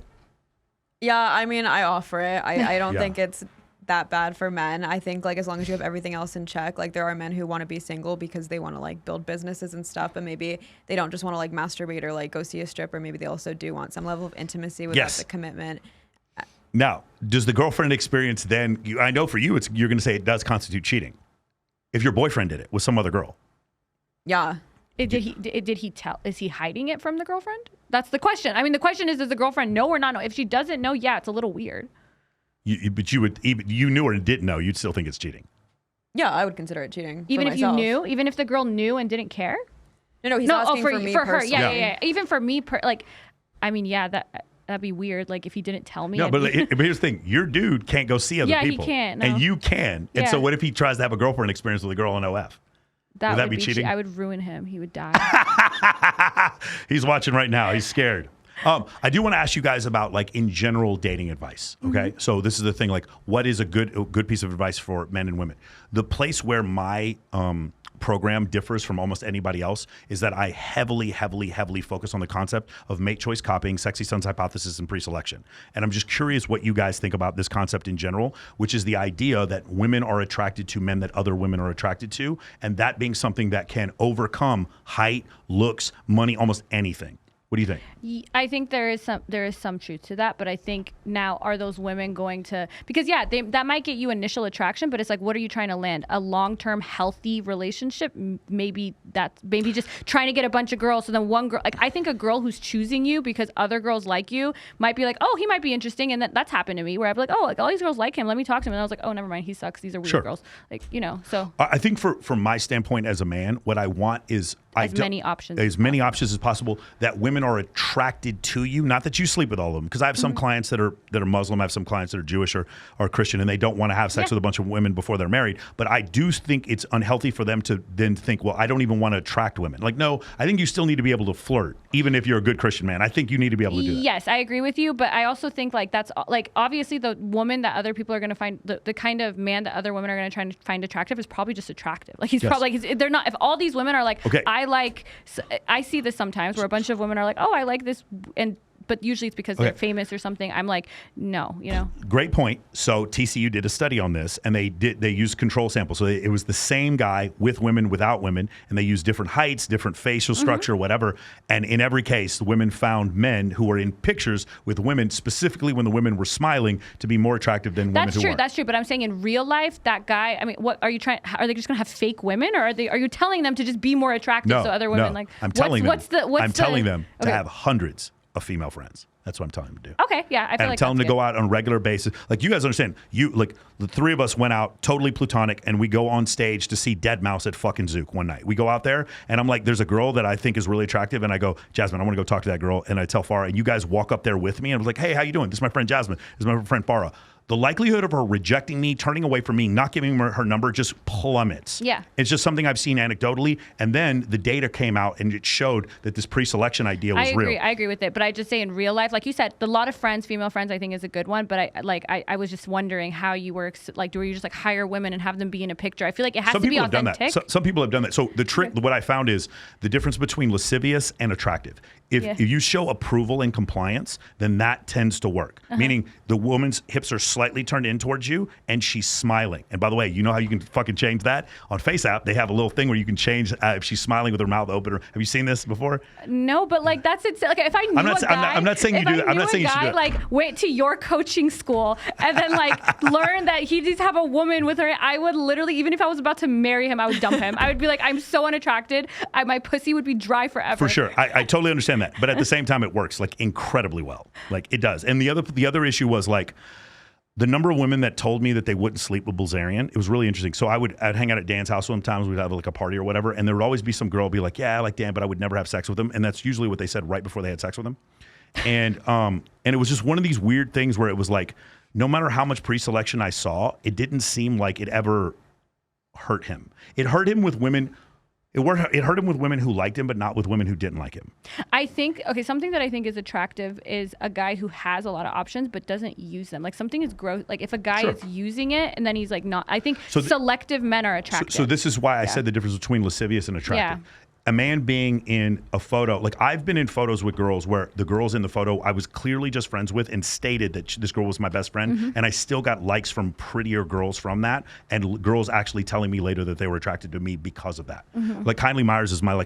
Yeah, I mean, I offer it. I don't think it's that bad for men. I think like as long as you have everything else in check, like there are men who want to be single because they want to like build businesses and stuff, but maybe they don't just want to like masturbate or like go see a stripper. Maybe they also do want some level of intimacy without the commitment.
Now, does the girlfriend experience then, I know for you, you're going to say it does constitute cheating. If your boyfriend did it with some other girl.
Yeah.
Did he tell? Is he hiding it from the girlfriend? That's the question. I mean, the question is, does the girlfriend know or not know? If she doesn't know, yeah, it's a little weird.
But you would, even you knew or didn't know, you'd still think it's cheating.
Yeah, I would consider it cheating.
Even
for
if
myself.
you knew, even if the girl knew and didn't care.
No, he's asking for me
her.
personally.
Yeah. Even for me, like, I mean, yeah, that'd be weird. Like if he didn't tell me.
No, but here's the thing: your dude can't go see other people.
Yeah, he can't. No.
And you can. And so, what if he tries to have a girlfriend experience with a girl on OF? Would that be cheating?
I would ruin him. He would die.
He's watching right now. He's scared. I do want to ask you guys about, like, in general, dating advice. Okay, so this is the thing. Like, what is a good piece of advice for men and women? The place where my program differs from almost anybody else is that I heavily focus on the concept of mate choice copying, sexy sons hypothesis, and pre-selection. And I'm just curious what you guys think about this concept in general, which is the idea that women are attracted to men that other women are attracted to, and that being something that can overcome height, looks, money, almost anything. What do you think?
I think there is some truth to that, but I think now are those women going to, because that might get you initial attraction, but it's like, what are you trying to land? A long-term healthy relationship? Maybe just trying to get a bunch of girls. So then one girl, like I think a girl who's choosing you because other girls like you might be like, oh, he might be interesting, and that's happened to me where I'd be like, oh, like all these girls like him, let me talk to him, and I was like, oh, never mind, he sucks. These are weird girls, like So
I think from my standpoint as a man, what I want is
as many options
as possible that women are attracted to you. Not that you sleep with all of them, because I have some clients that are Muslim, I have some clients that are Jewish or Christian, and they don't want to have sex with a bunch of women before they're married. But I do think it's unhealthy for them to then think, well, I don't even want to attract women. Like, no, I think you still need to be able to flirt, even if you're a good Christian man. I think you need to be able to do that.
Yes, I agree with you, but I also think like that's like obviously the woman that other people are going to find, the kind of man that other women are going to try to find attractive is probably just attractive. Like he's probably like, they're not. If all these women are like, okay, I see this sometimes where a bunch of women are like, oh, I like this, but usually it's because they're famous or something. I'm like, no, Great
point. So TCU did a study on this, and they used control samples. So it was the same guy with women, without women, and they used different heights, different facial structure, whatever. And in every case, the women found men who were in pictures with women, specifically when the women were smiling, to be more attractive than women who weren't.
That's true. But I'm saying in real life, that guy, I mean, what are you trying? Are they just going to have fake women, or are you telling them to just be more attractive so other women like?
I'm telling them to have hundreds of female friends. That's what I'm telling them to do.
Okay, yeah, I feel
and
like
tell them to go out on a regular basis. Like, you guys understand, like the three of us went out totally platonic, and we go on stage to see Deadmau5 at fucking Zook one night. We go out there, and I'm like, there's a girl that I think is really attractive, and I go, Jazmen, I want to go talk to that girl. And I tell Farha, and you guys walk up there with me, and I was like, hey, how you doing? This is my friend Jazmen. This is my friend Farha. The likelihood of her rejecting me, turning away from me, not giving her number just plummets.
Yeah.
It's just something I've seen anecdotally. And then the data came out and it showed that this pre-selection idea was real.
I agree with it. But I just say in real life, like you said, a lot of friends, female friends, I think is a good one. But I was just wondering how you work. Like, do you just like hire women and have them be in a picture? I feel like it has to be authentic.
Some people have done that. So the trick, what I found is the difference between lascivious and attractive. If you show approval and compliance, then that tends to work. Meaning the woman's hips are slightly turned in towards you and she's smiling. And by the way, you know how you can fucking change that? On Face App, they have a little thing where you can change if she's smiling with her mouth open. Have you seen this before?
No, but like that's it. Like if I knew
I'm not saying you do that. I'm not saying you should do it.
Like went to your coaching school and then like learned that he just have a woman with her, I would literally, even if I was about to marry him, I would dump him. I would be like, I'm so unattracted. My pussy would be dry forever.
For sure. I totally understand that. But at the same time, it works like incredibly well. Like it does. And the other issue was like the number of women that told me that they wouldn't sleep with Bilzerian. It was really interesting. So I'd hang out at Dan's house sometimes. We'd have like a party or whatever. And there would always be some girl be like, yeah, I like Dan, but I would never have sex with him. And that's usually what they said right before they had sex with him. And it was just one of these weird things where it was like, no matter how much pre-selection I saw, it didn't seem like it ever hurt him. It hurt him with women. It hurt him with women who liked him, but not with women who didn't like him.
I think, something that I think is attractive is a guy who has a lot of options, but doesn't use them. Like something is gross. Like if a guy is using it and then he's like not, I think selective men are attractive.
So this is why I said the difference between lascivious and attractive. Yeah. A man being in a photo, like I've been in photos with girls where the girls in the photo I was clearly just friends with and stated that this girl was my best friend, and I still got likes from prettier girls from that, and girls actually telling me later that they were attracted to me because of that. Like Kylie Myers is my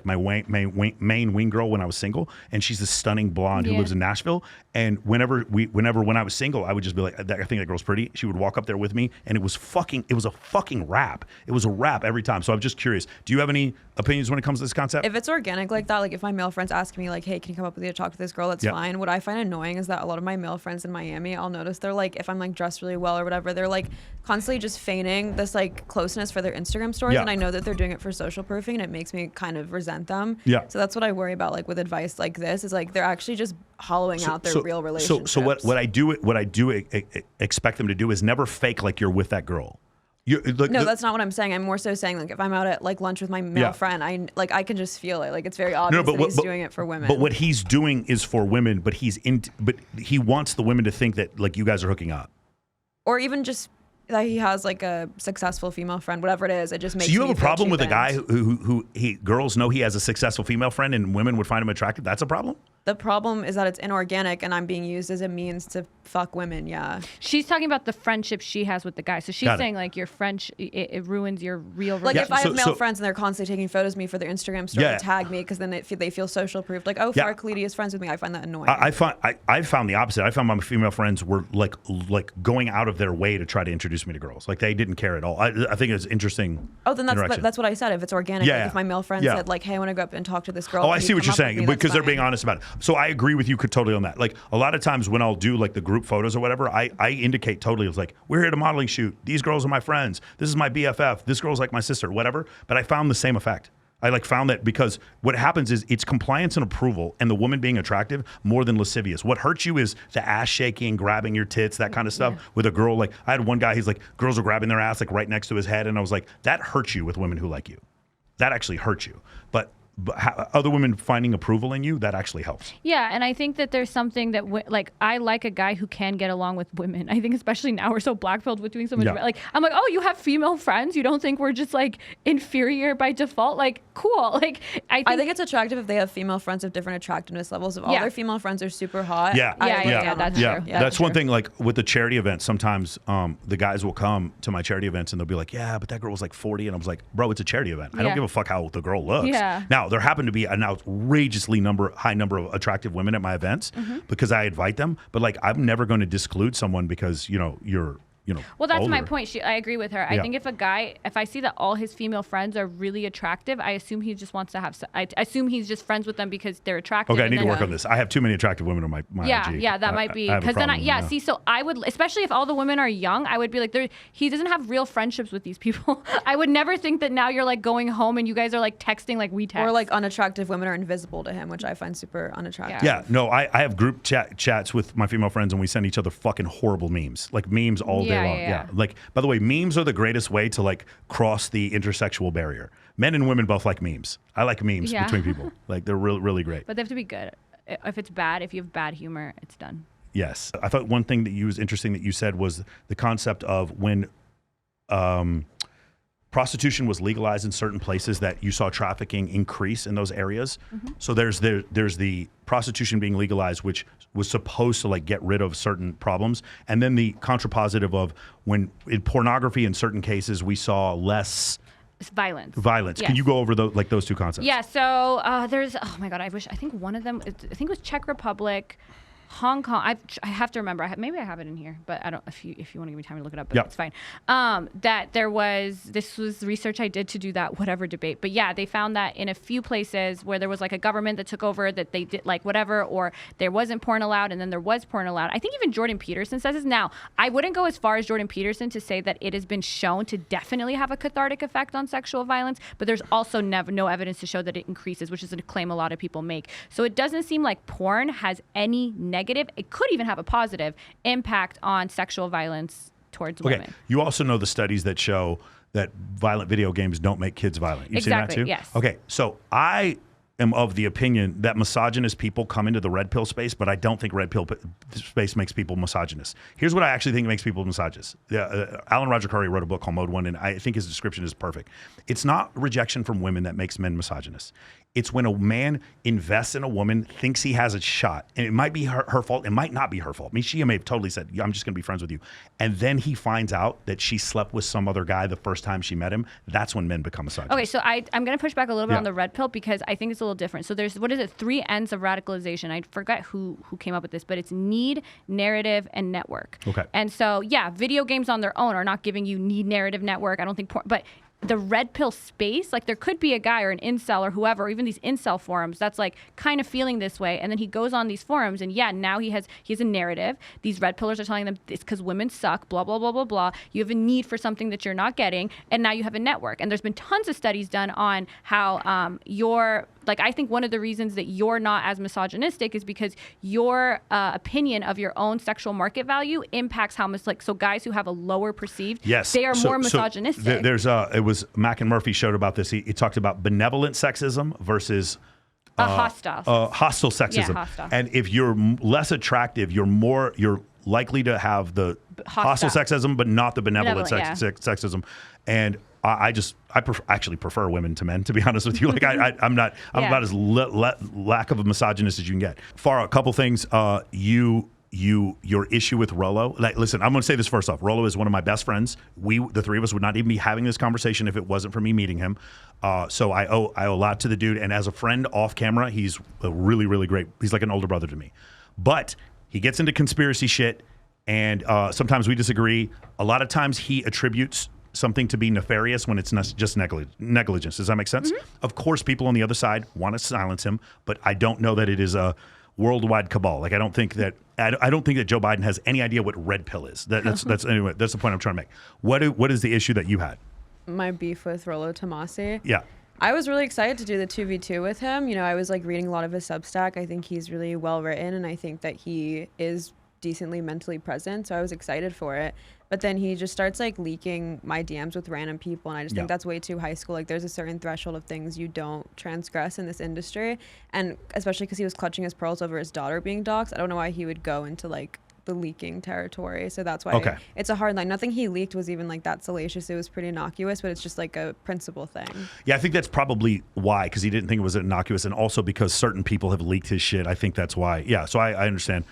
main wing girl when I was single, and she's this stunning blonde who lives in Nashville. And when I was single, I would just be like, I think that girl's pretty. She would walk up there with me, and it was a fucking rap. It was a rap every time. So I'm just curious, do you have any opinions when it comes to this concept? concept?
If it's organic like that, like if my male friends ask me like, hey, can you come up with you to talk to this girl? That's fine. What I find annoying is that a lot of my male friends in Miami, I'll notice they're like, if I'm like dressed really well or whatever, they're like constantly just feigning this like closeness for their Instagram stories. And I know that they're doing it for social proofing, and it makes me kind of resent them.
Yeah.
So that's what I worry about, like with advice like this, is like they're actually just hollowing out their real relationships.
So what I do expect them to do is never fake like you're with that girl.
No, that's not what I'm saying. I'm more so saying like if I'm out at like lunch with my male friend, I can just feel it. Like it's very obvious that he's doing it for women.
But what he's doing is for women. But he wants the women to think that like you guys are hooking up,
or even just that he has like a successful female friend, whatever it is. It just makes.
So you have a problem with a guy who girls know he has a successful female friend and women would find him attractive? That's a problem?
The problem is that it's inorganic and I'm being used as a means to fuck women. Yeah.
She's talking about the friendship she has with the guy. So she's saying like your friendship, it ruins your real
like
relationship.
if I have male friends and they're constantly taking photos of me for their Instagram story and tag me because then they feel social proof. Like, oh, Farha Khalidi is friends with me. I find that annoying.
I found the opposite. I found my female friends were like going out of their way to try to introduce me to girls. Like they didn't care at all. I think it's interesting.
Oh, then that's what I said. If it's organic, like if my male friend said like, hey, I want to go up and talk to this girl.
Oh, I see what you're saying because they're being honest about it. So I agree with you totally on that. Like a lot of times when I'll do like the group photos or whatever, I indicate totally it's like, we're here to modeling shoot. These girls are my friends. This is my BFF. This girl's like my sister, whatever. But I found the same effect. I like found that because what happens is it's compliance and approval and the woman being attractive more than lascivious. What hurts you is the ass shaking, grabbing your tits, that kind of stuff. With a girl, like I had one guy, he's like, girls are grabbing their ass like right next to his head. And I was like, that hurts you with women who like you. That actually hurts you. But other women finding approval in you, that actually helps.
Yeah, and I think that there's something that like I like a guy who can get along with women. I think especially now we're so black-pilled with doing so much. Like I'm like, oh, you have female friends? You don't think we're just like inferior by default? Like cool. Like I think
it's attractive if they have female friends of different attractiveness levels. If all their female friends are super hot,
that's true.
That's one thing. Like with the charity events, sometimes the guys will come to my charity events and they'll be like, yeah, but that girl was like 40, and I was like, bro, it's a charity event. I don't give a fuck how the girl looks. Now there happened to be an outrageously high number of attractive women at my events because I invite them. But like, I'm never going to disclude someone because you're
well, that's
older.
my point. I agree with her. I think if I see that all his female friends are really attractive, I assume he just wants to have. I assume he's just friends with them because they're attractive.
Okay, I need to work on this. I have too many attractive women on my IG.
Yeah, that might be because then see. So I would, especially if all the women are young, I would be like, he doesn't have real friendships with these people. I would never think that now you're like going home and you guys are like texting like we text.
Or like unattractive women are invisible to him, which I find super unattractive.
Yeah, no, I have group chats with my female friends and we send each other fucking horrible memes, like memes all day long. Yeah. Like, by the way, memes are the greatest way to like cross the intersexual barrier. Men and women both like memes. I like memes between people. Like they're really, really great.
But they have to be good. If it's bad, if you have bad humor, it's done.
Yes. I thought one thing that was interesting that you said was the concept of when prostitution was legalized in certain places that you saw trafficking increase in those areas. So there's the prostitution being legalized, which was supposed to like get rid of certain problems. And then the contrapositive of when in pornography in certain cases, we saw less
violence.
Yes. Can you go over those two concepts?
Yeah. So there's, oh my God, I think one of them, I think it was Czech Republic, Hong Kong. I have to remember. Maybe I have it in here, but I don't. If you want to give me time to look it up, but it's fine. That this was research I did to do that whatever debate. But yeah, they found that in a few places where there was like a government that took over, that they did like whatever, or there wasn't porn allowed, and then there was porn allowed. I think even Jordan Peterson says this. Now, I wouldn't go as far as Jordan Peterson to say that it has been shown to definitely have a cathartic effect on sexual violence, but there's also no evidence to show that it increases, which is a claim a lot of people make. So it doesn't seem like porn has any negative. It could even have a positive impact on sexual violence towards women.
You also know the studies that show that violent video games don't make kids violent. You've seen that too?
Yes.
Okay, so I am of the opinion that misogynist people come into the red pill space, but I don't think red pill space makes people misogynist. Here's what I actually think makes people misogynist. Alan Roger Curry wrote a book called Mode 1, and I think his description is perfect. It's not rejection from women that makes men misogynist. It's when a man invests in a woman, thinks he has a shot, and it might be her fault. It might not be her fault. I mean, she may have totally said, I'm just going to be friends with you. And then he finds out that she slept with some other guy the first time she met him. That's when men become misogynist.
Okay, so I'm going to push back a little bit on the red pill because I think it's a little different. So there's, 3 ends of radicalization. I forgot who came up with this, but it's need, narrative, and network.
Okay.
And so, yeah, video games on their own are not giving you need, narrative, network. I don't think but the red pill space, like there could be a guy or an incel or whoever, or even these incel forums that's like kind of feeling this way, and then he goes on these forums and now he has a narrative. These red pillers are telling them it's because women suck, blah blah blah blah blah. You have a need for something that you're not getting, and now you have a network. And there's been tons of studies done on how I think one of the reasons that you're not as misogynistic is because your opinion of your own sexual market value impacts how much, so guys who have a lower perceived, they are more misogynistic.
It was Mac and Murphy showed about this. He talked about benevolent sexism versus hostile sexism.
Yeah, hostile.
And if you're less attractive, you're likely to have the hostile sexism, but not the benevolent sexism. And I actually prefer women to men, to be honest with you. Like I'm about as lack of a misogynist as you can get. Farha, a couple things. Your issue with Rollo. Like, listen, I'm going to say this first off. Rollo is one of my best friends. The three of us would not even be having this conversation if it wasn't for me meeting him. So I owe a lot to the dude. And as a friend off camera, he's a really, really great. He's like an older brother to me. But he gets into conspiracy shit, and sometimes we disagree. A lot of times he attributes something to be nefarious when it's not just negligence. Does that make sense? Mm-hmm. Of course, people on the other side want to silence him, but I don't know that it is a worldwide cabal. Like I don't think that Joe Biden has any idea what red pill is. That's anyway. That's the point I'm trying to make. What is the issue that you had?
My beef with Rollo Tomassi.
Yeah.
I was really excited to do the 2v2 with him. You know, I was like reading a lot of his Substack. I think he's really well written, and I think that he is decently mentally present. So I was excited for it. But then he just starts like leaking my DMs with random people, and I just think that's way too high school. Like there's a certain threshold of things you don't transgress in this industry, and especially because he was clutching his pearls over his daughter being doxxed. I don't know why he would go into like the leaking territory. So that's why it's a hard line. Nothing he leaked was even like that salacious. It was pretty innocuous, but it's just like a principle thing.
Yeah, I think that's probably why, because he didn't think it was innocuous, and also because certain people have leaked his shit. I think that's why. Yeah, so I understand.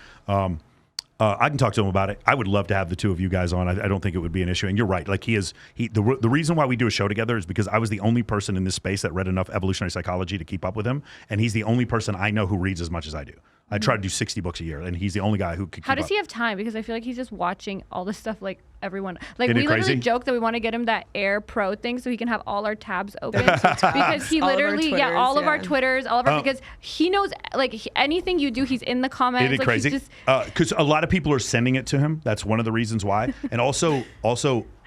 I can talk to him about it. I would love to have the two of you guys on. I don't think it would be an issue. And you're right. Like the reason why we do a show together is because I was the only person in this space that read enough evolutionary psychology to keep up with him. And he's the only person I know who reads as much as I do. I try to do 60 books a year, and he's the only guy who could keep
How does
up.
he have time? Because I feel like he's just watching all this stuff like everyone. Like
Isn't
we
it
literally
crazy?
joke that we want to get him that Air Pro thing so he can have all our tabs open. Because he literally, all of our Twitters, all of our, because he knows like anything you do, he's in the comments.
Isn't it
like,
crazy? Because a lot of people are sending it to him. That's one of the reasons why. And also,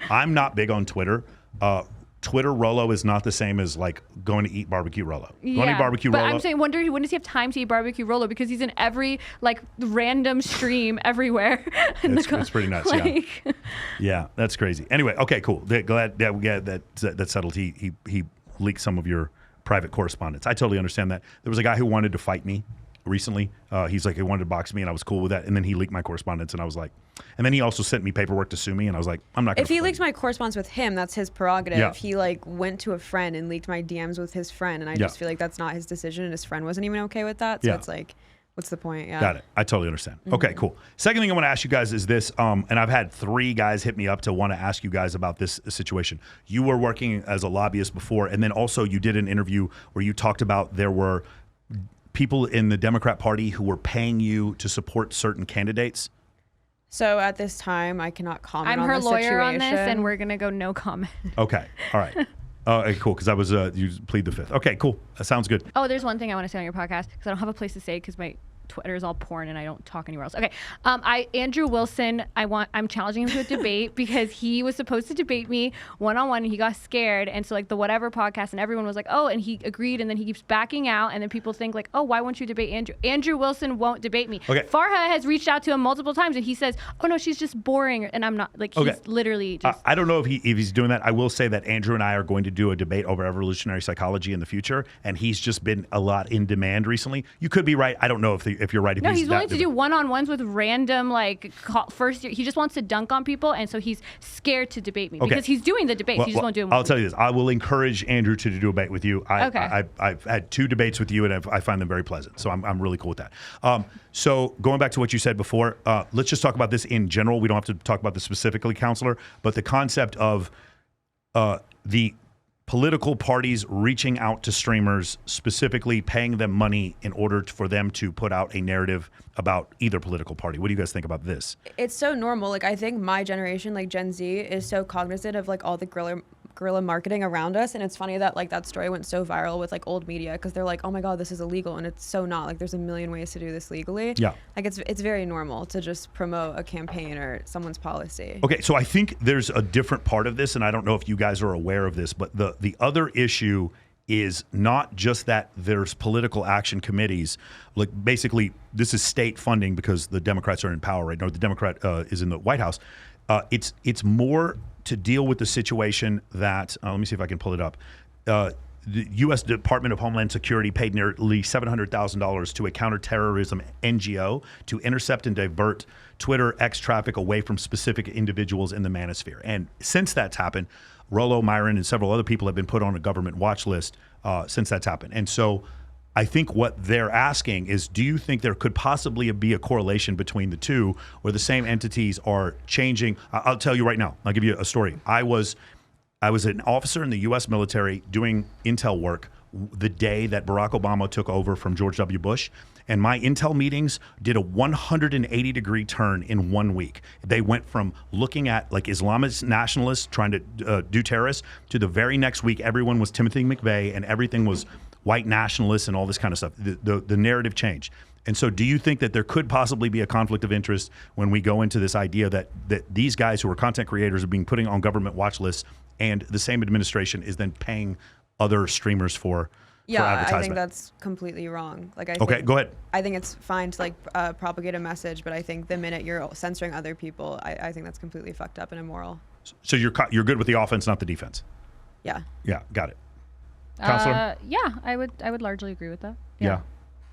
I'm not big on Twitter. Twitter Rollo is not the same as like going to eat barbecue Rollo. Going to eat barbecue
but
Rollo.
I'm saying, when does he have time to eat barbecue Rollo? Because he's in every like random stream everywhere.
It's pretty nuts. Yeah, that's crazy. Anyway, okay, cool. Glad that we got that settled. He leaked some of your private correspondence. I totally understand that. There was a guy who wanted to fight me recently. He's like, he wanted to box me, and I was cool with that. And then he leaked my correspondence, and I was like, and then he also sent me paperwork to sue me, and I was like, I'm not going to.
If he leaked my correspondence with him, that's his prerogative.
Yeah.
He like went to a friend and leaked my DMs with his friend, and I just feel like that's not his decision, and his friend wasn't even okay with that. So it's like, what's the point? Yeah.
Got it. I totally understand. Okay, cool. Second thing I want to ask you guys is this, and I've had 3 guys hit me up to want to ask you guys about this situation. You were working as a lobbyist before, and then also you did an interview where you talked about there were people in the Democrat Party who were paying you to support certain candidates.
So at this time, I cannot comment on the situation.
I'm her lawyer on this, and we're going to go no comment.
Okay. All right. Cool, because I was you plead the fifth. Okay, cool. That sounds good.
Oh, there's one thing I want to say on your podcast because I don't have a place to say because my Twitter is all porn and I don't talk anywhere else. Okay, Andrew Willson, I'm challenging him to a debate because he was supposed to debate me one-on-one and he got scared, and so like the whatever podcast and everyone was like, oh, and he agreed, and then he keeps backing out, and then people think like, oh, why won't you debate Andrew? Andrew Willson won't debate me.
Okay.
Farha has reached out to him multiple times and he says, oh no, she's just boring, and I'm not. Like he's literally just.
I don't know if he's doing that. I will say that Andrew and I are going to do a debate over evolutionary psychology in the future, and he's just been a lot in demand recently. You could be right. I don't know if you're right.
No, he's willing to do one-on-ones with random like first year. He just wants to dunk on people, and so he's scared to debate me because he's doing the debates. He just won't do them.
I'll tell you this: I will encourage Andrew to do a debate with you. I've had 2 debates with you, and I find them very pleasant. So I'm really cool with that. So going back to what you said before, let's just talk about this in general. We don't have to talk about this specifically, counselor, but the concept of the political parties reaching out to streamers, specifically paying them money in order for them to put out a narrative about either political party. What do you guys think about this?
It's so normal. Like I think my generation, like Gen Z, is so cognizant of like all the guerrilla marketing around us. And it's funny that like that story went so viral with like old media because they're like, oh my God, this is illegal. And it's so not. Like there's a million ways to do this legally.
Yeah.
Like it's very normal to just promote a campaign or someone's policy.
Okay, so I think there's a different part of this, and I don't know if you guys are aware of this, but the other issue is not just that there's political action committees. Like basically, this is state funding because the Democrats are in power right now. The Democrat is in the White House. It's more to deal with the situation that let me see if I can pull it up. The U.S. Department of Homeland Security paid nearly $700,000 to a counterterrorism NGO to intercept and divert Twitter X traffic away from specific individuals in the manosphere. And since that's happened, Rollo, Myron, and several other people have been put on a government watch list since that's happened. And so I think what they're asking is, do you think there could possibly be a correlation between the two where the same entities are changing? I'll tell you right now. I'll give you a story. I was an officer in the U.S. military doing intel work the day that Barack Obama took over from George W. Bush. And my intel meetings did a 180-degree turn in 1 week. They went from looking at like Islamist nationalists trying to do terrorists to the very next week, everyone was Timothy McVeigh and everything was white nationalists and all this kind of stuff. The narrative changed. And so do you think that there could possibly be a conflict of interest when we go into this idea that these guys who are content creators are being put on government watch lists and the same administration is then paying other streamers for advertisement?
I think that's completely wrong. Like,
Okay, go ahead.
I think it's fine to like propagate a message, but I think the minute you're censoring other people, I think that's completely fucked up and immoral.
So you're good with the offense, not the defense?
Yeah.
Yeah, got it. Counselor?
Yeah, I would largely agree with that.
Yeah.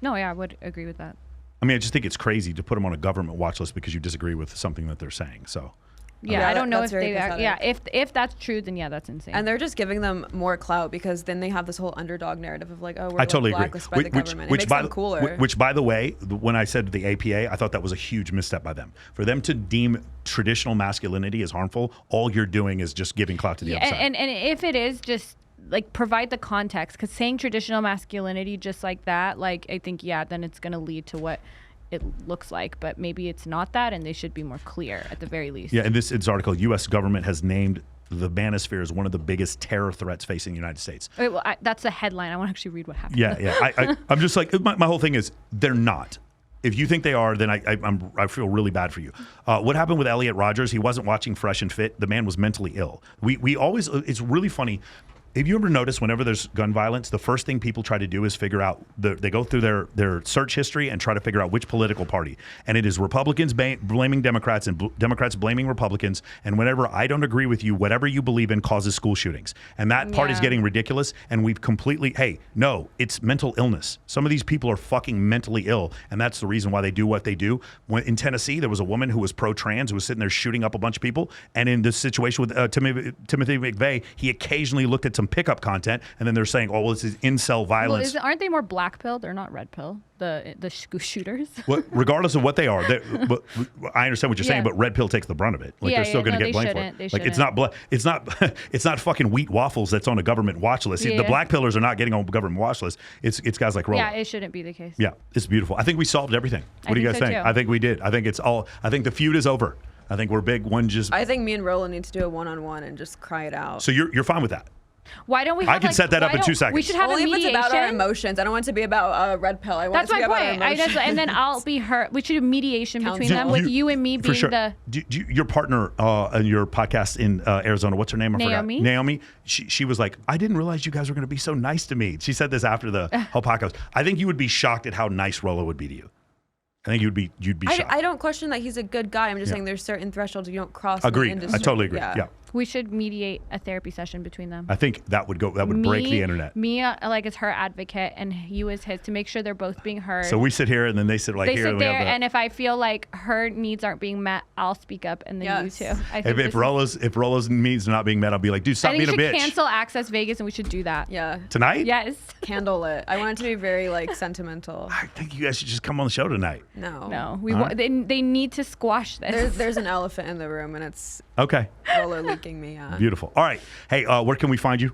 No, yeah, I would agree with that.
I mean, I just think it's crazy to put them on a government watch list because you disagree with something that they're saying. So.
Yeah, I don't know if
that's very pathetic.
if that's true, then yeah, that's insane.
And they're just giving them more clout because then they have this whole underdog narrative of like, oh, we're
I totally agree.
blacklisted by the government. It makes them cooler.
Which, by the way, when I said the APA, I thought that was a huge misstep by them. For them to deem traditional masculinity as harmful, all you're doing is just giving clout to the other side.
And if it is, just like provide the context, because saying traditional masculinity just like that, like I think, yeah, then it's going to lead to what it looks like, but maybe it's not that, and they should be more clear at the very least. Yeah,
in this article, U.S. government has named the manosphere as one of the biggest terror threats facing the United States.
Wait, well, that's the headline. I want to actually read what happened.
Yeah. I'm just like, my whole thing is, they're not. If you think they are, then I feel really bad for you. What happened with Elliot Rodgers? He wasn't watching Fresh and Fit. The man was mentally ill. We always, it's really funny. Have you ever noticed whenever there's gun violence, the first thing people try to do is figure out, they go through their search history and try to figure out which political party. And it is Republicans blaming Democrats and Democrats blaming Republicans. And whenever I don't agree with you, whatever you believe in causes school shootings. And that part is getting ridiculous. And we've completely, no, it's mental illness. Some of these people are fucking mentally ill. And that's the reason why they do what they do. In Tennessee, there was a woman who was pro-trans who was sitting there shooting up a bunch of people. And in this situation with Timothy McVeigh, he occasionally looked at some pickup content, and then they're saying, "Oh, well, this is incel violence."
Well, aren't they more black pill? They're not red pill. The shooters.
Well, regardless of what they are, but I understand what you're saying. But red pill takes the brunt of it. Like they're still going to get blamed for it. Like it's not fucking wheat waffles that's on a government watch list. The black pillars are not getting on a government watch list. It's guys like Rollo.
Yeah, it shouldn't be the case.
Yeah, it's beautiful. I think we solved everything. What do you guys think? I think we did. I think the feud is over. I think we're big. I
think me and Rollo need to do a one-on-one and just cry it out.
So you're fine with that?
Why don't we have,
I can set that up in 2 seconds.
We should have
only
a mediation.
If it's about our emotions. I don't want it to be about red pill. I want
That's
it to be
my
about our emotions.
point. And then I'll be her. We should do mediation between them with you and me being the...
Your partner on your podcast in Arizona, what's her name?
Naomi.
Naomi. She was like, I didn't realize you guys were going to be so nice to me. She said this after the whole podcast. I think you would be shocked at how nice Rollo would be to you. I think you'd be shocked.
I don't question that he's a good guy. I'm just saying there's certain thresholds you don't cross.
Agreed.
In the industry.
I totally agree. Yeah.
We should mediate a therapy session between them.
I think that would break the internet.
Me, like, as her advocate, and you as his, to make sure they're both being heard.
So we sit here, and then they sit here.
They sit there, and if I feel like her needs aren't being met, I'll speak up, and then you too.
If Rollo's needs are not being met, I'll be like, dude, stop being a bitch.
I think we should cancel Access Vegas, and we should do that.
Yeah.
Tonight?
Yes.
Candlelit. I want it to be very sentimental.
I think you guys should just come on the show tonight.
No.
They need to squash this.
There's an elephant in the room, and it's
okay.
Rollo leaking me.
Beautiful. All right. Hey, where can we find you?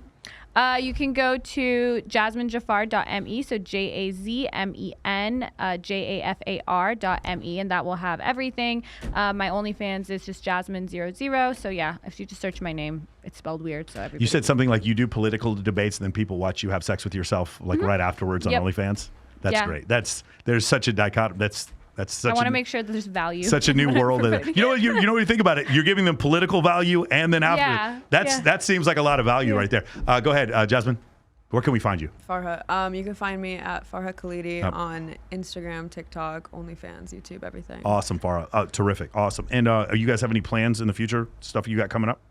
You can go to jazmenjafar.me, so JAZMEN JAFAR.me, and that will have everything. My OnlyFans is just Jazmen00. So yeah, if you just search my name, it's spelled weird. So everybody.
You said something like you do political debates, and then people watch you have sex with yourself like right afterwards on OnlyFans. That's great. There's such a dichotomy. That's such.
I want to make sure that there's value.
Such a new world. You know what? You know what you think about it. You're giving them political value, and then after that seems like a lot of value right there. Go ahead, Jazmen. Where can we find you?
Farha. You can find me at Farha Khalidi on Instagram, TikTok, OnlyFans, YouTube, everything.
Awesome, Farha. Terrific. Awesome. And you guys have any plans in the future? Stuff you got coming up?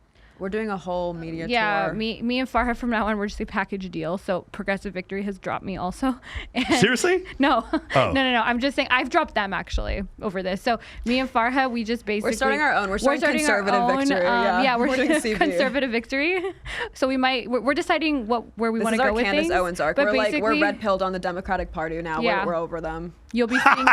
We're doing a whole media tour.
Yeah, me and Farha from now on, we're just a package deal. So Progressive Victory has dropped me also. And
Seriously?
No.
Oh.
No. I'm just saying I've dropped them actually over this. So me and Farha, we just basically...
We're starting our own. We're starting Conservative Victory.
We're
doing CV.
Conservative Victory. So we're deciding where we want to go with things.
This is our Candace Owens arc.
But
we're red-pilled on the Democratic Party now.
Yeah.
We're over them.
You'll be seeing...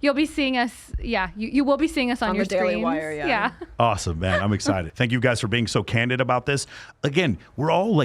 You'll be seeing us, you will be seeing us on your
the Daily
screens.
Wire, yeah.
Awesome, man. I'm excited. Thank you guys for being so candid about this. Again, we're all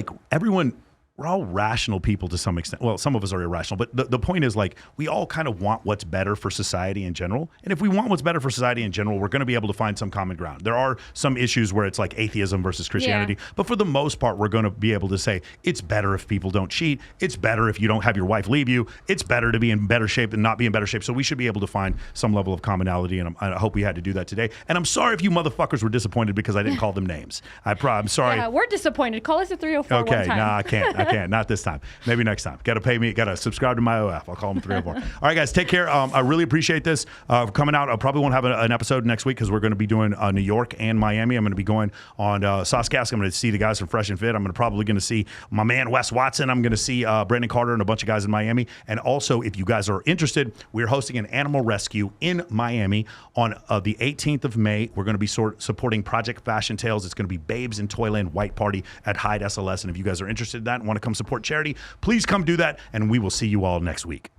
rational people to some extent. Well, some of us are irrational, but the point is like we all kind of want what's better for society in general. And if we want what's better for society in general, we're going to be able to find some common ground. There are some issues where it's like atheism versus Christianity, but for the most part, we're going to be able to say it's better if people don't cheat. It's better if you don't have your wife leave you. It's better to be in better shape than not be in better shape. So we should be able to find some level of commonality, and I hope we had to do that today. And I'm sorry if you motherfuckers were disappointed because I didn't call them names. I'm sorry.
Yeah, we're disappointed. Call us at 304
okay,
one time.
No, I can't. Not this time. Maybe next time. Got to pay me. Got to subscribe to my OF. I'll call them 304. All right, guys, take care. I really appreciate this coming out. I probably won't have an episode next week because we're going to be doing New York and Miami. I'm going to be going on Saucecast. I'm going to see the guys from Fresh and Fit. I'm probably going to see my man Wes Watson. I'm going to see Brandon Carter and a bunch of guys in Miami. And also, if you guys are interested, we're hosting an animal rescue in Miami on the 18th of May. We're going to be supporting Project Fashion Tales. It's going to be Babes in Toyland White Party at Hyde SLS. And if you guys are interested in that and want to come support charity, please come do that, and we will see you all next week.